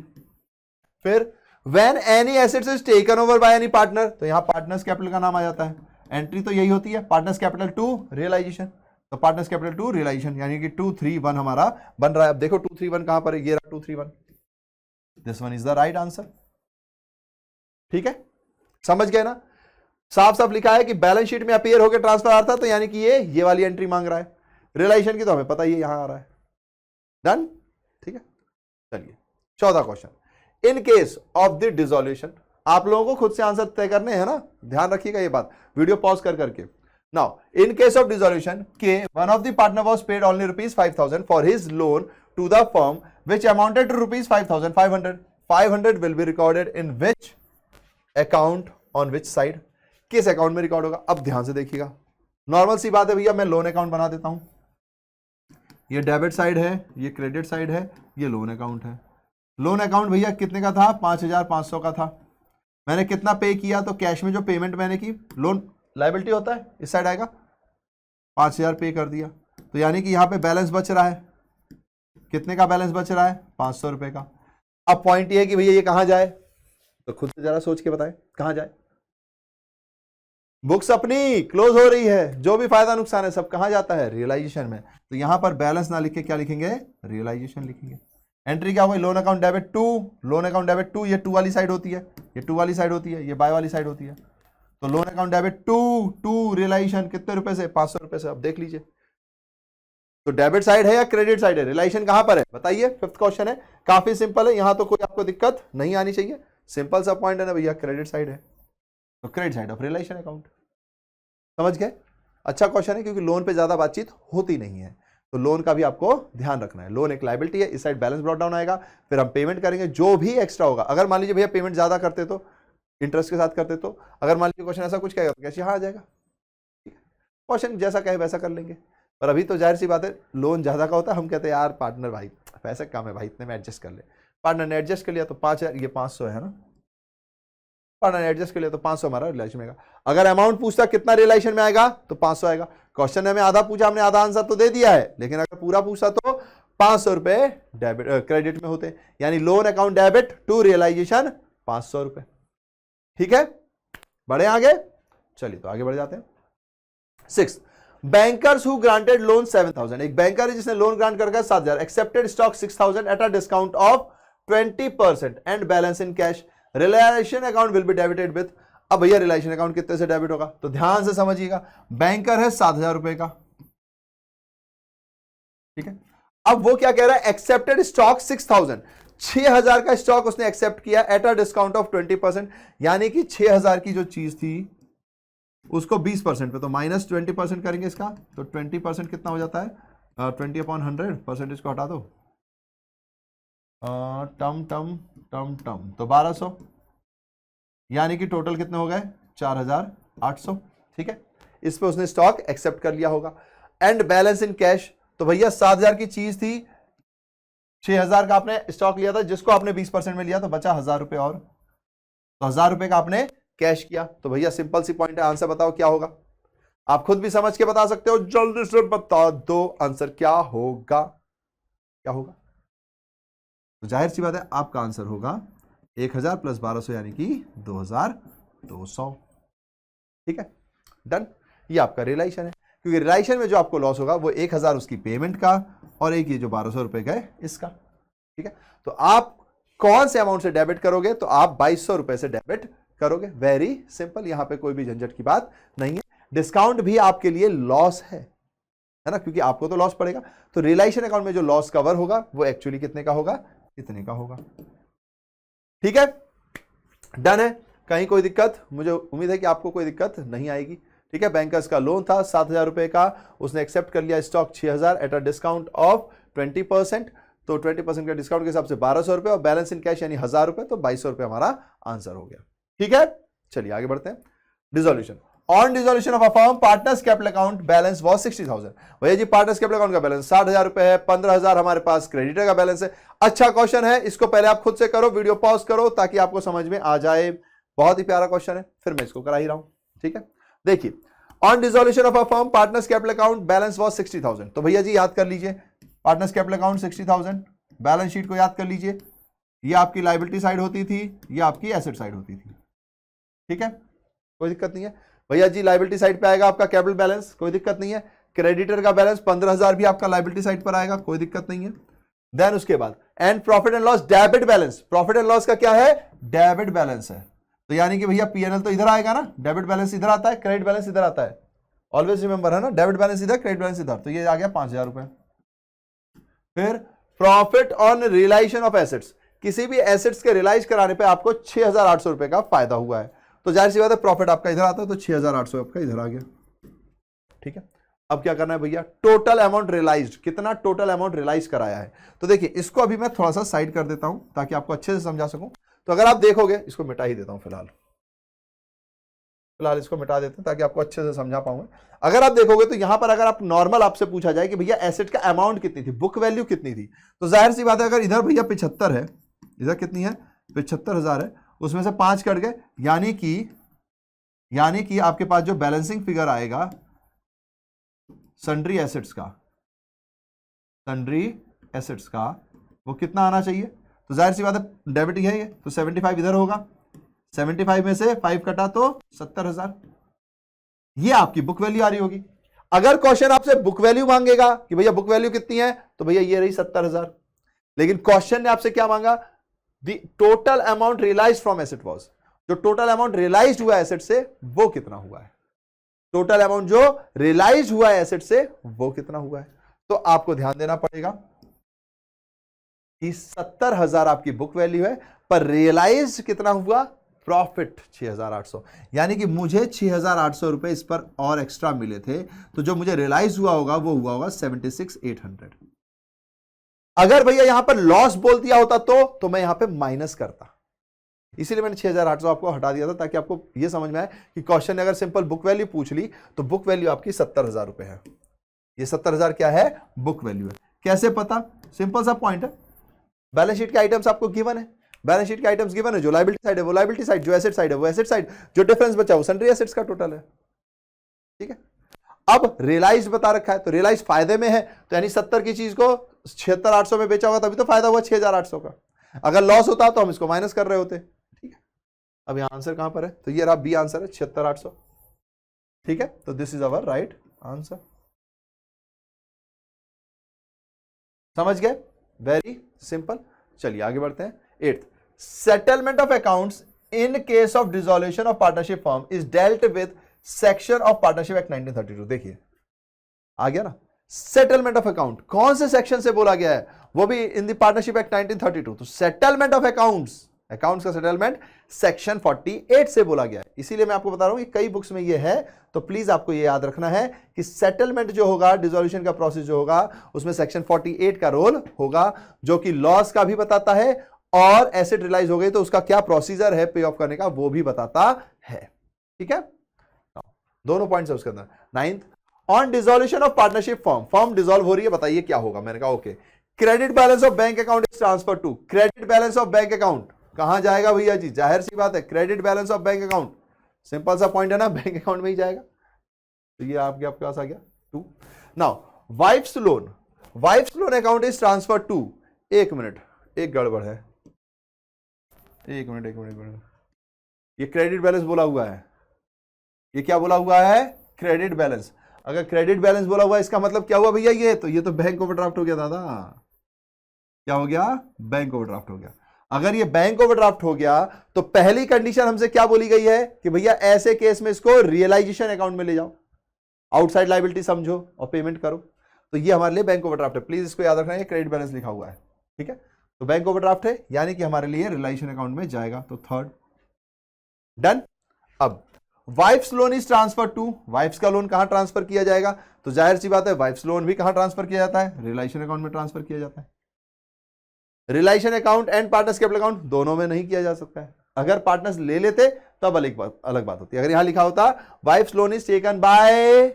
फिर when any assets is taken over by any partner, तो यहां पार्टनर्स कैपिटल का नाम आ जाता है। एंट्री तो यही होती है, पार्टनर्स कैपिटल टू रियलाइजेशन। तो पार्टनर्स कैपिटल टू रियलाइजेशन, यानी कि 2 3 1 हमारा बन रहा है। अब देखो 2 3 1 कहां पर है, ये रहा 2 3 1, this one is the right answer, ठीक है, समझ गए ना। साफ साफ लिखा है कि बैलेंस शीट में अपीयर होकर ट्रांसफर आ रहा था, तो यानी कि ये वाली एंट्री मांग रहा है। रियलाइजेशन की तो हमें पता ही है यहां आ रहा है। डन, ठीक है। चलिए 14 question. In case of the dissolution, आप लोगों को खुद से आंसर तय करने हैं ना, ध्यान रखिएगा ये बात, वीडियो पॉज कर करके। Now in case of dissolution के one of the partner was paid only ₹5,000 for his loan to the firm which amounted to ₹5,500. 500 will be recorded in which account on which side? किस अकाउंट में record होगा? अब ध्यान से देखिएगा, normal सी बात है भैया, मैं लोन अकाउंट बना देता हूं। ये डेबिट साइड है, ये क्रेडिट साइड है, ये लोन अकाउंट है। लोन अकाउंट भैया कितने का था? 5,500 का था। मैंने कितना पे किया? तो कैश में जो पेमेंट मैंने की, लोन लायबिलिटी होता है, इस साइड आएगा, 5,000 पे कर दिया। तो यानी कि यहां पे बैलेंस बच रहा है, कितने का बैलेंस बच रहा है? 500 रुपए का। अब पॉइंट ये है कि भैया ये कहां जाए, तो खुद से जरा सोच के बताएं कहां जाए। बुक्स अपनी क्लोज हो रही है, जो भी फायदा नुकसान है सब कहां जाता है? रियलाइजेशन में। तो यहां पर बैलेंस ना लिख के क्या लिखेंगे? रियलाइजेशन लिखेंगे। एंट्री क्या होगी? Loan account debit to, loan account debit to, ये टू वाली साइड होती है, ये टू वाली साइड होती है, ये बाय वाली साइड होती है। तो loan account debit to realisation कितने रुपए से? 500 रुपए से। अब देख लीजिए, तो डेबिट साइड है या क्रेडिट साइड है? रियलाइजेशन कहां पर है बताइए? फिफ्थ क्वेश्चन है, काफी सिंपल है, यहां तो कोई आपको दिक्कत नहीं आनी चाहिए, सिंपल सा पॉइंट है ना भैया, क्रेडिट साइड है, तो credit side of realisation account. समझ गए? अच्छा क्वेश्चन है, क्योंकि लोन पे ज्यादा बातचीत होती नहीं है, तो लोन का भी आपको ध्यान रखना है। लोन एक लायबिलिटी है, इस साइड बैलेंस ब्रॉट डाउन आएगा, फिर हम पेमेंट करेंगे जो भी एक्स्ट्रा होगा। अगर मान लीजिए भैया पेमेंट ज्यादा करते तो, इंटरेस्ट के साथ करते तो, अगर मान लीजिए क्वेश्चन ऐसा कुछ कहेगा तो कैसे यहाँ आ जाएगा, क्वेश्चन जैसा कहे वैसा कर लेंगे। पर अभी तो जाहिर सी बात है, लोन ज्यादा का होता है, हम कहते हैं यार पार्टनर भाई पैसे कम है भाई, इतने में एडजस्ट कर ले। पार्टनर ने एडजस्ट कर लिया तो 5,000, ये 500 है ना, पार्टनर ने एडजस्ट कर लिया तो 500 हमारा रियलाइजेशन में आएगा। अगर अमाउंट पूछता कितना रियलाइजेशन में आएगा तो 500 आएगा। क्वेश्चन में हमें आधा पूछा, हमने आधा आंसर तो दे दिया है, लेकिन अगर पूरा पूछता तो 500 रुपए डेबिट क्रेडिट में होते, यानी loan account debit to realisation 500 रुपए। ठीक है, बढ़े आगे, चलिए तो आगे बढ़ जाते हैं। 6 बैंकर्स हु ग्रांटेड लोन 7,000, एक बैंकर है जिसने लोन ग्रांट करके 7,000, accepted stock 6,000 at a discount of 20% and balance in cash, realisation account will be debited with. अब भैया रियलाइजेशन अकाउंट कितने से डेबिट होगा? तो ध्यान से समझिएगा, बैंकर है 7,000 रुपए का, ठीक है। अब वो क्या कह रहा है? एक्सेप्टेड स्टॉक 6,000, 6,000 का स्टॉक उसने एक्सेप्ट किया एट अ डिस्काउंट ऑफ 20%, यानी कि 6,000 की जो चीज थी उसको 20% पे, तो माइनस 20% करेंगे इसका, तो 20% कितना हो जाता है? 20/100, परसेंटेज को हटा दो, टम तो 1200, यानी कि टोटल कितने हो गए? 4,800। ठीक है, इस पे उसने स्टॉक एक्सेप्ट कर लिया होगा। एंड बैलेंस इन कैश, तो भैया 7,000 की चीज थी, 6,000 का आपने स्टॉक लिया था, जिसको आपने 20% में लिया तो बचा 1,000 रुपए, और तो 1,000 रुपए का आपने कैश किया। तो भैया सिंपल सी पॉइंट है, आंसर बताओ क्या होगा? आप खुद भी समझ के बता सकते हो, जल्दी से बता दो आंसर क्या होगा, क्या होगा? तो जाहिर सी बात है आपका आंसर होगा 1,000 प्लस 1,200 यानी कि 2,200। ठीक है, डन। ये आपका रियलाइजेशन है, क्योंकि रियलाइजेशन में जो आपको लॉस होगा वो 1,000 उसकी पेमेंट का, और एक ये जो 1,200 रुपए का है इसका। ठीक है, तो आप कौन से अमाउंट से डेबिट करोगे? तो आप 2,200 रुपए से डेबिट करोगे। वेरी सिंपल, यहां पे कोई भी झंझट की बात नहीं है। डिस्काउंट भी आपके लिए लॉस है ना, क्योंकि आपको तो लॉस पड़ेगा। तो रियलाइजेशन अकाउंट में जो लॉस कवर होगा वो एक्चुअली कितने का होगा? इतने का होगा। ठीक है, डन है। कहीं कोई दिक्कत? मुझे उम्मीद है कि आपको कोई दिक्कत नहीं आएगी। ठीक है, बैंकर्स का लोन था 7,000 रुपए का, उसने एक्सेप्ट कर लिया stock 6,000 at a discount of 20%, तो 20% का डिस्काउंट के हिसाब से 1,200 रुपए, और बैलेंस इन कैश यानी 1,000 रुपए, तो 2,200 रुपए हमारा आंसर हो गया। ठीक है, चलिए आगे बढ़ते हैं। Dissolution, on dissolution of a firm partners capital account balance was 60,000। भैया जी पार्टनर्स कैपिटल अकाउंट का बैलेंस 60,000 रुपए है, 15,000 हमारे पास क्रेडिटर का बैलेंस है। अच्छा क्वेश्चन है, इसको पहले आप खुद से करो, वीडियो पॉज करो ताकि आपको समझ में आ जाए। बहुत ही प्यारा क्वेश्चन है, फिर मैं इसको करा ही रहा हूं। ठीक है, देखिए, on dissolution of a firm partners capital account balance was 60,000। तो भैया जी याद कर लीजिए, partners capital account 60,000, balance sheet को याद कर लीजिए, ये आपकी लायबिलिटी साइड होती थी, ये आपकी एसेट साइड होती थी। ठीक है, कोई दिक्कत नहीं है। भैया जी लायबिलिटी साइड पे आएगा आपका कैपिटल बैलेंस, कोई दिक्कत नहीं है। क्रेडिटर का बैलेंस 15,000 भी आपका लायबिलिटी साइड पर आएगा, कोई दिक्कत नहीं है। देन उसके बाद and profit and loss debit balance, profit and loss का क्या है? डेबिट बैलेंस है। तो यानी कि भैया पीएनएल तो इधर आएगा ना, डेबिट बैलेंस इधर आता है, क्रेडिट बैलेंस इधर आता है, ऑलवेज रिमेंबर है ना, डेबिट बैलेंस इधर, क्रेडिट बैलेंस इधर, तो ये आ गया 5,000 रुपए। फिर profit on realisation of assets, किसी भी एसेट्स के रियलाइज कराने पे आपको 6,800 रुपए का फायदा हुआ है, तो जाहिर सी बात है प्रॉफिट आपका इधर आता है, तो 6,800 आपका इधर आ गया। ठीक है, अब क्या करना है भैया, टोटल अमाउंट रियलाइज्ड, कितना टोटल अमाउंट रियलाइज कराया है। तो देखिए इसको अभी मैं थोड़ा सा साइड कर देता हूं ताकि आपको अच्छे से समझा सकूं। तो अगर आप देखोगे, इसको मिटा ही देता हूं फिलहाल इसको मिटा देते हैं ताकि आपको अच्छे से समझा पाऊंगा। अगर आप देखोगे तो यहां पर अगर आप नॉर्मल आपसे पूछा जाए कि भैया एसेट का अमाउंट कितनी थी, बुक वैल्यू कितनी थी, तो जाहिर सी बात है अगर इधर भैया 75 है, इधर कितनी है 75,000 है, उसमें से 5 कट गए, यानी कि आपके पास जो बैलेंसिंग फिगर आएगा सन्ड्री एसेट्स का वो कितना आना चाहिए, तो जाहिर सी बात है डेबिट ही है ये, तो 75 इधर होगा, 75 में से 5 कटा तो 70,000, ये आपकी बुक वैल्यू आ रही होगी। अगर क्वेश्चन आपसे बुक वैल्यू मांगेगा कि भैया बुक वैल्यू कितनी है, तो भैया ये रही 70,000, लेकिन क्वेश्चन ने आपसे क्या मांगा, the total amount realised from asset was, जो टोटल अमाउंट रियलाइज्ड हुआ एसेट से वो कितना हुआ है, टोटल अमाउंट जो रियलाइज हुआ है एसेट से वो कितना हुआ है। तो आपको ध्यान देना पड़ेगा कि 70,000 आपकी बुक वैल्यू है, पर रियलाइज कितना हुआ, प्रॉफिट 6,800, यानी कि मुझे 6,800 रुपए इस पर और एक्स्ट्रा मिले थे, तो जो मुझे रियलाइज हुआ होगा वो हुआ होगा 76,800। अगर भैया यहां पर लॉस बोल दिया होता तो मैं यहां पे माइनस करता, इसीलिए मैंने 6,800 आपको हटा दिया था ताकि आपको यह समझ में आए कि क्वेश्चन ने अगर सिंपल बुक वैल्यू पूछ ली तो बुक वैल्यू आपकी 70,000 रुपए है, ये 70,000 क्या है, बुक वैल्यू है। कैसे पता, सिंपल सा पॉइंट है, बैलेंस शीट के आइटम्स आपको गिवन है, बैलेंस शीट के आइटम्स गिवन है, जो लायबिलिटी साइड है वो लायबिलिटी साइड, जो एसेट साइड है वो एसेट साइड, जो डिफरेंस बचा वो सन्ड्री एसेट्स का टोटल है। ठीक है, अब रियलाइज बता रखा है, तो रियलाइज फायदे में है, तो यानी 70 की चीज को 76,800 में बेचा होगा तभी तो फायदा हुआ 6,800 का, अगर लॉस होता तो हम इसको माइनस कर रहे होते। ठीक है, अब यहां आंसर कहां पर है, तो ये रहा बी आंसर है 76,800। ठीक है, तो this is our right answer. समझ गए, वेरी सिंपल। चलिए आगे बढ़ते हैं। 8th, settlement of accounts in case of dissolution of partnership firm is dealt with section of partnership act 1932। देखिए आ गया ना, सेटलमेंट ऑफ अकाउंट कौन से सेक्शन से बोला गया है, वो भी इन द पार्टनरशिप एक्ट 1932। तो सेटलमेंट ऑफ अकाउंट्स का सेटलमेंट सेक्शन 48 से बोला गया है, इसीलिए मैं आपको बता रहा हूं कि कई बुक्स में ये है, तो प्लीज आपको ये याद रखना है कि सेटलमेंट जो होगा, डिसॉल्यूशन का प्रोसेस जो होगा, उसमें सेक्शन 48 का रोल होगा, जो कि लॉस का भी बताता है और एसेट रियलाइज हो गई तो उसका क्या प्रोसीजर है पे ऑफ करने का वो भी बताता है। ठीक है, दोनों पॉइंट्स है उसके अंदर। 9th, on dissolution of partnership firm dissolve हो रही है, बताइए क्या होगा। मैंने कहा okay, credit balance of bank account is transfer to, credit balance of bank account कहां जाएगा भैया जी, जाहिर सी बात है credit balance of bank account, simple सा पॉइंट है ना, बैंक अकाउंट में ही जाएगा, तो ये आपके पास आ गया 2। Now wife's loan account is transfer to, एक मिनट, एक गड़बड़ है, एक मिनट, ये क्रेडिट बैलेंस बोला हुआ है, ये क्या बोला हुआ है, क्रेडिट बैलेंस। अगर क्रेडिट बैलेंस बोला हुआ है इसका मतलब क्या हुआ भैया, ये तो बैंक ओवरड्राफ्ट हो गया दादा, क्या हो गया, बैंक ओवरड्राफ्ट हो गया। अगर ये बैंक ओवरड्राफ्ट हो गया तो पहली कंडीशन हमसे क्या बोली गई है कि भैया ऐसे केस में इसको रियलाइजेशन अकाउंट में ले जाओ, आउटसाइड लायबिलिटी समझो और पेमेंट करो, तो ये हमारे लिए बैंक ओवरड्राफ्ट है। प्लीज इसको याद रखना है, क्रेडिट बैलेंस लिखा हुआ है। ठीक है, तो बैंक ओवरड्राफ्ट है यानी कि हमारे लिए रियलाइजेशन अकाउंट में जाएगा, तो 3rd डन। अब wife's loan is transfer to, wife's का लोन कहां ट्रांसफर किया जाएगा, तो जाहिर सी बात है वाइफ्स लोन भी कहां ट्रांसफर किया जाता है, रियलाइजेशन अकाउंट में ट्रांसफर किया जाता है। Realisation account and partners capital account दोनों में नहीं किया जा सकता है, अगर पार्टनर्स ले लेते तब अलग बात होती है। अगर यहां लिखा होता wife's loan is taken by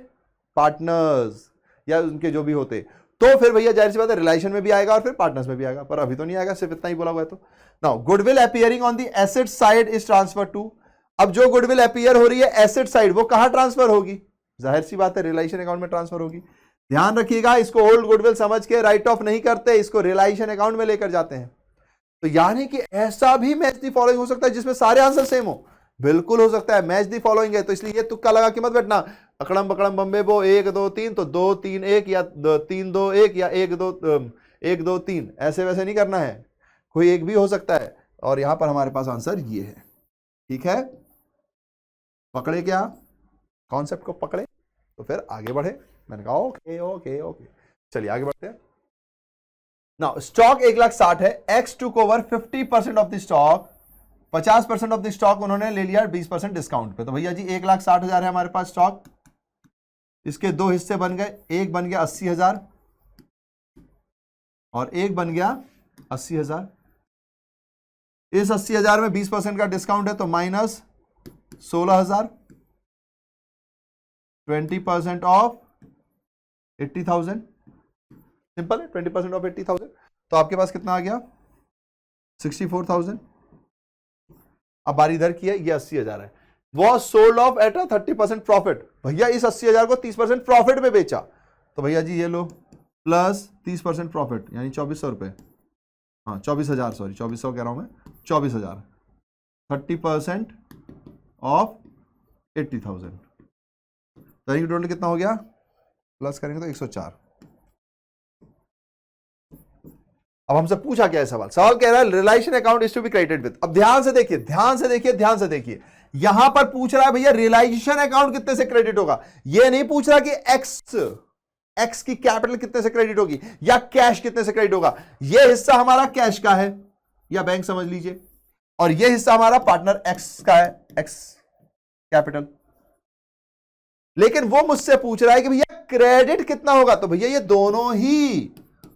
partners या उनके जो भी होते, तो फिर भैया जाहिर सी बात है रिलेशन में भी आएगा और फिर पार्टनर्स में भी आएगा, पर अभी तो नहीं आएगा, सिर्फ इतना ही बोला हुआ है। तो now goodwill appearing on the asset side is transfer to, अब जो गुडविल अपीयर हो रही है एसेट साइड वो कहां ट्रांसफर होगी, जाहिर सी बात है रियलाइजेशन अकाउंट में ट्रांसफर होगी। ध्यान रखिएगा, इसको ओल्ड गुडविल समझ के राइट ऑफ नहीं करते, इसको रियलाइजेशन अकाउंट में लेकर जाते हैं। तो यानी कि ऐसा भी मैच दी फॉलोइंग हो सकता है जिसमें सारे आंसर सेम हो, बिल्कुल हो सकता है, मैच दी फॉलोइंग है, तो इसलिए ये तुक्का लगा के मत बैठना, अकड़म बकड़म बम्बे बो 1 2 3 तो 2 3 1 या 3 2 1 या 1 2 3, ऐसे वैसे नहीं करना है, कोई एक भी हो सकता है। और यहां पर हमारे पास आंसर ये है। ठीक है, पकड़े क्या कॉन्सेप्ट को, पकड़े तो फिर आगे बढ़े। मैंने कहा ओके ओके ओके, चलिए आगे बढ़ते हैं। नाउ स्टॉक 1,60,000 है, x took over 50% of the stock, 50% of the stock उन्होंने ले लिया 20% डिस्काउंट पे। तो भैया जी 1,60,000 है हमारे पास स्टॉक, इसके दो हिस्से बन गए, एक बन गया 80,000 और एक बन गया 80,000। इस 80,000 में 20% का डिस्काउंट है तो माइनस 16,000, 20% ऑफ 80,000, सिंपल है, 20% ऑफ 80,000, तो आपके पास कितना आ गया 64,000। अब बारी इधर की है, ये 80,000 है, was sold off at a 30% profit. भैया इस 80,000 को 30% प्रॉफिट में बेचा, तो भैया जी ये लो प्लस 30% प्रॉफिट यानी 2,400 रुपए, हाँ 24,000, सॉरी 2,400 कह रहा हूं मैं, 24,000, 30% ऑफ 80,000, तो टोटल कितना हो गया, प्लस करेंगे तो 104। अब हमसे पूछा क्या है सवाल, सवाल कह रहा है realisation account is to be credited with. अब ध्यान से देखिए, ध्यान से देखिए, ध्यान से देखिए, यहां पर पूछ रहा है भैया रियलाइजेशन अकाउंट कितने से क्रेडिट होगा, यह नहीं पूछ रहा कि एक्स की कैपिटल कितने से क्रेडिट होगी या कैश कितने से क्रेडिट होगा। यह हिस्सा हमारा कैश का है या बैंक समझ लीजिए, और यह हिस्सा हमारा पार्टनर एक्स का है, एक्स कैपिटल। लेकिन वो मुझसे पूछ रहा है कि भैया क्रेडिट कितना होगा, तो भैया ये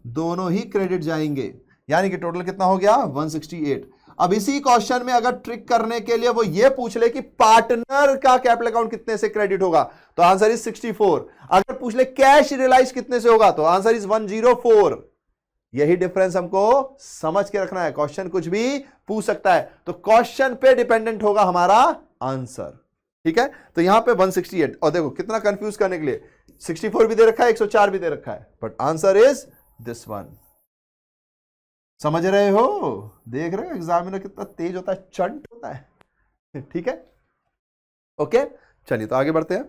दोनों ही क्रेडिट जाएंगे, यानी कि टोटल कितना हो गया 168। अब इसी क्वेश्चन में अगर ट्रिक करने के लिए वो ये पूछ ले कि पार्टनर का कैपिटल अकाउंट कितने से क्रेडिट होगा, तो आंसर इज 64। अगर पूछ ले कैश रियलाइज कितने से होगा, तो आंसर इज 104। यही डिफरेंस हमको समझ के रखना है, क्वेश्चन कुछ भी पूछ सकता है, तो क्वेश्चन पे डिपेंडेंट होगा हमारा आंसर। ठीक है, तो यहां पे 168, और देखो कितना कंफ्यूज करने के लिए 64 भी दे रखा है, 104 भी दे रखा है, but answer is this one. समझ रहे हो, देख रहे हो एग्जामिनर कितना तेज होता है, चंट होता है। ठीक है, ओके, चलिए तो आगे बढ़ते हैं।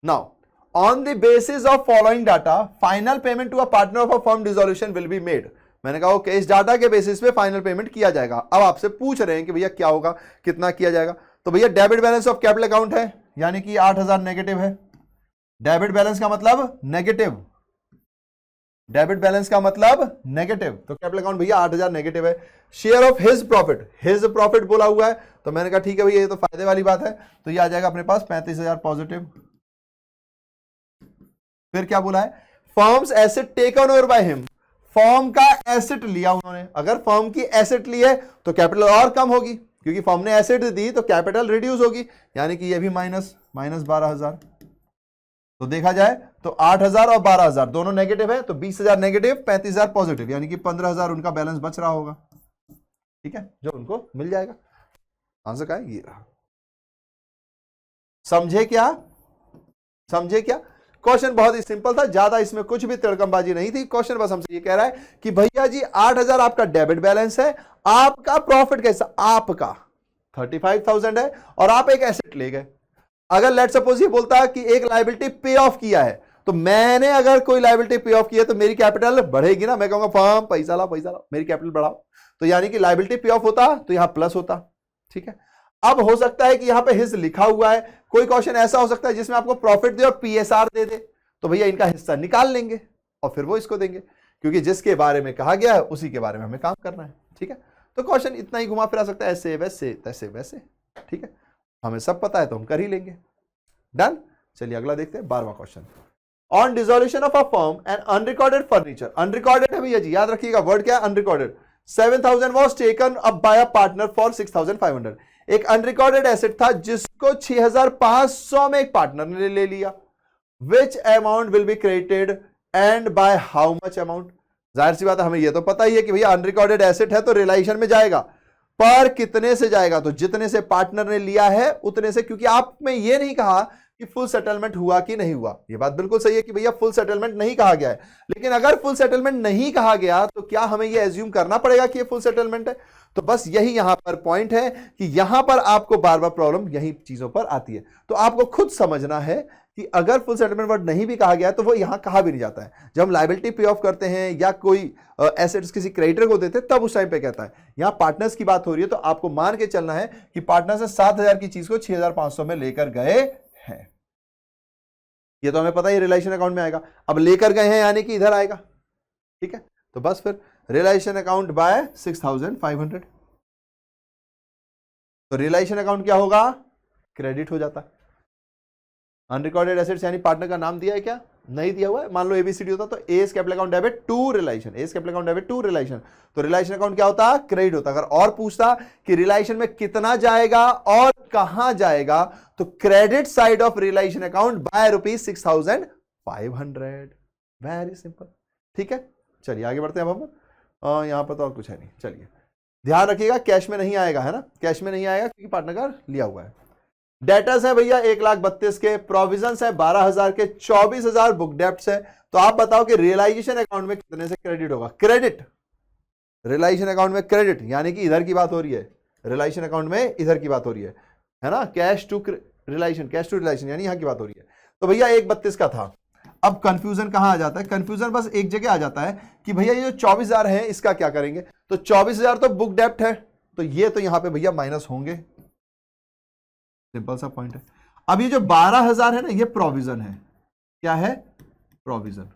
Now on the basis of following data final payment to a partner of a firm dissolution will be made. मैंने कहा ओके, इस डाटा के बेसिस पे फाइनल पेमेंट किया जाएगा। अब आपसे पूछ रहे हैं कि भैया क्या होगा, कितना किया जाएगा, तो भैया debit balance of capital account है, यानी कि 8,000 नेगेटिव है। डेबिट बैलेंस का मतलब नेगेटिव, डेबिट बैलेंस का मतलब नेगेटिव, तो कैपिटल अकाउंट भैया 8,000 नेगेटिव है। शेयर ऑफ हिज प्रॉफिट बोला हुआ है, तो मैंने कहा ठीक है भैया ये तो फायदे वाली बात है, तो ये आ जाएगा अपने पास 35,000 पॉजिटिव। फिर क्या बोला है, firms asset taken over by him, firm का एसेट लिया उन्होंने, अगर फर्म की एसेट ली है तो कैपिटल और कम होगी, क्योंकि फर्म ने एसेट दी तो कैपिटल रिड्यूस होगी, यानी कि ये भी माइनस 12,000। तो देखा जाए तो 8,000 और 12,000 दोनों नेगेटिव है, तो 20,000 नेगेटिव, 35,000 पॉजिटिव, यानी कि 15,000 उनका बैलेंस बच रहा होगा। ठीक है, जो उनको मिल जाएगा। आंसर क्या है, ये रहा। समझे क्या, समझे क्या? क्वेश्चन बहुत ही सिंपल था, ज्यादा इसमें कुछ भी तड़कमबाजी नहीं थी। क्वेश्चन बस हमसे ये कह रहा है कि भैया जी 8,000 आपका डेबिट बैलेंस है, आपका प्रॉफिट कैसा, आपका 35,000 है और आप एक एसेट ले गए। अगर लेट सपोज ये बोलता कि एक लायबिलिटी पे ऑफ किया है, तो मैंने अगर कोई लायबिलिटी पे ऑफ किया तो मेरी कैपिटल बढ़ेगी ना, मैं कहूंगा फर्म पैसा लाओ मेरी कैपिटल बढ़ाओ, तो यानी कि लायबिलिटी पे ऑफ होता तो यहां प्लस होता। ठीक है, अब हो सकता है कि यहां पे हिस्सा लिखा हुआ है, कोई क्वेश्चन ऐसा हो सकता है जिसमें आपको प्रॉफिट दे और पीएसआर दे दे, तो भैया इनका हिस्सा निकाल लेंगे और फिर वो इसको देंगे, क्योंकि जिसके बारे में कहा गया है उसी के बारे में हमें काम करना है। ठीक है, तो क्वेश्चन इतना ही घुमा फिरा सकता है, ऐसे वैसे तैसे वैसे। ठीक है, हमें सब पता है तो हम कर ही लेंगे। डन, चलिए अगला देखते हैं 12वां question. On dissolution of a firm and unrecorded furniture, unrecorded है भैया जी, याद रखिएगा वर्ड क्या है, unrecorded. 7,000 was taken up by a partner for 6,500। एक अनरिकॉर्डेड एसेट था जिसको 6,500 में एक पार्टनर ने ले लिया। विच amount will be credited and by how much amount. जाहिर सी बात है, हमें यह तो पता ही है कि भैया अनरिकॉर्डेड एसेट है तो रियलाइजेशन में जाएगा, पर कितने से जाएगा, तो जितने से पार्टनर ने लिया है उतने से, क्योंकि आपने ये नहीं कहा कि फुल सेटलमेंट हुआ कि नहीं हुआ। ये बात बिल्कुल सही है कि भैया फुल सेटलमेंट नहीं कहा गया है, लेकिन अगर फुल सेटलमेंट नहीं कहा गया तो क्या हमें ये एज्यूम करना पड़ेगा कि ये फुल सेटलमेंट है? तो बस यही यहां पर पॉइंट है कि यहां पर आपको बार बार प्रॉब्लम यही चीजों पर आती है। तो आपको खुद समझना है कि अगर फुल सेटलमेंट वर्ड नहीं भी कहा गया तो वो यहां कहा भी नहीं जाता है। जब हम लायबिलिटी पे ऑफ करते हैं या कोई एसेट्स किसी क्रेडिटर को देते हैं तब उस टाइम पे कहता है। यहां पार्टनर्स की बात हो रही है तो आपको मान के चलना है कि पार्टनर से 7,000 की चीज को 6,500 में लेकर गए हैं। ये तो हमें पता ही रिलेशन अकाउंट में आएगा। अब लेकर गए हैं यानी कि इधर आएगा, ठीक है। तो बस फिर रिलेशन अकाउंट बाय 6,500, तो रिलेशन अकाउंट क्या होगा, क्रेडिट हो जाता है। अनरिकॉर्डेड एसेट्स यानी पार्टनर का नाम दिया है क्या, नहीं दिया हुआ है। मान लो एबीसीडी होता तो S capital account debit to relation, S capital account debit to relation, तो रिलेशन अकाउंट क्या होता, क्रेडिट होता। अगर और पूछता कि रिलेशन में कितना जाएगा और कहां जाएगा, तो credit side of relation account bye ₹6,500। Very simple, ठीक है। चलिए आगे बढ़ते हैं। अब हम यहां पर तो और कुछ है नहीं। चलिए ध्यान रखिएगा कैश में नहीं आएगा, है ना, कैश में नहीं आएगा क्योंकि पार्टनर का लिया हुआ है। डेटर्स है भैया 1,32,000 के, प्रोविजंस है 12,000 के, 24,000 बुक डेप्ट्स है। तो आप बताओ कि रियलाइजेशन अकाउंट में कितने से क्रेडिट होगा, क्रेडिट, रियलाइजेशन अकाउंट में क्रेडिट यानी कि इधर की बात हो रही है, रियलाइजेशन अकाउंट में इधर की बात हो रही है ना, cash to realisation, cash to realisation यानी यहां की बात हो रही है। तो भैया 1,32 का था। अब कंफ्यूजन कहां आ जाता है, कंफ्यूजन बस एक जगह आ जाता है कि भैया ये जो 24,000 है इसका क्या करेंगे। तो 24,000 तो बुक डेप्ट है, तो ये तो यहां पे भैया माइनस होंगे, सिंपल सा पॉइंट है। अब ये जो 12,000 है ना, ये प्रोविजन है, क्या है, प्रोविजन,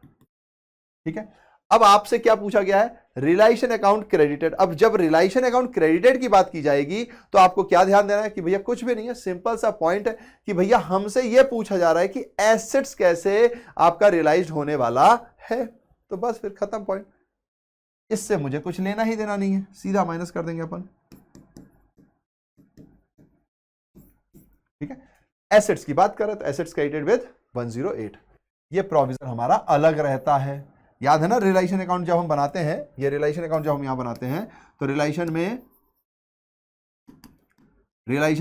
ठीक है। अब आपसे क्या पूछा गया है, रिलेशन अकाउंट क्रेडिटेड। अब जब रिलेशन अकाउंट क्रेडिटेड की बात की जाएगी तो आपको क्या ध्यान देना है कि भैया कुछ भी नहीं है, सिंपल सा पॉइंट है कि भैया हमसे यह पूछा जा रहा है कि एसेट्स कैसे आपका रियलाइज होने वाला है। तो बस फिर खत्म पॉइंट, इससे मुझे कुछ लेना ही देना नहीं है, सीधा माइनस कर देंगे अपन, ठीक है। एसेट्स की बात करें तो एसेट्स क्रेडिटेड विद 108, ये प्रोविजन हमारा अलग रहता है। याद है ना, रिलेशन अकाउंट जब हम बनाते हैं, ये रिलेशन अकाउंट जब हम यहां बनाते हैं तो रिलेशन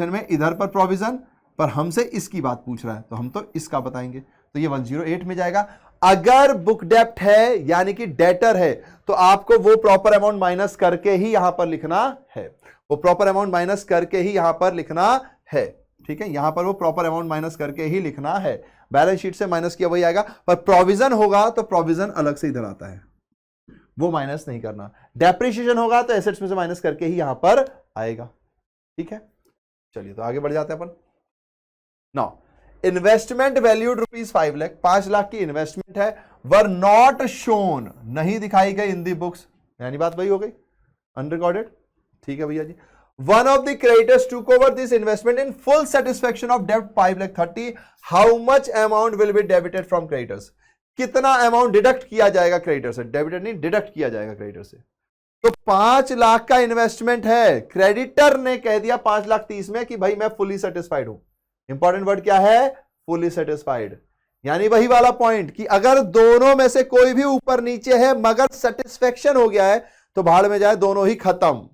में इधर पर प्रोविजन, पर हमसे इसकी बात पूछ रहा है तो हम तो इसका बताएंगे, तो ये 108 में जाएगा। अगर बुक डेप्ट है यानी कि डेटर है तो आपको वो प्रॉपर अमाउंट माइनस करके ही यहां पर लिखना है, वो प्रॉपर अमाउंट माइनस करके ही यहां पर लिखना है, ठीक है। यहां पर वो प्रॉपर अमाउंट माइनस करके ही लिखना है, बैलेंस शीट से माइनस किया वही आएगा। पर प्रोविजन होगा तो प्रोविजन अलग से इधर आता है, वो माइनस नहीं करना। डेप्रिसिएशन होगा तो एसेट्स में से माइनस करके ही यहां पर आएगा, ठीक है। चलिए तो आगे बढ़ जाते हैं अपन। Now investment valued ₹5 lakh, 5 lakh की इन्वेस्टमेंट है, वर नॉट शोन, नहीं दिखाई गई इन दी बुक्स, यानी बात वही हो गई, अनरिकॉर्डेड, ठीक है भैया जी। One of the creditors took over this investment in full satisfaction of debt 5,30,000. How much amount will be debited from creditors? कितना अमाउंट डिडक्ट किया जाएगा क्रेडिटर से, डेबिटेड नहीं, डिडक्ट किया जाएगा क्रेडिटर से। तो 5 लाख का इन्वेस्टमेंट है, क्रेडिटर ने कह दिया 5,30,000 में कि भाई मैं फुली सेटिस्फाइड हूं। इंपॉर्टेंट वर्ड क्या है, फुली सेटिस्फाइड, यानी वही वाला पॉइंट कि अगर दोनों में से कोई भी ऊपर नीचे है मगर सेटिस्फेक्शन हो गया है तो भाड़ में जाए, दोनों ही खत्म,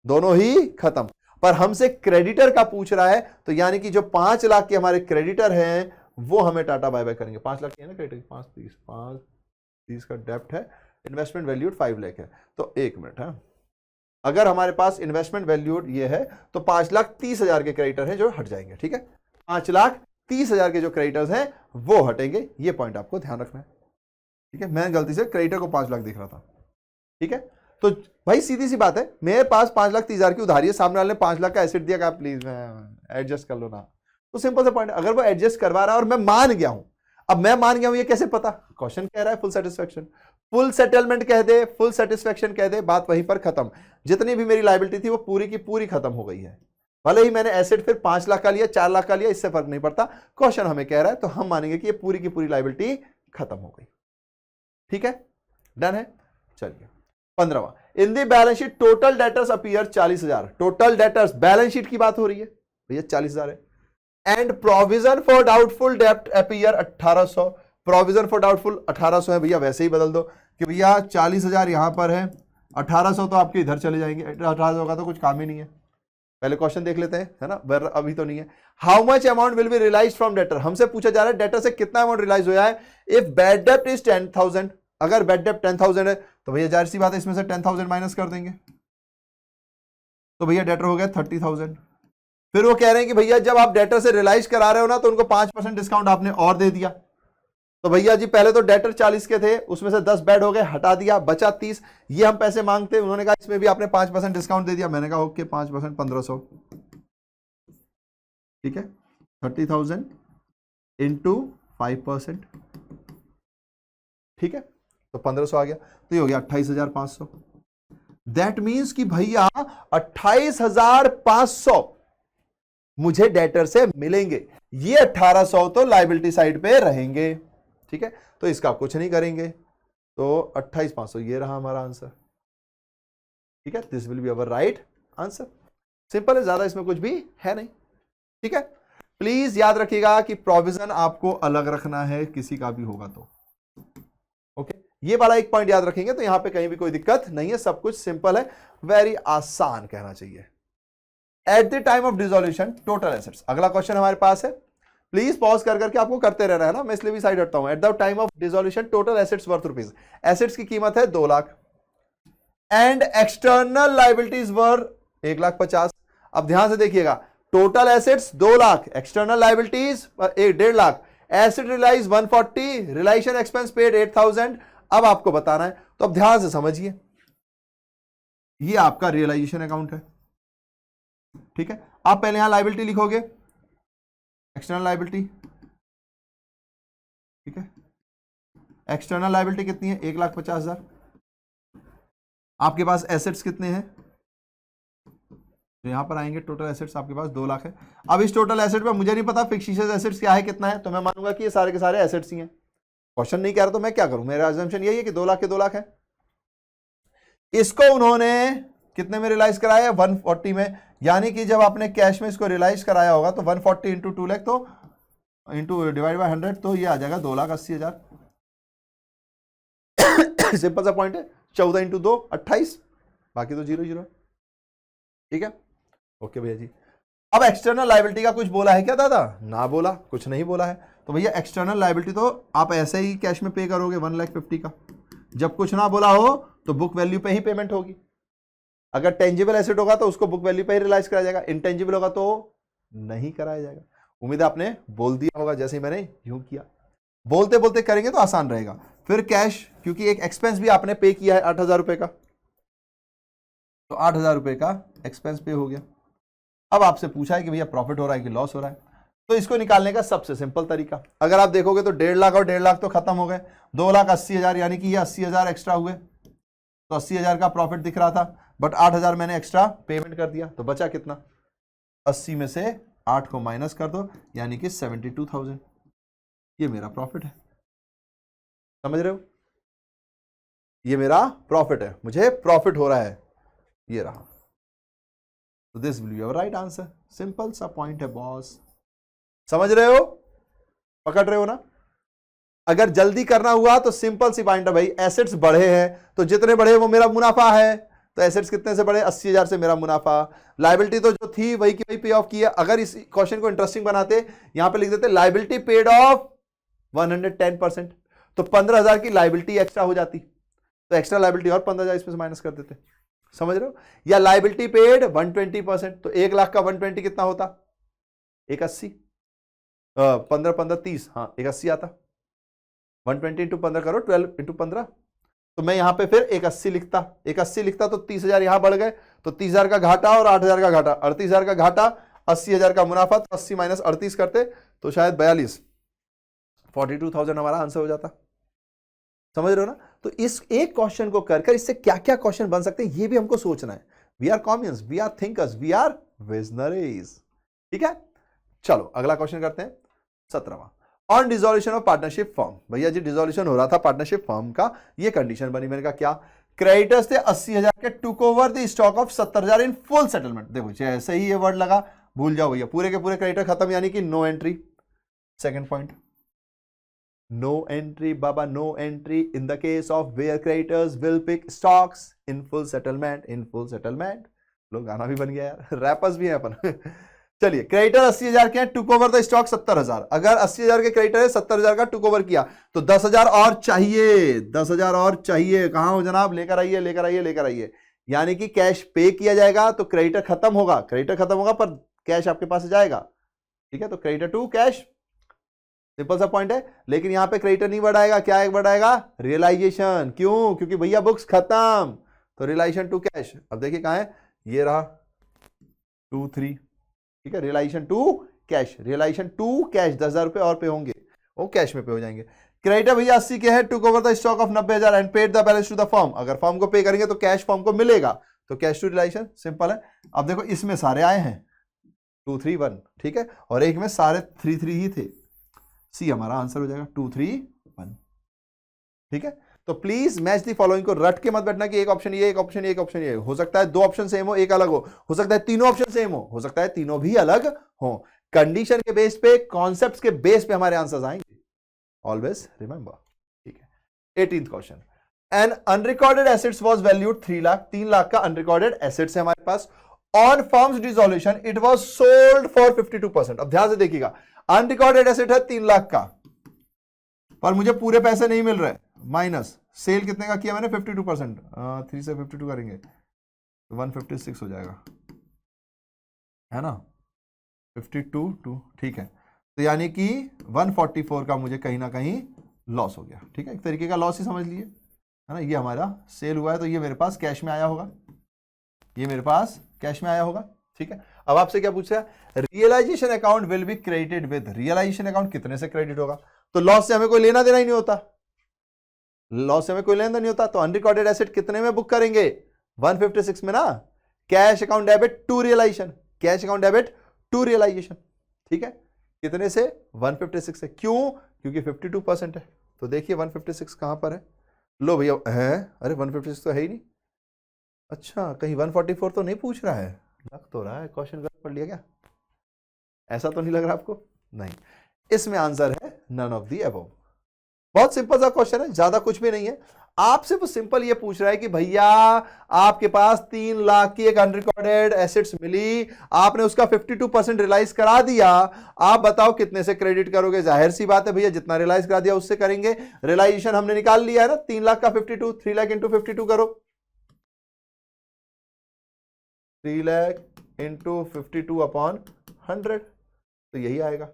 दोनों ही खत्म। पर हमसे क्रेडिटर का पूछ रहा है तो यानी कि जो 5 लाख के हमारे क्रेडिटर हैं वो हमें टाटा बाय बाय करेंगे। 5 लाख की है ना क्रेडिटर, 5,30,000 का डेप्ट है, इन्वेस्टमेंट वैल्यूड 5 लाख है। तो एक मिनट है, अगर हमारे पास इन्वेस्टमेंट वैल्यूड ये है तो 5,30,000 के क्रेडिटर हैं जो हट जाएंगे, ठीक है। 5,30,000 के जो क्रेडिटर्स हैं वो हटेंगे, ये पॉइंट आपको ध्यान रखना है, ठीक है। मैं गलती से क्रेडिटर को 5 लाख दिख रहा था, ठीक है। तो भाई सीधी सी बात है, मेरे पास 5,30,000 की उधारी है, सामने वाले ने 5 लाख का एसेट दिया, कहा प्लीज एडजस्ट कर लो ना। तो सिंपल सा पॉइंट, अगर वो एडजस्ट करवा रहा है और मैं मान गया हूं, अब मैं मान गया हूं ये कैसे पता, क्वेश्चन कह रहा है फुल सेटिस्फेक्शन, फुल सेटलमेंट कह दे, फुल सेटिस्फेक्शन कह दे, बात वहीं पर खत्म। जितनी भी मेरी लायबिलिटी थी वो पूरी की पूरी खत्म हो गई है। भले ही मैंने एसेट फिर 5 लाख का लिया, 4 लाख का लिया, इससे फर्क नहीं पड़ता, क्वेश्चन हमें कह रहा है तो हम मानेंगे कि ये पूरी की पूरी लायबिलिटी खत्म हो गई, ठीक है। डन है। चलिए 15वां, in the balance sheet total debtors appear 40,000, total debtors balance sheet की बात हो रही है भैया 40,000 है, एंड प्रोविजन फॉर डाउटफुल डेप्ट अपीयर 1,800, प्रोविजन फॉर डाउटफुल 1,800 है भैया, वैसे ही बदल दो कि भैया 40,000 यहां पर है, 1,800 तो आपके इधर चले जाएंगे, 1,800 का तो कुछ काम ही नहीं है। पहले क्वेश्चन देख लेते हैं, है ना, अभी तो नहीं है। How much amount will be realised from debtor, हमसे पूछा जा रहा है डेटर से कितना अमाउंट रियलाइज हुआ है। इफ बैड डेप्ट इज 10,000, अगर बैड डेप्ट 10,000 है तो भैया जाहिर सी बात है इसमें से 10,000 माइनस कर देंगे, तो भैया डेटर हो गया 30,000। फिर वो कह रहे हैं कि भैया जब आप डेटर से रियलाइज करा रहे हो ना तो उनको 5% डिस्काउंट आपने और दे दिया। तो भैया जी पहले तो डेटर 40 के थे, उसमें से 10 बैड हो गए, हटा दिया, बचा 30। ये हम पैसे मांगते, उन्होंने कहा इसमें भी आपने 5% डिस्काउंट दे दिया। मैंने कहा ओके 5% 1500, ठीक है, 30,000 इंटू 5%, ठीक है, तो 1500 आ गया। तो ये हो गया 28,500। दैट मीन्स कि भैया 28,500 मुझे डेटर से मिलेंगे, ये 1800 तो लायबिलिटी साइड पे रहेंगे, ठीक है, तो इसका कुछ नहीं करेंगे, तो 28,500 ये रहा हमारा आंसर, ठीक है, this will be our right answer. Simple है, ज्यादा इसमें कुछ भी है नहीं, ठीक है। प्लीज याद रखिएगा कि प्रोविजन आपको अलग रखना है, किसी का भी होगा तो, ओके, ये वाला एक पॉइंट याद रखेंगे तो यहां पे कहीं भी कोई दिक्कत नहीं है, सब कुछ सिंपल है, वेरी आसान कहना चाहिए। Eight the time of dissolution total assets, अगला क्वेश्चन हमारे पास है, प्लीज पॉज कर करके आपको करते रहना है ना, मैं इसलिए भी साइड हटता हूं। At the time of dissolution total assets worth rupees, assets की कीमत है 2 lakh and external liabilities were 1,50,000। अब ध्यान से देखिएगा, total assets 2 lakh, external liabilities 1.5 lakh, asset realise 140, realisation expense paid 8,000। अब आपको बताना है, तो अब ध्यान से समझिए, ये आपका रियलाइजेशन अकाउंट है, ठीक है। आप पहले यहां लायबिलिटी लिखोगे, एक्सटर्नल लायबिलिटी, ठीक है, एक्सटर्नल लायबिलिटी कितनी है 1,50,000। आपके पास एसेट्स कितने हैं, तो यहां पर आएंगे, टोटल एसेट्स आपके पास 2 लाख है। अब इस टोटल एसेट में मुझे नहीं पता फिक्सेड एसेट्स क्या है, कितना है, तो मैं मानूंगा कि ये सारे के सारे एसेट्स ही हैं। क्वेश्चन नहीं कह रहा तो मैं क्या करूं, मेरा अजम्पशन यही है कि 2 लाख के 2 लाख है। इसको उन्होंने कितने में रियलाइज कराया, 140 में, यानी कि जब आपने कैश में इसको रियलाइज कराया होगा तो 140 इंटू 2 लाख, तो इंटू डिवाइड बाय 100, तो ये आ जाएगा 2,80,000। सिंपल सा पॉइंट है, 14 इंटू 2 28, बाकी तो 0 0, ठीक है, ओके भैया जी। अब एक्सटर्नल लायबिलिटी का कुछ बोला है क्या दादा, ना बोला, कुछ नहीं बोला है, तो भैया एक्सटर्नल लायबिलिटी तो आप ऐसे ही कैश में पे करोगे 1,50,000 का। जब कुछ ना बोला हो तो बुक वैल्यू पे ही पेमेंट होगी। अगर टेंजिबल एसेट होगा तो उसको बुक वैल्यू पे ही रियलाइज कराया जाएगा, इंटेंजिबल होगा तो नहीं कराया जाएगा। उम्मीद है आपने बोल दिया होगा जैसे ही मैंने यूं किया, बोलते बोलते करेंगे तो आसान रहेगा। फिर कैश, क्योंकि एक एक्सपेंस भी आपने पे किया है 8,000 रुपए का, तो 8,000 रुपए का एक्सपेंस पे हो गया। अब आपसे पूछा है कि भैया प्रॉफिट हो रहा है कि लॉस हो रहा है, तो इसको निकालने का सबसे सिंपल तरीका, अगर आप देखोगे तो 1.5 लाख और 1.5 लाख तो खत्म हो गए, 2,80,000, यानी कि ये 80,000 एक्स्ट्रा हुए, तो 80,000 का प्रॉफिट दिख रहा था, बट 8,000 मैंने एक्स्ट्रा पेमेंट कर दिया, तो बचा कितना, 80 में से 8 को माइनस कर दो, यानी कि 72,000, ये मेरा प्रॉफिट है। समझ रहे हो, ये मेरा प्रॉफिट है, मुझे प्रॉफिट हो रहा है, ये रहा, तो this will be your right answer. Simple सा पॉइंट है बॉस, समझ रहे हो, पकड़ रहे हो ना। अगर जल्दी करना हुआ तो सिंपल सी पॉइंट है भाई, एसेट्स बढ़े हैं तो जितने बढ़े वो मेरा मुनाफा है, तो एसेट्स कितने से बढ़े, 80,000 से मेरा मुनाफा। लायबिलिटी तो जो थी वही की वही पे ऑफ की है। अगर इस क्वेश्चन को इंटरेस्टिंग बनाते, यहां पे लिख देते लायबिलिटी पेड ऑफ 110%, तो 15,000 की लायबिलिटी एक्स्ट्रा हो जाती, तो एक्स्ट्रा लायबिलिटी और 15,000 इसमें से माइनस कर देते, समझ रहे हो। या लायबिलिटी पेड 120%, तो 1 लाख का 120 कितना होता, 180, 15 15 30, हाँ 180 आता, 120 इंटू 15 करो, 12 इंटू 15, तो मैं यहां पे फिर 180 लिखता, 180 लिखता तो 30,000 यहां बढ़ गए, तो 30,000 का घाटा और 8,000 का घाटा, 38,000 का घाटा, 80,000 का मुनाफा, तो 80 माइनस 38 करते तो शायद 42, 42,000 हमारा आंसर हो जाता। समझ रहे हो ना। तो इस एक क्वेश्चन को कर इससे क्या क्या क्वेश्चन बन सकते हैं ये भी हमको सोचना है। We are commians, we are thinkers, we are visionaries, ठीक है। चलो अगला क्वेश्चन करते हैं, 17वां। On dissolution of partnership firm, भैया जी डिसोल्यूशन हो रहा था पार्टनरशिप फर्म का, ये कंडीशन बनी, मैंने कहा क्या, क्रेडिटर्स थे 80,000 के, टुक over the stock of 70,000 in full settlement. देखो ऐसे ही ये वर्ड लगा, भूल जाओ भैया, पूरे के पूरे क्रेडिटर खत्म, यानी कि no entry. Second point, no entry baba, no entry in the case of where creditors will pick stocks in full settlement, in full settlement। लोग गाना भी बन गया यार, रैपर्स भी हैं अपन। चलिए क्रेडिटर 80,000 के हैं, टुक ओवर द स्टॉक 70,000। अगर 80,000 के क्रेडिटर है, 70,000 का टुक ओवर किया तो 10,000 और चाहिए, 10,000 और चाहिए। कहां हो जनाब, लेकर आइए लेकर आइए लेकर आइए। यानी कि कैश पे किया जाएगा तो क्रेडिटर खत्म होगा, पर कैश आपके पास जाएगा, ठीक है। तो क्रेडिटर टू कैश, सिंपल सा पॉइंट है। लेकिन यहां पे क्रेडिटर नहीं बढ़ाएगा, क्या बढ़ाएगा? रियलाइजेशन। क्यों? क्योंकि भैया बुक्स खत्म, तो रियलाइजेशन टू कैश। अब देखिए कहां है, ये रहा 2 3, ठीक है। Realisation to cash, realisation to cash, 10,000 रुपए और पे होंगे, वो कैश में पे हो जाएंगे। क्रेडिटर भैया 80 के है, took over the stock of 90,000 and paid the balance to the firm. अगर फर्म को पे करेंगे तो कैश फर्म को मिलेगा, तो कैश टू रियलाइजेशन, सिंपल है। अब देखो इसमें सारे आए हैं 2 3 1, ठीक है, और एक में सारे 3 3 ही थे, सी हमारा आंसर हो जाएगा 2 3 1, ठीक है। तो प्लीज मैच दी फॉलोइंग को रट के मत बैठना कि एक ऑप्शन ये, एक ऑप्शन ये, एक ऑप्शन ये। हो सकता है 2 ऑप्शन सेम हो, एक अलग हो सकता है 3 ऑप्शन सेम हो सकता है तीनों भी अलग हो। कंडीशन के बेस पे, कॉन्सेप्ट्स के बेस पे हमारे आंसर्स आएंगे, ऑलवेज रिमेंबर, ठीक है। 18th question, an unrecorded assets was valued 3 lakh, 3 lakh का अनरिकॉर्डेड एसेट्स है हमारे पास। On firms dissolution it was sold for 52%। अब ध्यान से देखिएगा, अनरिकॉर्डेड एसेट है 3 लाख का, पर मुझे पूरे पैसे नहीं मिल रहे, माइनस सेल कितने का किया मैंने? 52%, 3 से 52 करेंगे तो 156 हो जाएगा, है ना, 52 2, ठीक है। तो यानी कि 144 का मुझे कहीं ना कहीं लॉस हो गया, ठीक है, एक तरीके का लॉस ही समझ लिए, है ना। ये हमारा सेल हुआ है तो ये मेरे पास कैश में आया होगा, ये मेरे पास कैश में आया होगा, ठीक है। अब आपसे क्या पूछ रहा है? Realisation account will be credited with, realisation account कितने से क्रेडिट होगा? तो लॉस से हमें कोई लेना देना ही नहीं होता, लॉस से हमें कोई लेना देना नहीं होता, तो अनरिकॉर्डेड एसेट कितने में बुक करेंगे? 156 में ना। Cash account debit to realisation, cash account debit to realisation, ठीक है। कितने से? 156 से। क्यों? क्योंकि 52% है। तो देखिए 156 कहां पर है, लो भैया है, अरे 156 तो है ही नहीं। अच्छा, कहीं 144 तो नहीं पूछ रहा है? लग तो रहा है क्वेश्चन गलत पढ़ लिया क्या? ऐसा तो नहीं लग रहा आपको? नहीं, इसमें आंसर है नन ऑफ द अबव। बहुत सिंपल सा क्वेश्चन है, ज्यादा कुछ भी नहीं है। आप सिर्फ सिंपल ये पूछ रहा है कि भैया आपके पास 3 लाख की एक अनरिकॉर्डेड एसेट्स मिली, आपने उसका 52% रियलाइज करा दिया, आप बताओ कितने से क्रेडिट करोगे? जाहिर सी बात है भैया, जितना रियलाइज करा दिया उससे करेंगे। रियलाइजेशन हमने निकाल लिया है ना, 3 लाख का 52, 3 लाख इंटू 52 करो, 3 लाख इंटू 52 अपॉन 100, तो यही आएगा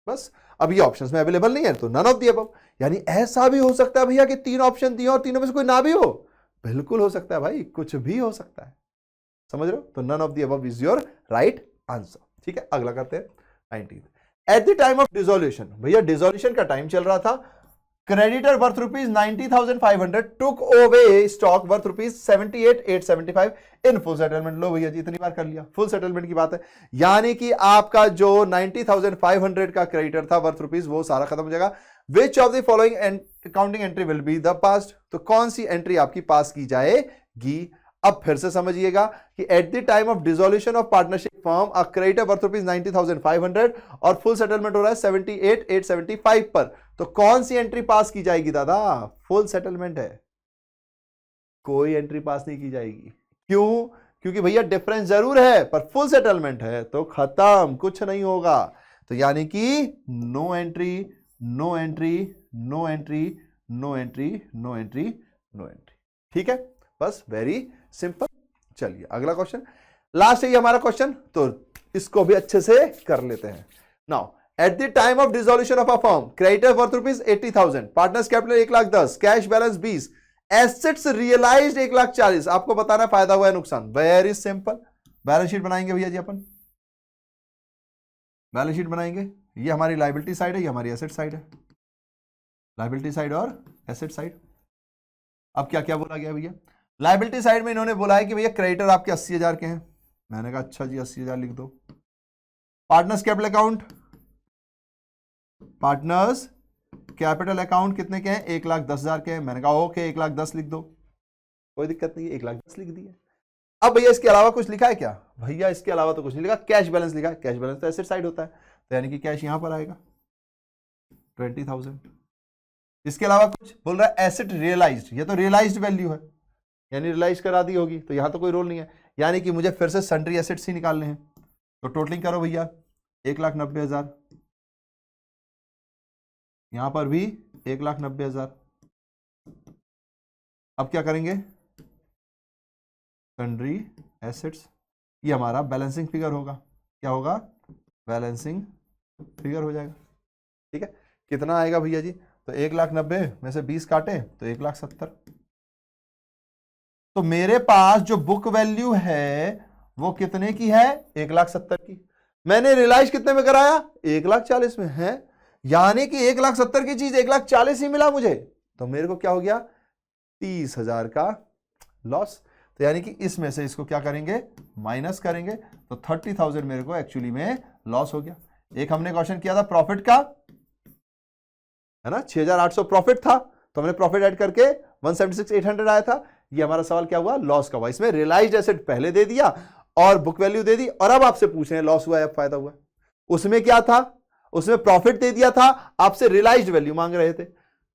बस। अब ये ऑप्शंस में अवेलेबल नहीं है तो नन ऑफ द अबव। यानी ऐसा भी हो सकता है भैया कि 3 ऑप्शन दिए और तीनों में से कोई ना भी हो, बिल्कुल हो सकता है भाई, कुछ भी हो सकता है, समझ रहे हो। तो none of the above is your right answer, ठीक है। अगला करते हैं 19। At the time of dissolution, भैया डिसोल्यूशन का टाइम चल रहा था, creditor worth rupees 90,500 took over stock worth rupees 78,875 in full settlement. लो भैया जी, इतनी बार कर लिया, फुल सेटलमेंट की बात है, यानी कि आपका जो 90,500 का क्रेडिटर था वर्थ रुपीज, वो सारा खत्म हो जाएगा। Which of the following accounting entry will be the past, तो कौन सी एंट्री आपकी पास की जाएगी? अब फिर से समझिएगा कि eight the time of dissolution of partnership form a creditor worth rupees 90,500 और फुल सेटलमेंट हो रहा है 78,875 पर, तो कौन सी एंट्री पास की जाएगी दादा? फुल सेटलमेंट है, कोई एंट्री पास नहीं की जाएगी। क्यों? क्योंकि भैया डिफरेंस जरूर है पर फुल सेटलमेंट है, तो खत्म, कुछ नहीं होगा। तो यानी कि no entry, no entry, no entry, no entry, no entry, no entry, ठीक है, बस वेरी सिंपल। चलिए अगला क्वेश्चन, लास्ट है ये हमारा क्वेश्चन, तो इसको भी अच्छे से कर लेते हैं। Now at the time of dissolution of a firm, creditor worth rupees 80,000, partners capital 1,10,000, cash balance 20, assets realised 1,40,000। आपको बताना फायदा हुआ है नुकसान, वेरी सिंपल। बैलेंस शीट बनाएंगे भैया जी, अपन बैलेंस शीट बनाएंगे। ये हमारी लायबिलिटी साइड है, ये हमारी एसेट साइड है, लायबिलिटी साइड और एसेट साइड। अब क्या क्या बोला गया भैया? लायबिलिटी साइड में इन्होंने बोला है कि भैया क्रेडिटर आपके 80,000 के हैं, मैंने कहा अच्छा जी 80,000 लिख दो। Partners capital account, partners capital account कितने के हैं? 1,10,000 के हैं, मैंने कहा ओके 1,10,000 लिख दो, कोई दिक्कत नहीं है, 1,10,000 लिख दिया। अब भैया इसके अलावा कुछ लिखा है क्या? भैया इसके अलावा तो कुछ नहीं लिखा, कैश बैलेंस लिखा है, कैश बैलेंस तो एसेट साइड होता है, तो यानी कि कैश यहां पर आएगा 20,000। इसके अलावा कुछ बोल रहा है एसेट रियलाइज्ड, ये तो रियलाइज्ड वैल्यू है, यानी रियलाइज करा दी होगी, तो यहां तो कोई रोल नहीं है, यानी कि मुझे फिर से सन्ड्री एसेट्स ही निकालने हैं। तो टोटलिंग करो भैया, 1,90,000, यहां पर भी 1,90,000। अब क्या करेंगे? सन्ड्री एसेट्स, ये हमारा बैलेंसिंग फिगर होगा। क्या होगा? बैलेंसिंग फिगर हो जाएगा। ठीक है, कितना आएगा भैया जी? तो 1,90,000 में से 20 काटे तो 1,70,000। तो मेरे पास जो बुक वैल्यू है वो कितने की है? 1,70,000 की। मैंने रियलाइज कितने में कराया? 1,40,000 में है, यानी कि 1,70,000 की चीज 1,40,000 ही मिला मुझे, तो मेरे को क्या हो गया? 30,000 का लॉस। तो यानी कि इसमें से इसको क्या करेंगे? माइनस करेंगे, तो 30,000 मेरे को एक्चुअली में लॉस हो गया। एक हमने क्वेश्चन किया था प्रॉफिट का, है ना, 6,800 प्रॉफिट था, तो हमने प्रॉफिट ऐड करके 176,800 आया था। ये हमारा सवाल क्या हुआ? लॉस का हुआ। इसमें रियलाइज्ड एसेट पहले दे दिया और बुक वैल्यू दे दी, और अब आपसे पूछ रहे हैं लॉस हुआ या फायदा हुआ। उसमें क्या था? उसमें प्रॉफिट दे दिया था, आपसे रियलाइज्ड वैल्यू मांग रहे थे।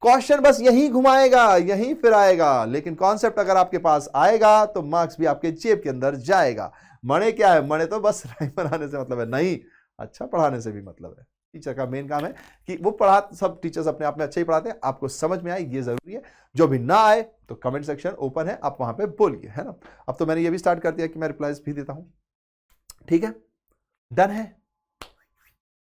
क्वेश्चन बस यही घुमाएगा, यही फिर आएगा, लेकिन कॉन्सेप्ट अगर आपके पास आएगा तो मार्क्स भी आपके जेब के अंदर जाएगा। मणे क्या है? मणे तो बस राइम बनाने से मतलब है नहीं, अच्छा पढ़ाने से भी मतलब है। टीचर का मेन काम है कि वो पढ़ा, सब टीचर्स अपने आप में अच्छा ही पढ़ाते हैं, आपको समझ में आए ये जरूरी है। जो भी ना आए तो कमेंट सेक्शन ओपन है, आप वहां पे बोलिए, है ना। अब तो मैंने ये भी स्टार्ट कर दिया कि मैं रिप्लाईज भी देता हूं। ठीक है, डन है,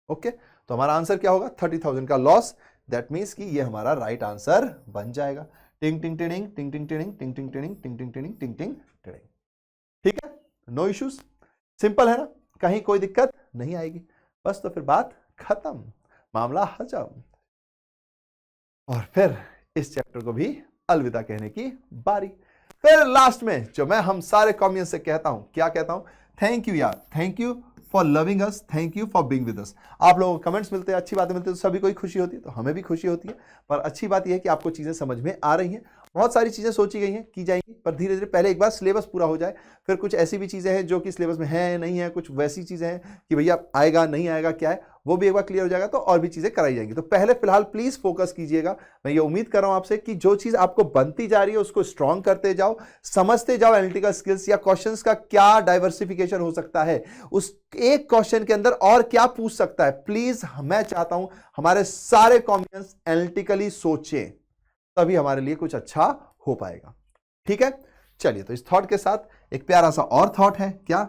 ओके। तो हमारा आंसर क्या होगा? 30,000 का लॉस। दैट मीन्स कि ये हमारा राइट आंसर बन जाएगा। टिंग टिंग टिंग टिंग टिंग टिंग टिंग टिंग टिंग टिंग टिंग टिंग टिंग टिंग टिंग। ठीक है, नो इश्यूज, सिंपल है ना, कहीं कोई दिक्कत नहीं आएगी। बस तो फिर बात खत्म, मामला हजम, और फिर इस चैप्टर को भी अलविदा कहने की बारी। फिर लास्ट में जो मैं हम सारे कॉमियन से कहता हूं, क्या कहता हूं? थैंक यू यार, thank you for loving us, thank you for being with us. आप लोगों को कमेंट्स मिलते हैं, अच्छी बातें मिलती है, तो सभी को ही खुशी होती है, तो हमें भी खुशी होती है। पर अच्छी बात यह है कि आपको चीजें समझ में आ रही हैं, बहुत सारी चीजें सोची गई हैं, की जाएंगी, पर धीरे धीरे पहले एक बार सिलेबस पूरा हो जाए, फिर कुछ ऐसी भी चीजें हैं जो कि सिलेबस में है नहीं है, कुछ वैसी चीजें हैं कि भैया आएगा नहीं आएगा क्या है, वो भी एक बार क्लियर हो जाएगा तो और भी चीजें कराई जाएंगी। तो पहले फिलहाल प्लीज फोकस कीजिएगा। मैं ये उम्मीद कर रहा हूं आपसे कि जो चीज आपको बनती जा रही है उसको स्ट्रॉन्ग करते जाओ, समझते जाओ एनालिटिकल स्किल्स या क्वेश्चंस का क्या डाइवर्सिफिकेशन हो सकता है, उस एक क्वेश्चन के अंदर और क्या पूछ सकता है। प्लीज मैं चाहता हूं हमारे सारे कॉम्बिनेंस एनालिटिकली सोचें, तभी हमारे लिए कुछ अच्छा हो पाएगा। ठीक है, चलिए, तो इस थॉट के साथ एक प्यारा सा और थॉट है, क्या?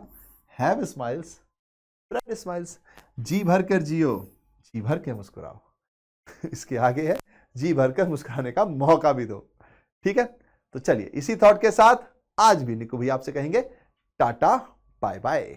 हैव स्माइल्स, स्प्रेड स्माइल्स, जी भर कर जियो, जी भर के मुस्कुराओ। इसके आगे है जी भर कर मुस्कुराने का मौका भी दो। ठीक है, तो चलिए इसी थॉट के साथ आज भी निकू भैया आपसे कहेंगे टाटा बाय बाय।